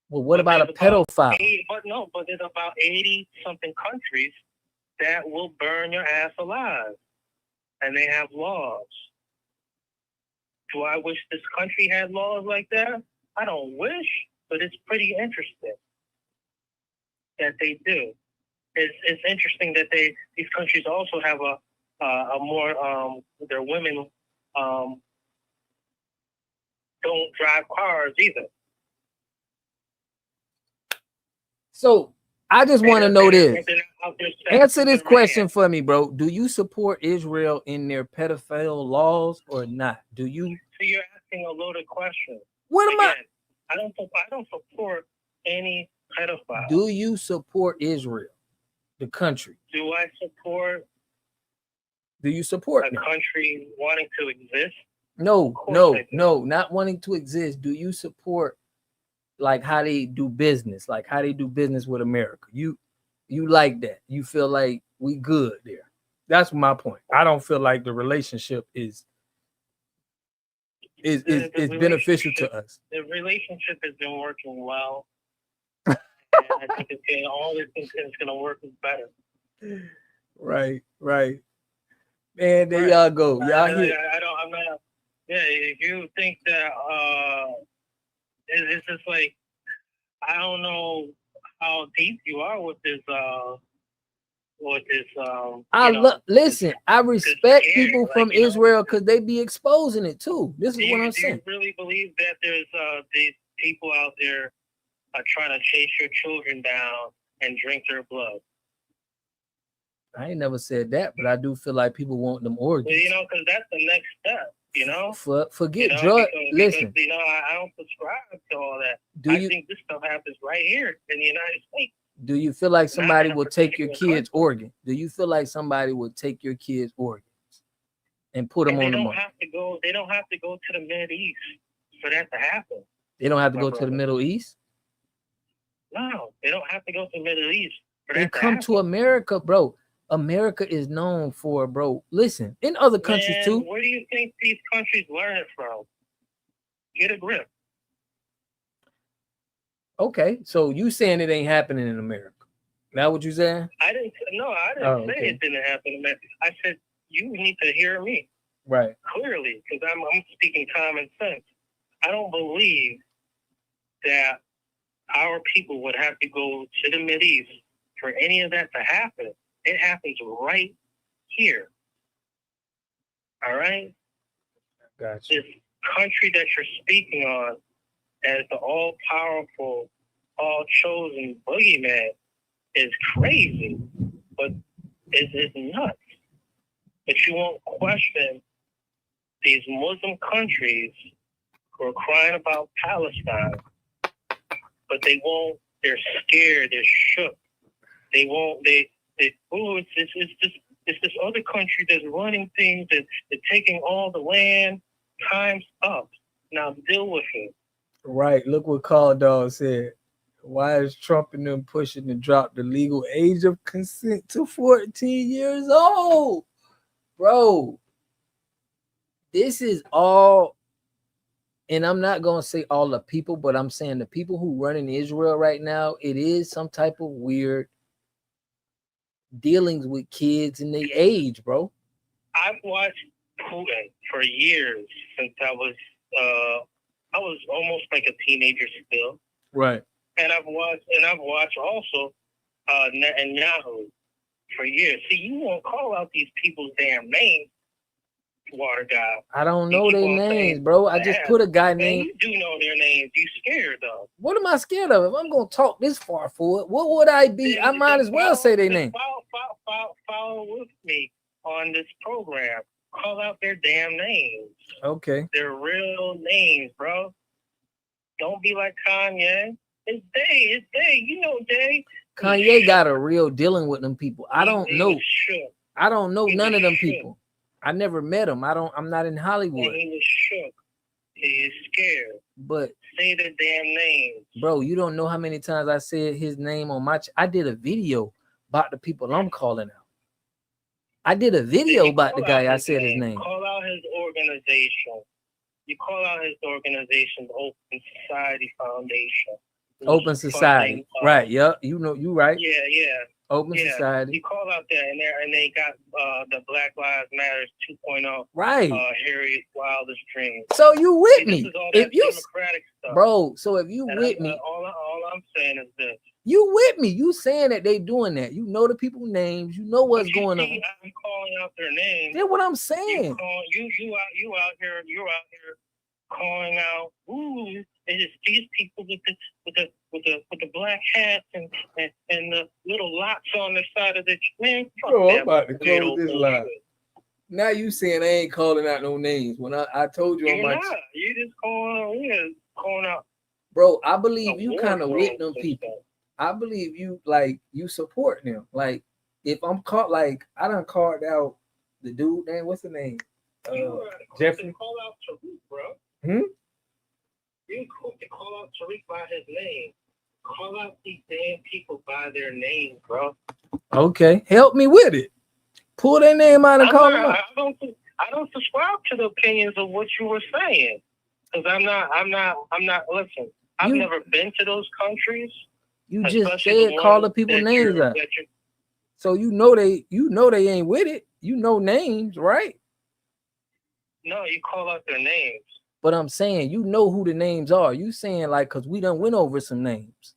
Well, what about a pedophile? But there's about 80-something countries that will burn your ass alive, and they have laws. Do I wish this country had laws like that? I don't wish, but it's pretty interesting that they do. It's interesting that these countries also have a more their women don't drive cars either. So I just want to know this. Answer this question for me, bro. Do you support Israel in their pedophile laws or not? Do you? So you're asking a loaded question. What am I? I don't support any pedophile. Do you support Israel, the country? Do I support? Do you support a country wanting to exist? No, not wanting to exist. Do you support like how they do business, like how they do business with America? You like that? You feel like we good there? That's my point. I don't feel like the relationship is beneficial to us. The relationship has been working well. And I think it's going to work better. Right. Man, there y'all go. Y'all here. I'm not. Yeah, if you think that it's just like, I don't know how deep you are with this. Listen. I respect people from Israel because they be exposing it too. This is what I'm saying. Do you really believe that there's these people out there are trying to chase your children down and drink their blood. I ain't never said that, but I do feel like people want them organs. Well, because that's the next step. Forget drug. Listen, because, I don't subscribe to all that. I think this stuff happens right here in the United States. Do you feel like somebody will take your kid's organ? Do you feel like somebody will take your kid's organs and put them on the market? They don't have to go to the Middle East for that to happen. They don't have to go to the Middle East? No, they don't have to go to the Middle East for that They to come happen. to America, bro. America is known for, bro. Listen, in other countries too. Where do you think these countries learn it from? Get a grip. Okay, so you saying it ain't happening in America? That what you saying? I didn't say it didn't happen in America. I said you need to hear me Right. clearly because I'm speaking common sense. I don't believe that our people would have to go to the Mideast for any of that to happen. It happens right here. All right? Gotcha. This country that you're speaking on as the all-powerful, all-chosen boogeyman is crazy, but it's nuts. But you won't question these Muslim countries who are crying about Palestine, but they won't. They're scared. They're shook. They won't. It's this other country that's running things and they're taking all the land. Time's up. Now deal with it. Right. Look what Call Dog said. Why is Trump and them pushing to drop the legal age of consent to 14 years old? Bro, this is all, and I'm not going to say all the people, but I'm saying the people who run in Israel right now, it is some type of weird dealings with kids and their age, bro. I've watched Putin for years since I was almost like a teenager still. Right. And I've watched also Netanyahu for years. See, you won't call out these people's damn names, water guy. I don't know their names, bro. I just put a guy named. You do know their names. You scared though. What am I scared of? If I'm gonna talk this far forward, what would I be? I might as well say their name. Follow with me on this program. Call out their damn names. Okay. Their real names, bro. Don't be like Kanye. It's Day. You know Day. Kanye got a real dealing with them people. I don't know. I don't know none of them people. I never met them. I'm not in Hollywood. And he was shook. He is scared. But say the damn names. Bro, you don't know how many times I said his name on my I did a video about the people I'm calling out. I did a video about the guy I said his name. Call out his organization. You call out his organization, the Open Society Foundation. Open Society. Right. Yep. You know, you right. Yeah. Open Society. You call out there and they got the Black Lives Matters 2.0. Right. Harriet Wilder's dream. So you with me? This is all if that you, democratic stuff. bro. So if you And with me, all I'm saying is this. you with me? You saying that they doing that? You know the people names. You know what's going on. I'm calling out their names. That's what I'm saying. You out here. You're out here calling out. Ooh, it's these people with the black hats and the little lots on the side of the man. Bro, I'm about to close this line. Now you saying I ain't calling out no names when I told you on my. You just calling out. Bro, I believe you kind of with them people. I believe you you support them. Like if I'm caught, like I done called out the dude name. What's the name? Jeffrey. Call out Tyreek, bro. You call out Tyreek by his name. Call out these damn people by their name, bro. Okay, help me with it. Pull their name out and call them out. I don't subscribe to the opinions of what you were saying because I'm not. Listen, I've never been to those countries. You just said call the people names out. So you know they ain't with it. You know names, right? No, you call out their names. But I'm saying you know who the names are. You saying like because we done went over some names.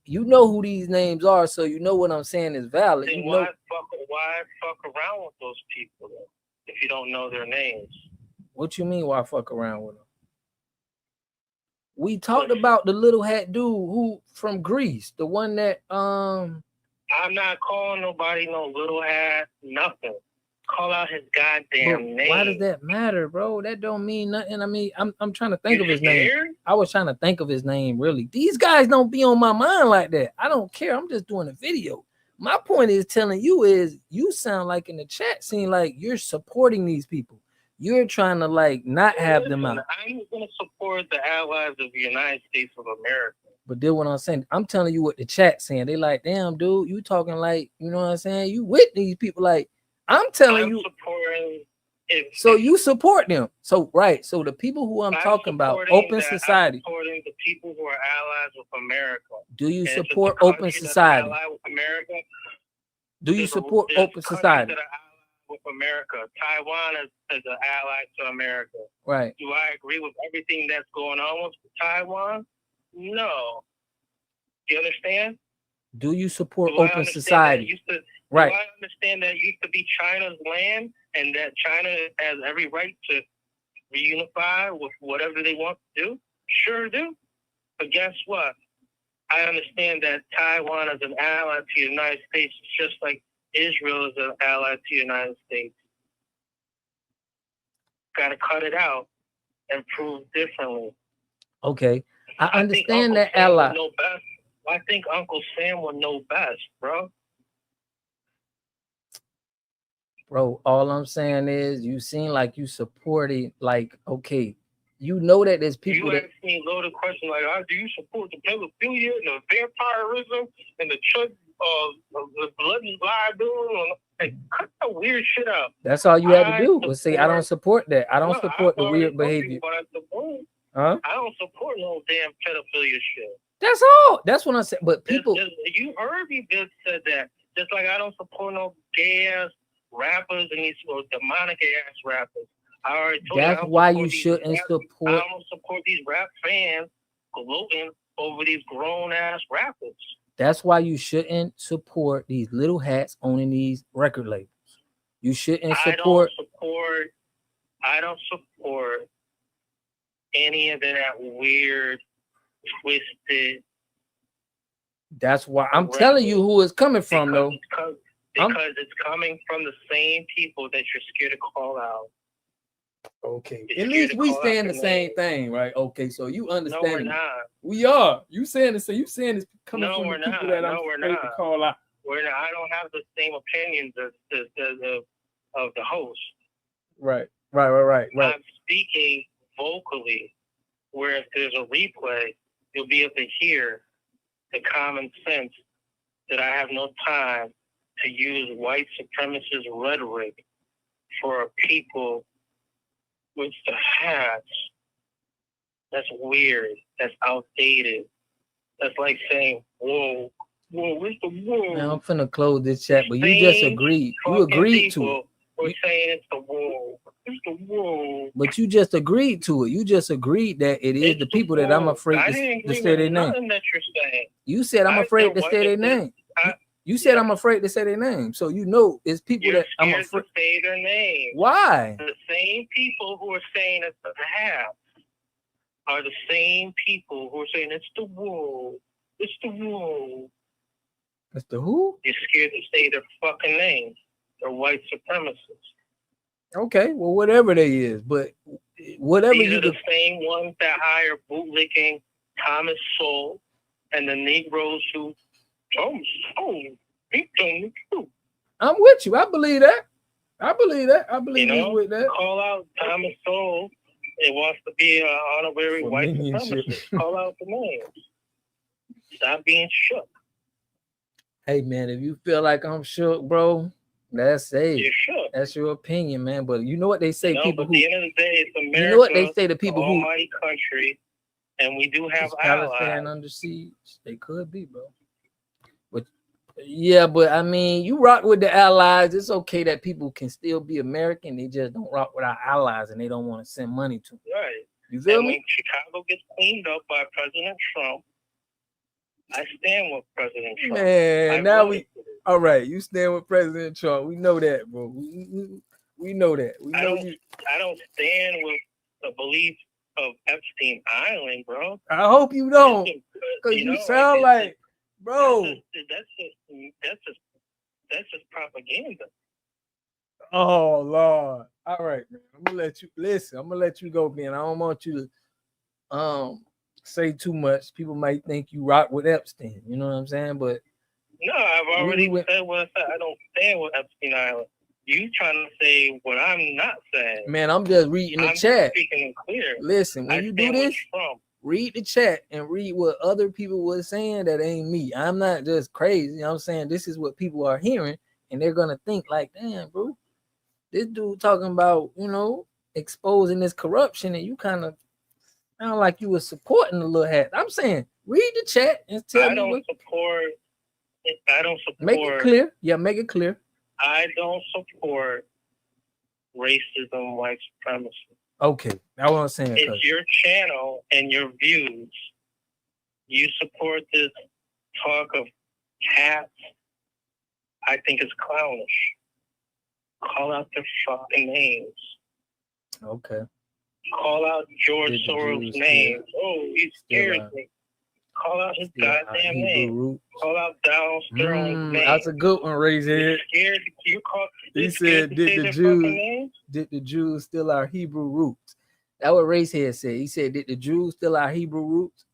You know who these names are, so you know what I'm saying is valid. Then why fuck around with those people though, if you don't know their names? What you mean why fuck around with them? We talked about the little hat dude who from Greece, the one that I'm not calling nobody no little ass nothing. Call out his goddamn name. Why does that matter, bro? That don't mean nothing. I mean, I'm trying to think of his name. I was trying to think of his name, really. These guys don't be on my mind like that. I don't care. I'm just doing a video. My point is telling you is you sound like in the chat scene like you're supporting these people. You're trying to like not have them out. I'm going to support the allies of the United States of America. But then what I'm saying, I'm telling you what the chat saying. They like, damn, dude, you talking like, you know what I'm saying? You with these people like. I'm telling you, supporting so you support them. So right. So the people who I'm talking about, open society. I'm supporting the people who are allies with America. Do you support open society? America, do you support open society? With America, Taiwan is an ally to America. Right. Do I agree with everything that's going on with Taiwan? No. Do you understand? Do you support open society? Right. Do I understand that it used to be China's land and that China has every right to reunify with whatever they want to do? Sure do. But guess what? I understand that Taiwan is an ally to the United States just like Israel is an ally to the United States. Got to cut it out and prove differently. Okay. I understand that ally. I think Uncle Sam would know best, bro. Bro, all I'm saying is you seem like you supported, like, okay, you know that there's people that... You asked me a loaded question like, do you support the pedophilia and the vampirism and the blood and libel? Like, cut the weird shit out. That's all you had to do was say, I don't support that. I don't support the weird behavior. Huh? I don't support no damn pedophilia shit. That's all. That's what I said. But people... you heard me just said that. Just like I don't support no gay-ass rappers and these demonic ass rappers. I already told that's you. Why you shouldn't support. I don't support these rap fans gloating over these grown ass rappers. That's why you shouldn't support these little hats owning these record labels. You shouldn't support. I don't support any of that weird, twisted. That's why I'm telling you who it's coming from, though. Because it's coming from the same people that you're scared to call out. Okay. At least we saying the same thing, right? Okay, so you understand. No, we're not. We are. You saying the same. You saying it's coming from the people not. that I'm afraid to call out. We're not. I don't have the same opinions of the host. Right. I'm speaking vocally, where if there's a replay, you'll be able to hear the common sense that I have no time to use white supremacist rhetoric for people with the hats. That's weird. That's outdated. That's like saying, whoa, where's the whoa? Man, I'm finna close this chat, but you just agreed. You agreed to it. We're saying it's the whoa. It's the whoa. But you just agreed to it. You just agreed that it is the people that I'm afraid to say their name. That you're saying. You said I'm afraid to say their name. You said I'm afraid to say their name, so you know it's people that I'm afraid to say their name. Why? The same people who are saying it's the half are the same people who are saying it's the wool. It's the wool. It's the who? You're scared to say their fucking names. They're white supremacists. Okay, well, whatever they is, but whatever These you are the same ones that hire bootlicking Thomas Sowell and the Negroes who. I'm with you. I believe that. I believe he's with that. Call out Thomas Sowell. It wants to be an honorary white supremacist. Call out the names. Stop being shook. Hey man, if you feel like I'm shook, bro, that's You're shook. That's your opinion, man. But you know what they say, people who. At the end of the day, it's America. You know what they say to people who. Almighty country, and we do have Palestine under siege. They could be, bro. But yeah, but I mean, you rock with the allies. It's okay that people can still be American. They just don't rock with our allies, and they don't want to send money to them. Right. You feel me? When Chicago gets cleaned up by President Trump, I stand with President Trump. Man, all right. You stand with President Trump. We know that, bro. We know that. I don't stand with the belief of Epstein Island, bro. I hope you don't, because you sound like bro. That's just propaganda. Oh Lord. All right, man. I'm gonna let you listen. I'm gonna let you go, man. I don't want you to say too much. People might think you rock with Epstein. You know what I'm saying? But no, I've already said what I said. I don't stand with Epstein Island. You trying to say what I'm not saying? Man, I'm just reading the I'm chat. Just speaking clear. Listen, when you do this, read the chat and read what other people were saying. That ain't me. I'm not just crazy. You know what I'm saying, this is what people are hearing, and they're gonna think like, damn, bro, this dude talking about, exposing this corruption, and you kind of sound like you were supporting the little hat. I'm saying, read the chat and tell me what. I don't support. Make it clear. Yeah, make it clear. I don't support racism, white supremacy. Okay, that's what I'm saying. It's your channel and your views. You support this talk of hats. I think it's clownish. Call out their fucking names. Okay. Call out George Soros' name. Oh, he scares me. Call out his goddamn name. Call out Donald Sterling's name. That's a good one, Razorhead. Scared you call. He said, "Did the Jews steal our Hebrew roots?" That's what Racehead said. He said, "Did the Jews steal our Hebrew roots?"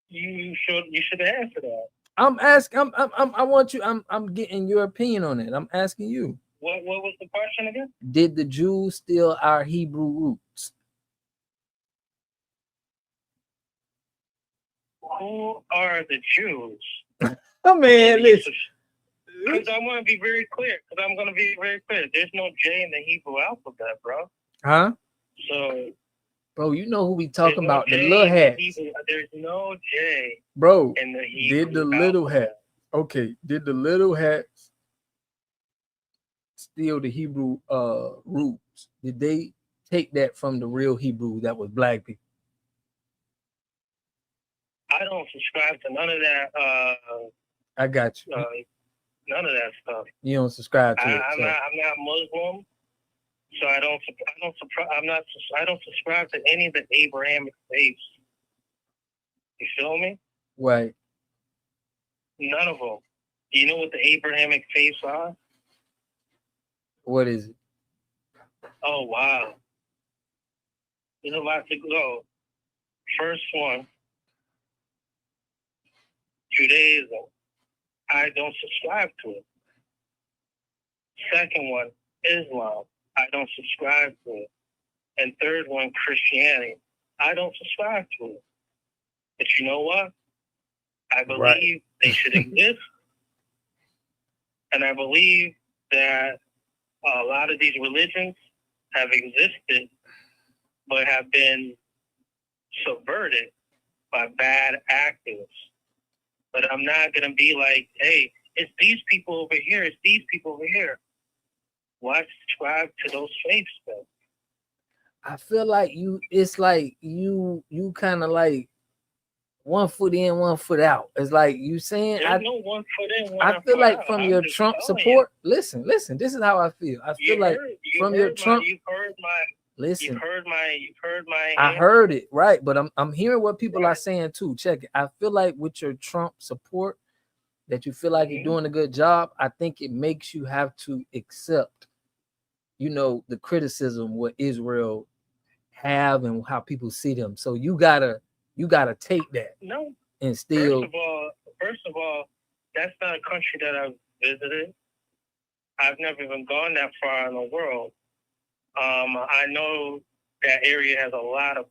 You should answer that. I'm asking. I want you. I'm getting your opinion on it. I'm asking you. What was the question again? Did the Jews steal our Hebrew roots? Who are the Jews? Oh man, listen. Because I want to be very clear. Because I'm going to be very clear. There's no J in the Hebrew alphabet, bro. Huh? So, bro, you know who we talking about? The little hats. There's no J. Bro, in the Hebrew did the little alphabet. hat? Okay, did the little hats steal the Hebrew roots? Did they take that from the real Hebrew that was black people? I don't subscribe to none of that. I got you. None of that stuff. You don't subscribe to it. I'm not Muslim, so I don't subscribe to any of the Abrahamic faiths. You feel me? Right. None of them. Do you know what the Abrahamic faiths are? What is it? Oh wow. There's a lot to go. First one, Judaism. I don't subscribe to it. Second one, Islam. I don't subscribe to it. And third one, Christianity. I don't subscribe to it. But you know what? I believe they should exist. And I believe that a lot of these religions have existed, but have been subverted by bad actors. But I'm not going to be like, hey, it's these people over here, it's these people over here. Why subscribe to those faiths, though? I feel like it's like you kind of like 1 foot in, 1 foot out. It's like you saying, There's no 1 foot in, 1 I foot feel like out. from I'm your just Trump telling support, listen, this is how I feel. I feel like from your Trump, you've heard my I heard it, right, but I'm hearing what people are saying too. Check it. I feel like with your Trump support, that you feel like you're doing a good job. I think it makes you have to accept, the criticism what Israel have and how people see them. So you gotta take that. No. And still. First of all, that's not a country that I've visited. I've never even gone that far in the world. I know that area has a lot of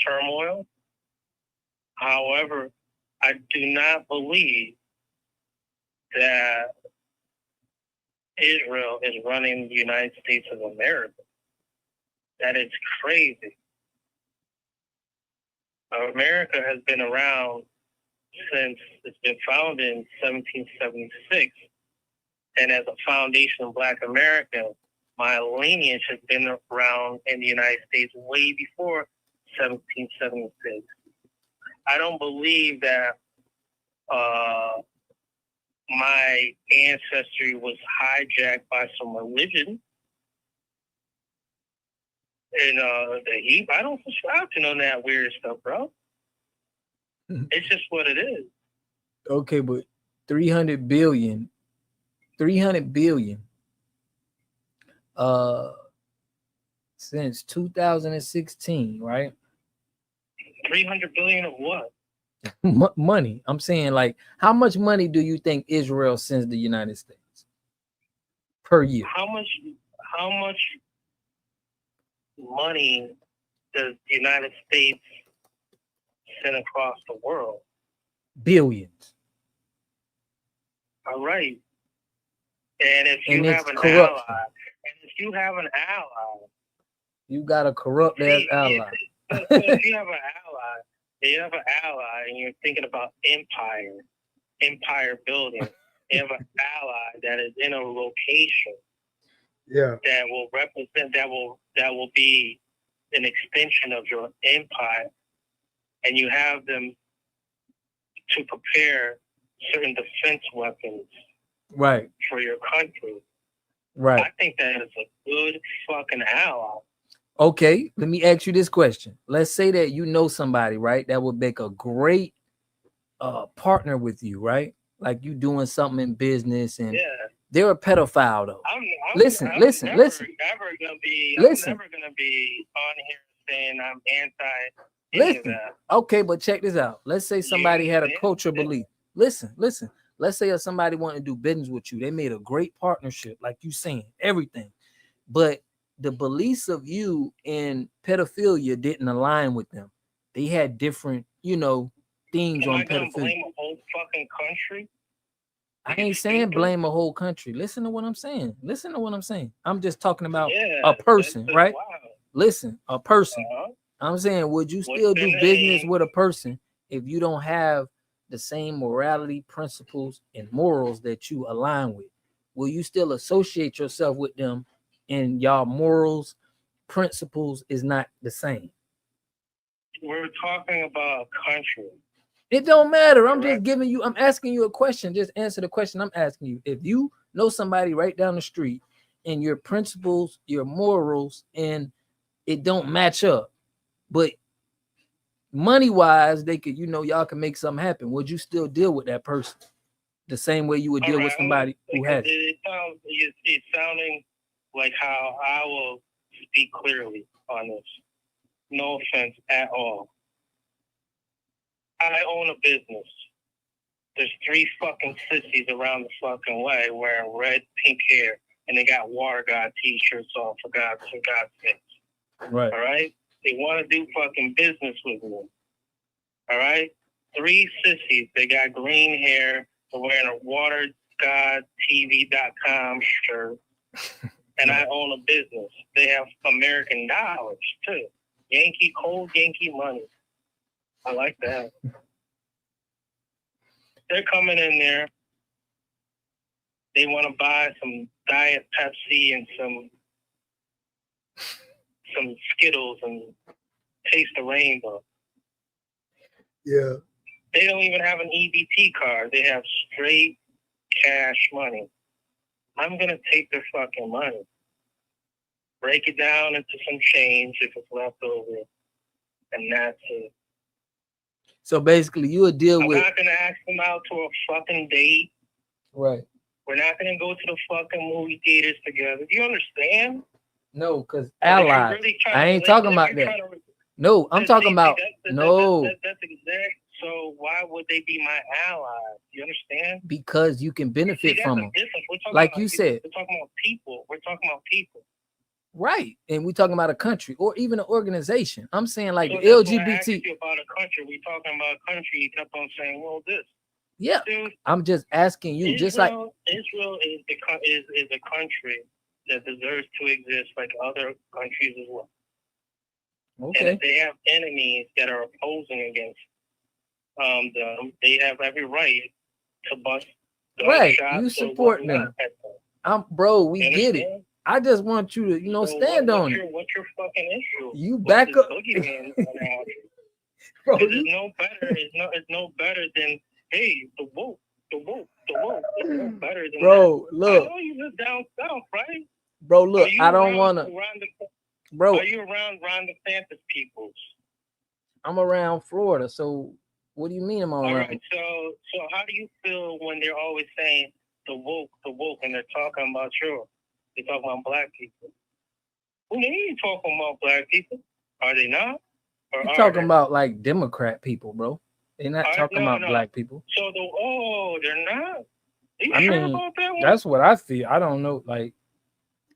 turmoil. However, I do not believe that Israel is running the United States of America. That is crazy. America has been around since it's been founded in 1776. And as a foundation of Black America, my lineage has been around in the United States way before 1776. I don't believe that my ancestry was hijacked by some religion. And the heat, I don't subscribe to none of that weird stuff, bro. It's just what it is. Okay, but 300 billion since 2016, right? 300 billion of what? Money. I'm saying, like, how much money do you think Israel sends the United States per year? How much money does the United States send across the world? Billions. All right. And if you have an corruption. ally, You got a corrupt ass ally. So if you have an ally, and you're thinking about empire building, you have an ally that is in a location that will represent, that will be an extension of your empire, and you have them to prepare certain defense weapons Right. for your country. Right. I think that is a good fucking ally. Okay, let me ask you this question. Let's say that you know somebody, right, that would make a great partner with you, right? Like you doing something in business, and they're a pedophile though. I'm listen. never gonna be on here saying I'm anti any of that. Okay, but check this out. Let's say somebody had a culture belief. Listen. Let's say if somebody wanted to do business with you, they made a great partnership, like you saying, everything. But the beliefs of you in pedophilia didn't align with them. They had different, things on Am I gonna pedophilia. blame a whole fucking country? I ain't saying blame a whole country. Listen to what I'm saying. I'm just talking about a person, right? Wow. Listen, a person. I'm saying, would you still do business with a person if you don't have the same morality, principles, and morals that you align with? Will you still associate yourself with them and y'all morals, principles is not the same? We're talking about a country. It don't matter. I'm asking you a question. Just answer the question I'm asking you. If you know somebody right down the street and your principles, your morals, and it don't match up, but money-wise, they could, y'all can make something happen, would you still deal with that person the same way you would deal with somebody who has it? It's sounding like how I will speak clearly on this. No offense at all. I own a business. There's 3 fucking sissies around the fucking way wearing red, pink hair, and they got Water God t-shirts on, for God's sake. Right. All right? They want to do fucking business with me. All right? 3 sissies. They got green hair. They're wearing a watergodtv.com shirt. And I own a business. They have American dollars, too. Cold Yankee money. I like that. They're coming in there. They want to buy some Diet Pepsi and some Skittles and taste the rainbow. Yeah. They don't even have an EBT card. They have straight cash money. I'm going to take their fucking money, break it down into some change if it's left over, and that's it. So basically, you would deal with. I'm not going to ask them out to a fucking date. Right. We're not going to go to the fucking movie theaters together. Do you understand? No, because allies. I ain't talking about that. No, I'm talking about no. That's exact. So why would they be my allies? You understand? Because you can benefit from them. Like you said. We're talking about people. Right. And we're talking about a country or even an organization. I'm saying like so the LGBT. I asked you about a country. We're talking about a country. You kept on saying, well, this. Yeah. Dude, I'm just asking you, Israel is a country that deserves to exist like other countries as well. Okay. And if they have enemies that are opposing against them, they have every right to bust. Right. You support them. Bro, we get it. I just want you to, stand on it. What's your fucking issue? You back up. Bro, it's no better than, hey, the woke. It's no better than bro, that. look. I know you live down south, right? Bro, look, I don't want to. Bro, Are you around Ron DeSantis peoples? I'm around Florida, so what do you mean I'm All around? right, so how do you feel when they're always saying the woke, and they're talking about they're talking about black people? Well, they ain't talking about black people. Are they not? Or You're are talking they? about like Democrat people, bro. They're not talking about black people. So they're not. Are you I sure mean, about that one? that's what I feel. I don't know. Like,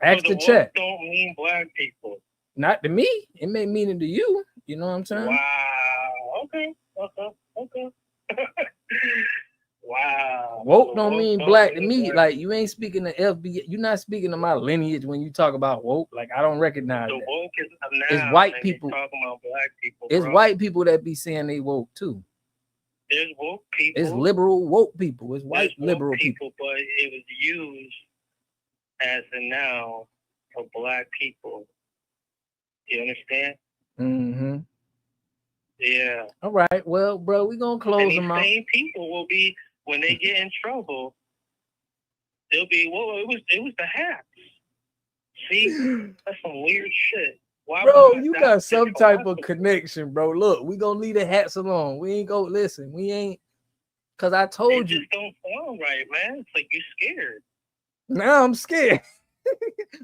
ask So the the chat. woke don't mean black people. Not to me. It may mean it to you. You know what I'm saying? Wow. Okay. Wow. Woke So don't mean don't black to mean me. black. Like, you ain't speaking to FB. You're not speaking to my lineage when you talk about woke. Like, I don't recognize The that. woke is a noun. It's white and people. They're talking about black people. It's bro. white people that be saying they woke too. There's woke people. It's liberal woke people. It's white There's liberal woke people. but it was used as a noun for black people. You understand? Mm-hmm. Yeah. All right. Well, bro, we gonna close And these them out. same people will be, when they get in trouble, they'll be, well, it was the hacks. See, that's some weird shit. Why Bro, would you that got some type of collapse? connection, bro. Look, we gonna leave the hats alone. We ain't go listen. We ain't, cause I It told you. just don't sound right, man. It's like you're scared. Now I'm scared.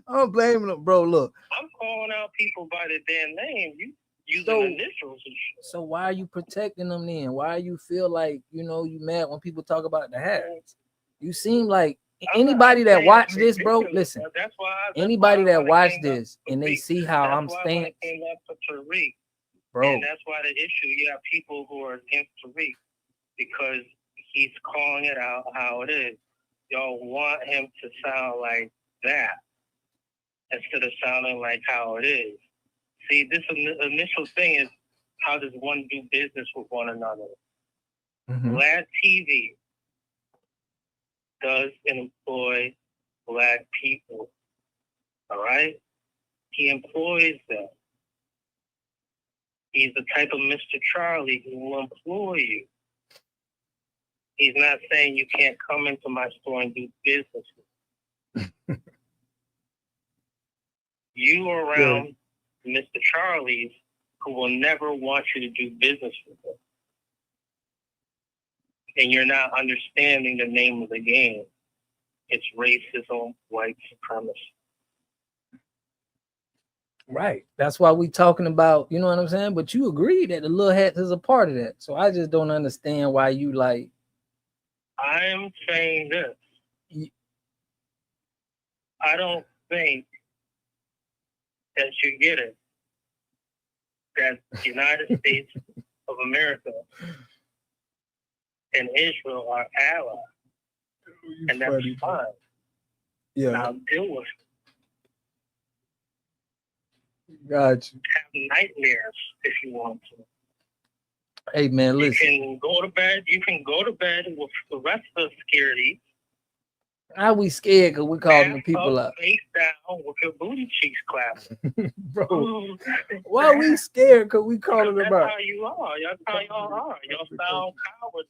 I'm blaming them, bro. Look. I'm calling out people by their damn name. You using So- initials and shit. So why are you protecting them then? Why you feel like you mad when people talk about the hats? You seem like anybody that watch this, bro. Listen, That's why anybody that's why that when it watch came this up and they Tyreek- see how that's I'm why when staying, it came up for Tyreek, bro. and that's why the issue, you have people who are against Tyreek because he's calling it out how it is. Y'all want him to sound like that instead of sounding like how it is. See, this initial thing is, how does one do business with one another? Vlad TV does employ black people. All right? He employs them. He's the type of Mr. Charlie who will employ you. He's not saying you can't come into my store and do business with me. You are around Mr. Charlies who will never want you to do business with them. And you're not understanding the name of the game. It's racism, white supremacy. Right. That's why we talking about, you know what I'm saying? But you agree that the little hats is a part of that. So I just don't understand why you like. I'm saying this. I don't think that you get it. That the United States of America and Israel are allies. And that's fine. Yeah. Now deal with it. Got you. Have nightmares if you want to. Hey man, listen. You can go to bed. You can go to bed with the rest of the security. How we scared because we calling the people up out. face down with your booty cheeks clapping. Bro, why we scared because we calling them out? That's how you are. That's how y'all are. Y'all sound cowardly.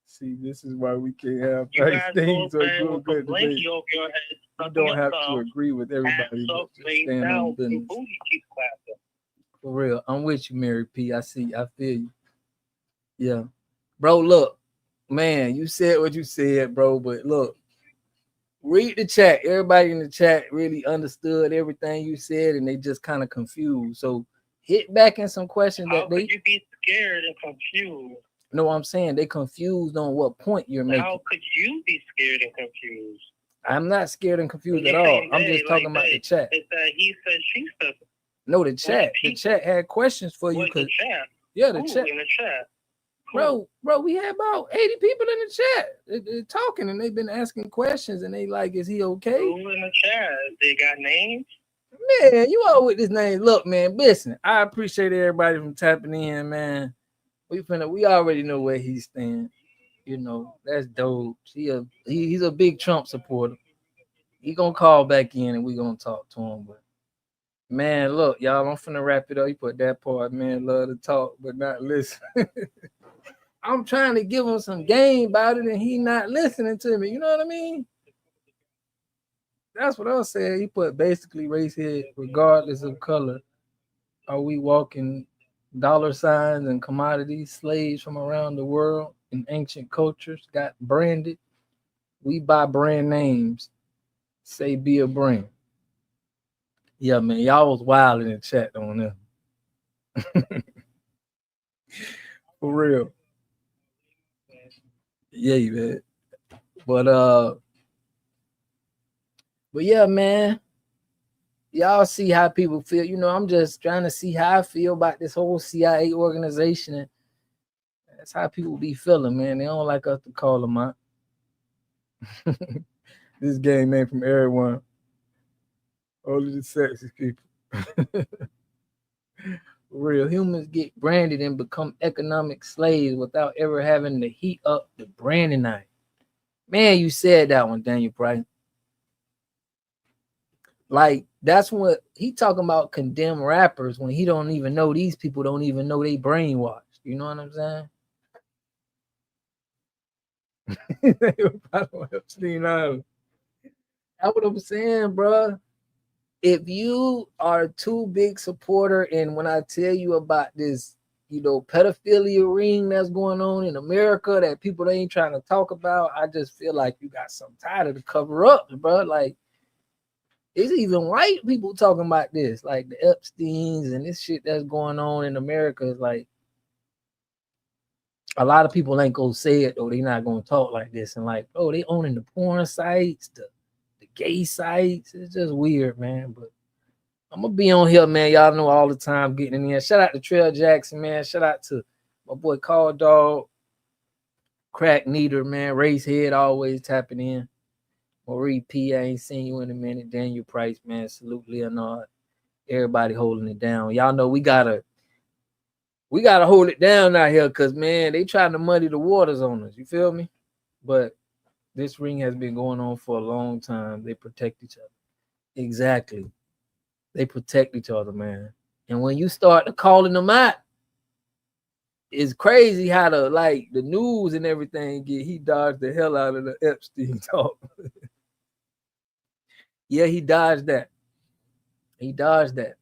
See, this is why we can't have You nice guys things go or to bed good, with a good blankie debate. over your head. You don't have to agree with everybody, Ass but up, just face stand down on with your business. booty cheeks clapping. For real, I'm with you, Mary P. I see, I feel you. Yeah, bro. Look, man, you said what you said, bro. But look, read the chat. Everybody in the chat really understood everything you said, and they just kind of confused. So hit back in some questions How that they. could you be scared and confused? No, I'm saying they confused on what point you're making. How could you be scared and confused? I'm not scared and confused When at they all. say I'm they, just talking like about they, the chat. It's that he said, she said. No, the chat. The chat had questions for you. What, the chat? Yeah, the Who chat. in the chat? Bro, we had about 80 people in the chat. They're talking and they've been asking questions and they like, is he okay? Who in the chat? They got names? Man, you all with this name. Look, man, listen, I appreciate everybody from tapping in, man. We already know where he's standing. You know, that's dope. He's a big Trump supporter. He gonna call back in and we gonna talk to him. But man, look, y'all, I'm finna wrap it up. You put that part, man, love to talk, but not listen. I'm trying to give him some game about it and he not listening to me. You know what I mean? That's what I said. He put basically race here, regardless of color. Are we walking dollar signs and commodities, slaves from around the world in ancient cultures got branded? We buy brand names. Say be a brand. Yeah, man, y'all was wild in the chat on them. For real. Yeah, man. But yeah, man. Y'all see how people feel. You know, I'm just trying to see how I feel about this whole CIA organization. And that's how people be feeling, man. They don't like us to call them out. This game ain't from everyone. Only the sexy people. Real humans get branded and become economic slaves without ever having to heat up the branding knife. Man, you said that one, Daniel Price. Like, that's what he talking about, condemn rappers when he don't even know these people don't even know they brainwashed. You know what I'm saying? That's what I'm saying, bro. If you are too big supporter, and when I tell you about this, you know, pedophilia ring that's going on in America that people ain't trying to talk about, I just feel like you got some title to cover up, bro. Like, it's even white people talking about this, like the Epsteins and this shit that's going on in America. Is like, a lot of people ain't gonna say it though. They not gonna talk like this, and like, oh, they owning the porn sites, the gay sites. It's just weird, man. But I'm gonna be on here, man. Y'all know all the time getting in here. Shout out to Trail Jackson, man. Shout out to my boy Call Dog, Crack Neater, man. Race Head always tapping in. Marie P, I ain't seen you in a minute. Daniel Price, man. Salute Leonard. Everybody holding it down. Y'all know we gotta hold it down out here, cause man, they trying to muddy the waters on us. You feel me? But this ring has been going on for a long time. They protect each other. Exactly. They protect each other, man. And when you start calling them out, it's crazy how the news and everything he dodged the hell out of the Epstein talk. Yeah, he dodged that. He dodged that.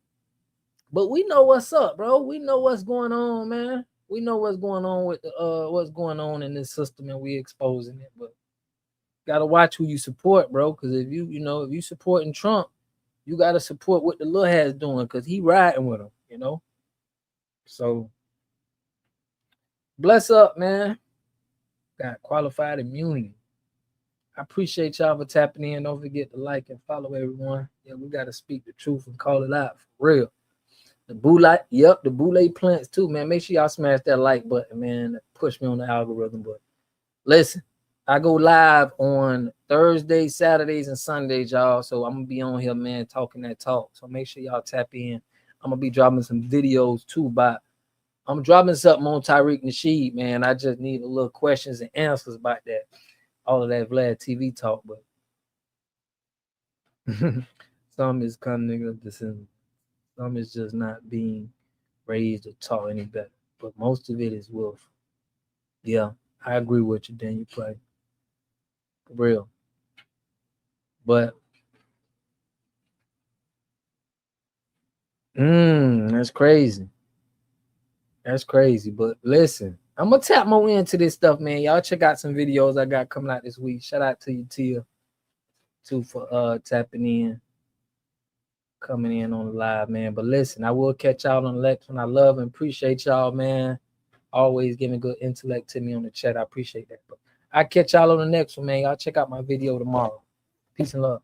But we know what's up, bro. We know what's going on, man. We know what's going on with what's going on in this system, and we exposing it. But gotta watch who you support, bro. Because if you supporting Trump, you gotta support what the little hat's doing, because he riding with him, you know. So bless up, man. Got qualified immunity. I appreciate y'all for tapping in. Don't forget to like and follow everyone. Yeah, we gotta speak the truth and call it out for real. The boule, yep, the boule plants too, man. Make sure y'all smash that like button, man. Push me on the algorithm. But listen, I go live on Thursdays, Saturdays, and Sundays, y'all. So I'm gonna be on here, man, talking that talk. So make sure y'all tap in. I'm gonna be dropping some videos too. I'm dropping something on Tyreek Nasheed, man. I just need a little questions and answers about that. All of that Vlad TV talk, but some is cunning of this, and some is just not being raised or taught any better. But most of it is willful. Yeah, I agree with you, Daniel Price. For real. But that's crazy. That's crazy. But listen, I'm gonna tap more into this stuff, man. Y'all check out some videos I got coming out this week. Shout out to you, Tia, too, for tapping in, coming in on the live, man. But listen, I will catch y'all on the next one. I love and appreciate y'all, man. Always giving good intellect to me on the chat. I appreciate that. But I catch y'all on the next one, man. Y'all check out my video tomorrow. Peace and love.